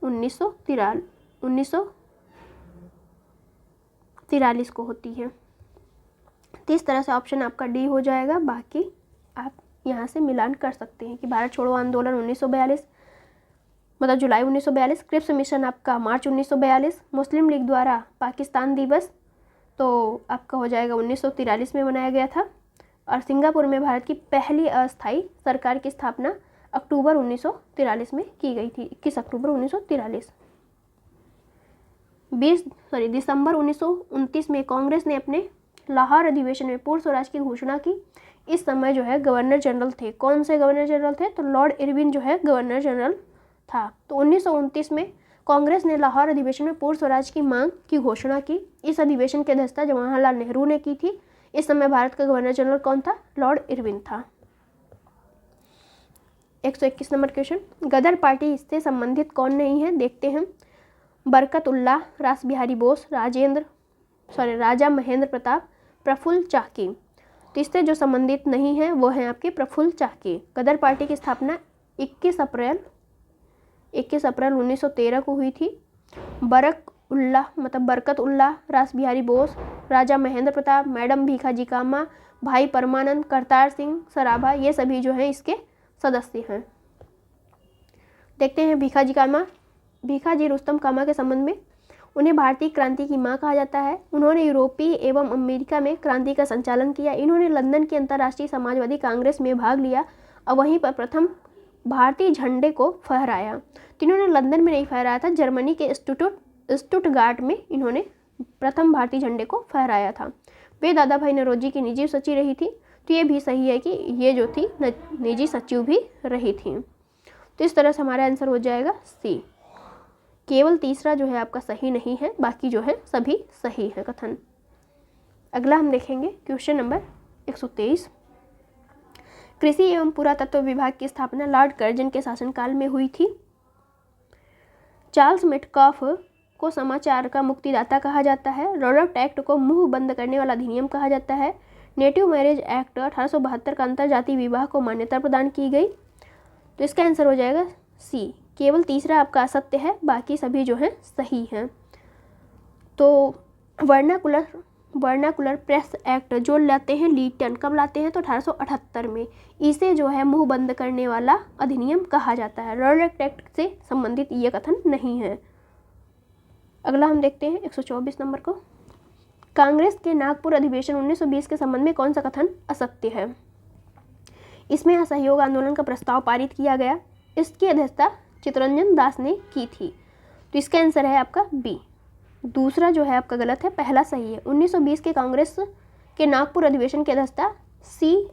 1943 को होती है। तो इस तरह से ऑप्शन आपका डी हो जाएगा। बाकी आप यहाँ से मिलान कर सकते हैं कि भारत छोड़ो आंदोलन 1942 मतलब जुलाई 1942, क्रिप्स मिशन आपका मार्च 1942, मुस्लिम लीग द्वारा पाकिस्तान दिवस तो आपका हो जाएगा 1943 में मनाया गया था, और सिंगापुर में भारत की पहली अस्थायी सरकार की स्थापना अक्टूबर 1943 में की गई थी, 21 अक्टूबर 1943। दिसंबर 1929 में कांग्रेस ने अपने लाहौर अधिवेशन में पूर्ण स्वराज की घोषणा की। इस समय जो है गवर्नर जनरल थे, कौन से गवर्नर जनरल थे? तो लॉर्ड इरविन जो है गवर्नर जनरल था। तो 1929 में कांग्रेस ने लाहौर अधिवेशन में पूर्ण स्वराज की मांग की घोषणा की। इस अधिवेशन की अध्यक्षता जवाहरलाल नेहरू ने की थी। इस समय भारत का गवर्नर जनरल कौन था? लॉर्ड इरविन था। 121 नंबर क्वेश्चन, गदर पार्टी से संबंधित कौन नहीं है? देखते हैं। बरकत उल्लाह, रास बिहारी बोस, राजा महेंद्र प्रताप, प्रफुल्ल चाकी। तो इससे जो संबंधित नहीं है वो है आपके प्रफुल्ल चाकी। गदर पार्टी की स्थापना 21 अप्रैल 1913 को हुई थी। बरकत उल्लाह, रास बिहारी बोस, राजा महेंद्र प्रताप, मैडम भीखाजी कामा, भाई परमानंद, करतार सिंह सराभा, ये सभी जो हैं इसके सदस्य हैं। देखते हैं भीखाजी रुस्तम कामा के संबंध में। उन्हें भारतीय क्रांति की मां कहा जाता है। उन्होंने यूरोपीय एवं अमेरिका में क्रांति का संचालन किया। इन्होंने लंदन की अंतर्राष्ट्रीय समाजवादी कांग्रेस में भाग लिया और वहीं पर प्रथम भारतीय झंडे को फहराया। तो इन्होंने लंदन में नहीं फहराया था, जर्मनी के स्टुटगार्ट में इन्होंने प्रथम भारतीय झंडे को फहराया था। वे दादा भाई नौरोजी की निजी सचिव रही थी। तो ये भी सही है कि ये जो थी निजी सचिव भी रही थी। तो इस तरह से हमारा आंसर हो जाएगा सी। केवल तीसरा जो है आपका सही नहीं है, बाकी जो है सभी सही है कथन। अगला हम देखेंगे क्वेश्चन नंबर 123। कृषि एवं पुरातत्व विभाग की स्थापना लॉर्ड कर्जन के शासनकाल में हुई थी। चार्ल्स मेटकॉफ को समाचार का मुक्तिदाता कहा जाता है। रॉडर्ट एक्ट को मुंह बंद करने वाला अधिनियम कहा जाता है। नेटिव मैरिज एक्ट 1872 का अंतर्जातीय विवाह को मान्यता प्रदान की गई। तो इसका आंसर हो जाएगा सी। केवल तीसरा आपका असत्य है, बाकी सभी जो हैं सही हैं। तो वर्नाकुलर प्रेस एक्ट जो लाते हैं लीटन, कब लाते हैं? तो 1878 में। इसे जो है मुंह बंद करने वाला अधिनियम कहा जाता है। रॉडर्ट एक्ट से संबंधित ये कथन नहीं है। अगला हम देखते हैं 124 नंबर को। कांग्रेस के नागपुर अधिवेशन 1920 के संबंध में कौन सा कथन असत्य है? इसमें असहयोग आंदोलन का प्रस्ताव पारित किया गया। इसकी अध्यक्षता चित्तरंजन दास ने की थी। तो इसका आंसर है आपका बी। दूसरा जो है आपका गलत है, पहला सही है। 1920 के कांग्रेस के नागपुर अधिवेशन की अध्यक्षता सी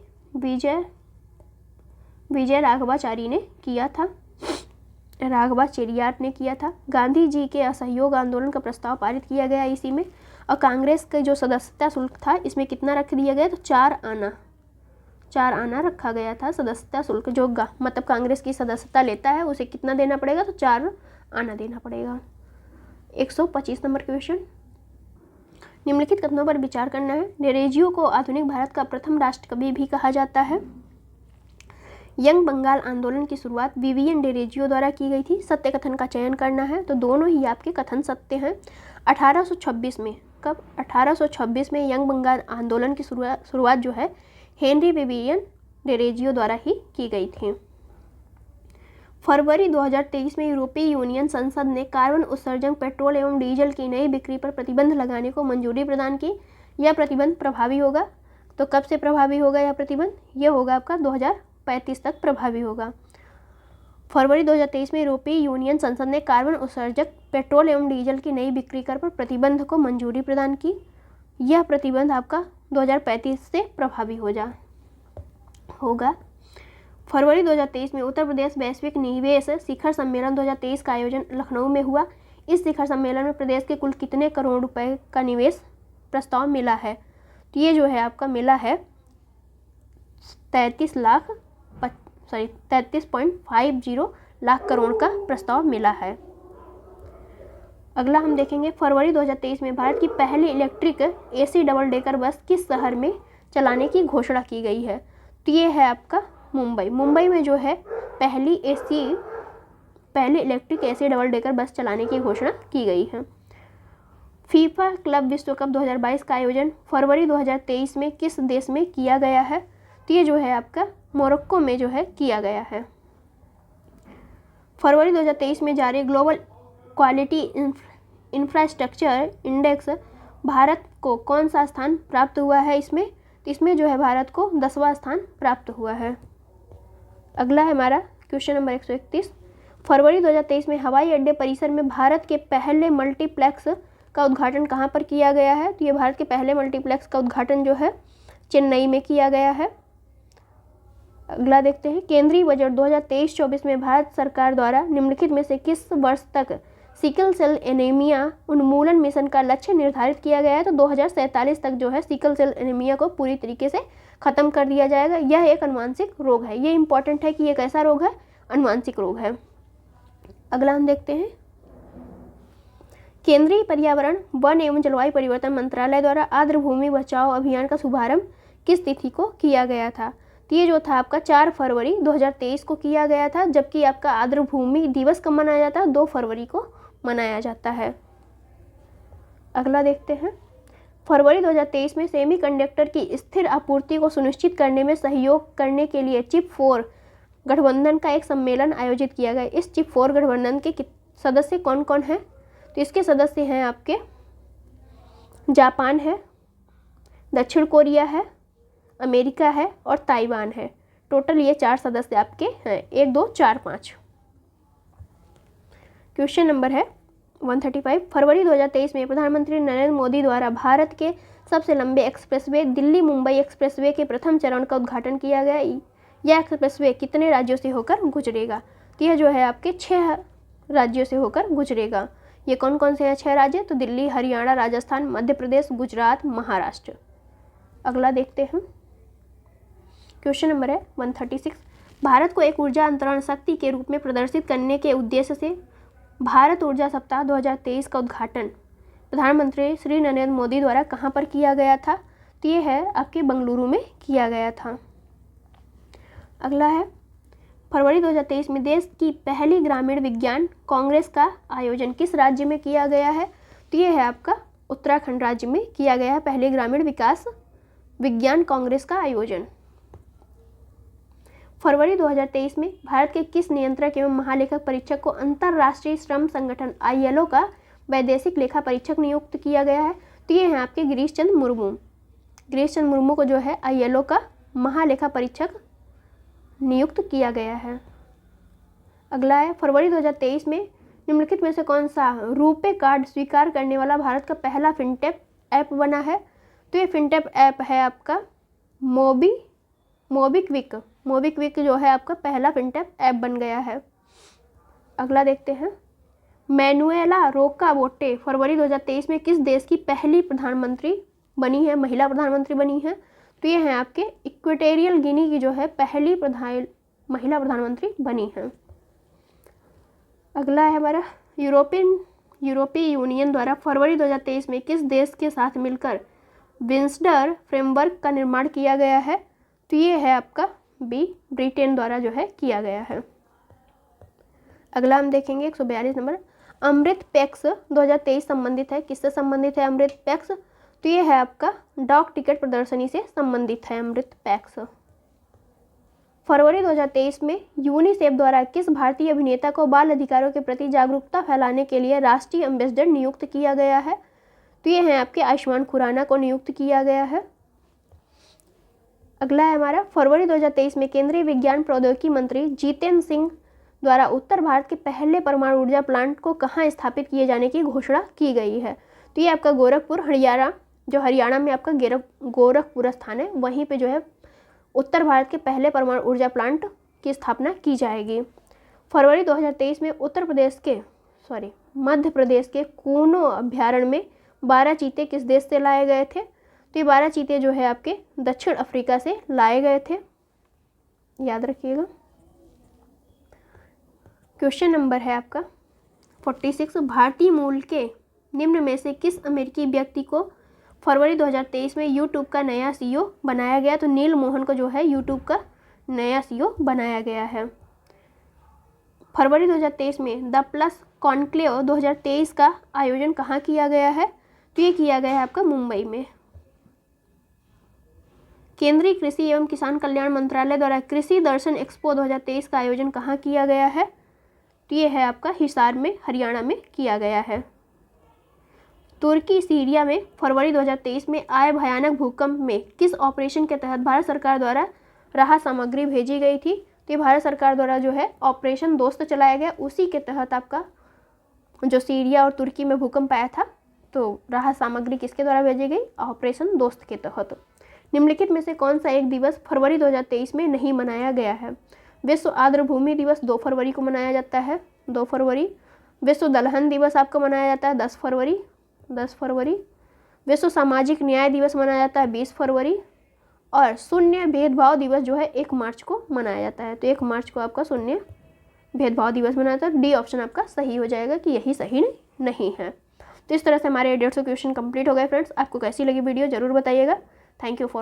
विजय राघवाचारी ने किया था, राघवाचार्य ने किया था। गांधी जी के असहयोग आंदोलन का प्रस्ताव पारित किया गया इसी में। और कांग्रेस का जो सदस्यता शुल्क था इसमें कितना रख दिया गया, तो 4 आना रखा गया था सदस्यता शुल्क। जो मतलब कांग्रेस की सदस्यता लेता है उसे कितना देना पड़ेगा, तो 4 आना देना पड़ेगा। 125 नंबर क्वेश्चन, निम्नलिखित कथनों पर विचार करना है। डेरेजियो को आधुनिक भारत का प्रथम राष्ट्रकवि भी कहा जाता है। यंग बंगाल आंदोलन की शुरुआत विवियन डेरेजियो द्वारा की गई थी। सत्य कथन का चयन करना है, तो दोनों ही आपके कथन सत्य हैं। 1826 में, कब, 1826 में यंग बंगाल आंदोलन की शुरुआत जो है हेनरी विवियन डेरेजियो द्वारा ही की गई थी। फरवरी 2023 में यूरोपीय यूनियन संसद ने कार्बन उत्सर्जन पेट्रोल एवं डीजल की नई बिक्री पर प्रतिबंध लगाने को मंजूरी प्रदान की। यह प्रतिबंध प्रभावी होगा, तो कब से प्रभावी होगा यह प्रतिबंध, यह होगा आपका 2035 तक प्रभावी होगा। फरवरी 2023 में यूरोपीय यूनियन संसद ने कार्बन उत्सर्जक पेट्रोल एवं डीजल की नई बिक्री कर पर प्रतिबंध को मंजूरी प्रदान की। यह प्रतिबंध आपका 2035 से प्रभावी होगा। फरवरी 2023 में उत्तर प्रदेश वैश्विक निवेश शिखर सम्मेलन 2023 का आयोजन लखनऊ में हुआ। इस शिखर सम्मेलन में प्रदेश के कुल कितने करोड़ रुपए का निवेश प्रस्ताव मिला है, तो ये जो है आपका मिला है 33.50 लाख करोड़ का प्रस्ताव मिला है। अगला हम देखेंगे, फरवरी 2023 में भारत की पहली electric AC double decker bus किस शहर में चलाने की घोषणा की गई है, तो ये है आपका मुंबई। मुंबई में जो है पहली electric AC double decker bus चलाने की घोषणा की गई है। फीफा क्लब विश्व कप 2022 का आयोजन फरवरी 2023 में किस देश में किया गया है, तो ये जो है आपका मोरक्को में जो है किया गया है। फरवरी 2023 में जारी global quality infrastructure index Bharat को कौन सा स्थान प्राप्त हुआ है इसमें, तो इसमें जो है भारत को 10वां स्थान प्राप्त हुआ है। अगला है हमारा क्वेश्चन नंबर 131, फरवरी 2023 में हवाई अड्डे परिसर में भारत के पहले मल्टीप्लेक्स का उद्घाटन कहाँ पर किया गया है, तो ये भारत के पहले मल्टीप्लेक्स का उद्घाटन जो है चेन्नई में किया गया है। अगला देखते हैं, केंद्रीय बजट 2023-24 में भारत सरकार द्वारा निम्नलिखित में से किस वर्ष तक सिकल सेल एनीमिया उन्मूलन मिशन का लक्ष्य निर्धारित किया गया है, तो 2047 तक जो है सिकल सेल एनीमिया को पूरी तरीके से खत्म कर दिया जाएगा। यह एक अनुवांशिक रोग है, ये इंपॉर्टेंट है कि ये कैसा रोग है, अनुवांशिक रोग है। अगला हम देखते हैं, केंद्रीय पर्यावरण वन एवं जलवायु परिवर्तन मंत्रालय द्वारा आर्द्र भूमि बचाओ अभियान का शुभारंभ किस तिथि को किया गया था, तो ये जो था आपका 4 फरवरी 2023 को किया गया था, जबकि आपका आर्द्र भूमि दिवस कब मनाया जाता है, 2 फरवरी को मनाया जाता है। अगला देखते हैं, फरवरी 2023 में सेमीकंडक्टर की स्थिर आपूर्ति को सुनिश्चित करने में सहयोग करने के लिए चिप 4 गठबंधन का एक सम्मेलन आयोजित किया गया। इस चिप 4 गठबंधन के सदस्य कौन कौन हैं, तो इसके सदस्य हैं आपके जापान है, दक्षिण कोरिया है, अमेरिका है और ताइवान है। टोटल ये 4 सदस्य आपके हैं, 1 2 4 5। क्वेश्चन नंबर है 135, फरवरी 2023 में प्रधानमंत्री नरेंद्र मोदी द्वारा भारत के सबसे लंबे एक्सप्रेसवे दिल्ली मुंबई एक्सप्रेसवे के प्रथम चरण का उद्घाटन किया गया। यह एक्सप्रेसवे कितने राज्यों से होकर गुजरेगा, तो यह जो है आपके 6 राज्यों से होकर गुजरेगा। ये कौन कौन से हैं 6 राज्य, तो दिल्ली, हरियाणा, राजस्थान, मध्य प्रदेश, गुजरात, महाराष्ट्र। अगला देखते हैं, क्वेश्चन नंबर है 136, भारत को एक ऊर्जा अंतरण शक्ति के रूप में प्रदर्शित करने के उद्देश्य से भारत ऊर्जा सप्ताह 2023 का उद्घाटन प्रधानमंत्री श्री नरेंद्र मोदी द्वारा कहाँ पर किया गया था, तो ये है आपके बेंगलुरु में किया गया था। अगला है, फरवरी 2023 में देश की पहली ग्रामीण विज्ञान कांग्रेस का आयोजन किस राज्य में किया गया है, तो ये है आपका उत्तराखंड राज्य में किया गया है पहले ग्रामीण विकास विज्ञान कांग्रेस का आयोजन। फरवरी 2023 में भारत के किस नियंत्रक एवं महालेखक परीक्षक को अंतर्राष्ट्रीय श्रम संगठन ILO का वैदेशिक लेखा परीक्षक नियुक्त किया गया है, तो ये हैं आपके गिरीश चंद्र मुर्मू को जो है ILO का महालेखा परीक्षक नियुक्त किया गया है। अगला है फरवरी 2023 में निम्नलिखित में से कौन सा रुपे कार्ड स्वीकार करने वाला भारत का पहला फिनटेक ऐप बना है? तो ये फिनटेक ऐप है आपका मोबीक्विक। मोबीक्विक जो है आपका पहला फिनटेक ऐप बन गया है। अगला देखते हैं, मैनुएला रोकावोटे फरवरी 2023 में किस देश की पहली प्रधानमंत्री बनी है, महिला प्रधानमंत्री बनी है? तो ये हैं आपके इक्वेटोरियल गिनी की जो है पहली महिला प्रधानमंत्री बनी है। अगला है हमारा यूरोपीय यूनियन द्वारा फरवरी 2023 में किस देश के साथ मिलकर विंसडर फ्रेमवर्क का निर्माण किया गया है? तो ये है आपका ब्रिटेन द्वारा जो है किया गया है। अगला हम देखेंगे 142 नंबर, अमृत पैक्स 2023 संबंधित है, किससे संबंधित है अमृत पैक्स? तो ये है आपका डाक टिकट प्रदर्शनी से संबंधित है अमृत पैक्स। फरवरी 2023 में यूनिसेफ द्वारा किस भारतीय अभिनेता को बाल अधिकारों के प्रति जागरूकता फैलाने के लिए राष्ट्रीय एम्बेसडर नियुक्त किया गया है? तो ये हैं आपके आयुष्मान खुराना को नियुक्त किया गया है। अगला है हमारा, फरवरी 2023 में केंद्रीय विज्ञान प्रौद्योगिकी मंत्री जितेंद्र सिंह द्वारा उत्तर भारत के पहले परमाणु ऊर्जा प्लांट को कहाँ स्थापित किए जाने की घोषणा की गई है? तो ये आपका गोरखपुर हरियाणा में आपका गोरखपुर स्थान है, वहीं पे जो है उत्तर भारत के पहले परमाणु ऊर्जा प्लांट की स्थापना की जाएगी। फरवरी 2023 में मध्य प्रदेश के कूनो अभ्यारण्य में 12 चीते किस देश से लाए गए थे? तो ये 12 चीते जो है आपके दक्षिण अफ्रीका से लाए गए थे, याद रखिएगा। क्वेश्चन नंबर है आपका 46, भारतीय मूल के निम्न में से किस अमेरिकी व्यक्ति को फरवरी 2023 में यूट्यूब का नया CEO बनाया गया? तो नील मोहन को जो है यूट्यूब का नया CEO बनाया गया है। फरवरी 2023 में द प्लस कॉन्क्लेव 2023 का आयोजन कहाँ किया गया है? तो ये किया गया है आपका मुंबई में। केंद्रीय कृषि एवं किसान कल्याण मंत्रालय द्वारा कृषि दर्शन एक्सपो 2023 का आयोजन कहाँ किया गया है? तो ये है आपका हिसार में, हरियाणा में किया गया है। तुर्की सीरिया में फरवरी 2023 में आए भयानक भूकंप में किस ऑपरेशन के तहत भारत सरकार द्वारा राहत सामग्री भेजी गई थी? तो ये भारत सरकार द्वारा जो है ऑपरेशन दोस्त चलाया गया, उसी के तहत आपका जो सीरिया और तुर्की में भूकंप आया था तो राहत सामग्री किसके द्वारा भेजी गई? ऑपरेशन दोस्त के तहत। निम्नलिखित में से कौन सा एक दिवस फरवरी 2023 में नहीं मनाया गया है? विश्व आर्द्र भूमि दिवस 2 फरवरी को मनाया जाता है, 2 फरवरी। विश्व दलहन दिवस आपका मनाया जाता है 10 फरवरी। विश्व सामाजिक न्याय दिवस मनाया जाता है 20 फरवरी। और शून्य भेदभाव दिवस जो है 1 मार्च को मनाया जाता है। तो 1 मार्च को आपका शून्य भेदभाव दिवस मनाया जाता है। डी ऑप्शन आपका सही हो जाएगा कि यही सही नहीं है। तो इस तरह से हमारे 150 क्वेश्चन कंप्लीट हो गए फ्रेंड्स। आपको कैसी लगी वीडियो ज़रूर बताइएगा। Thank you for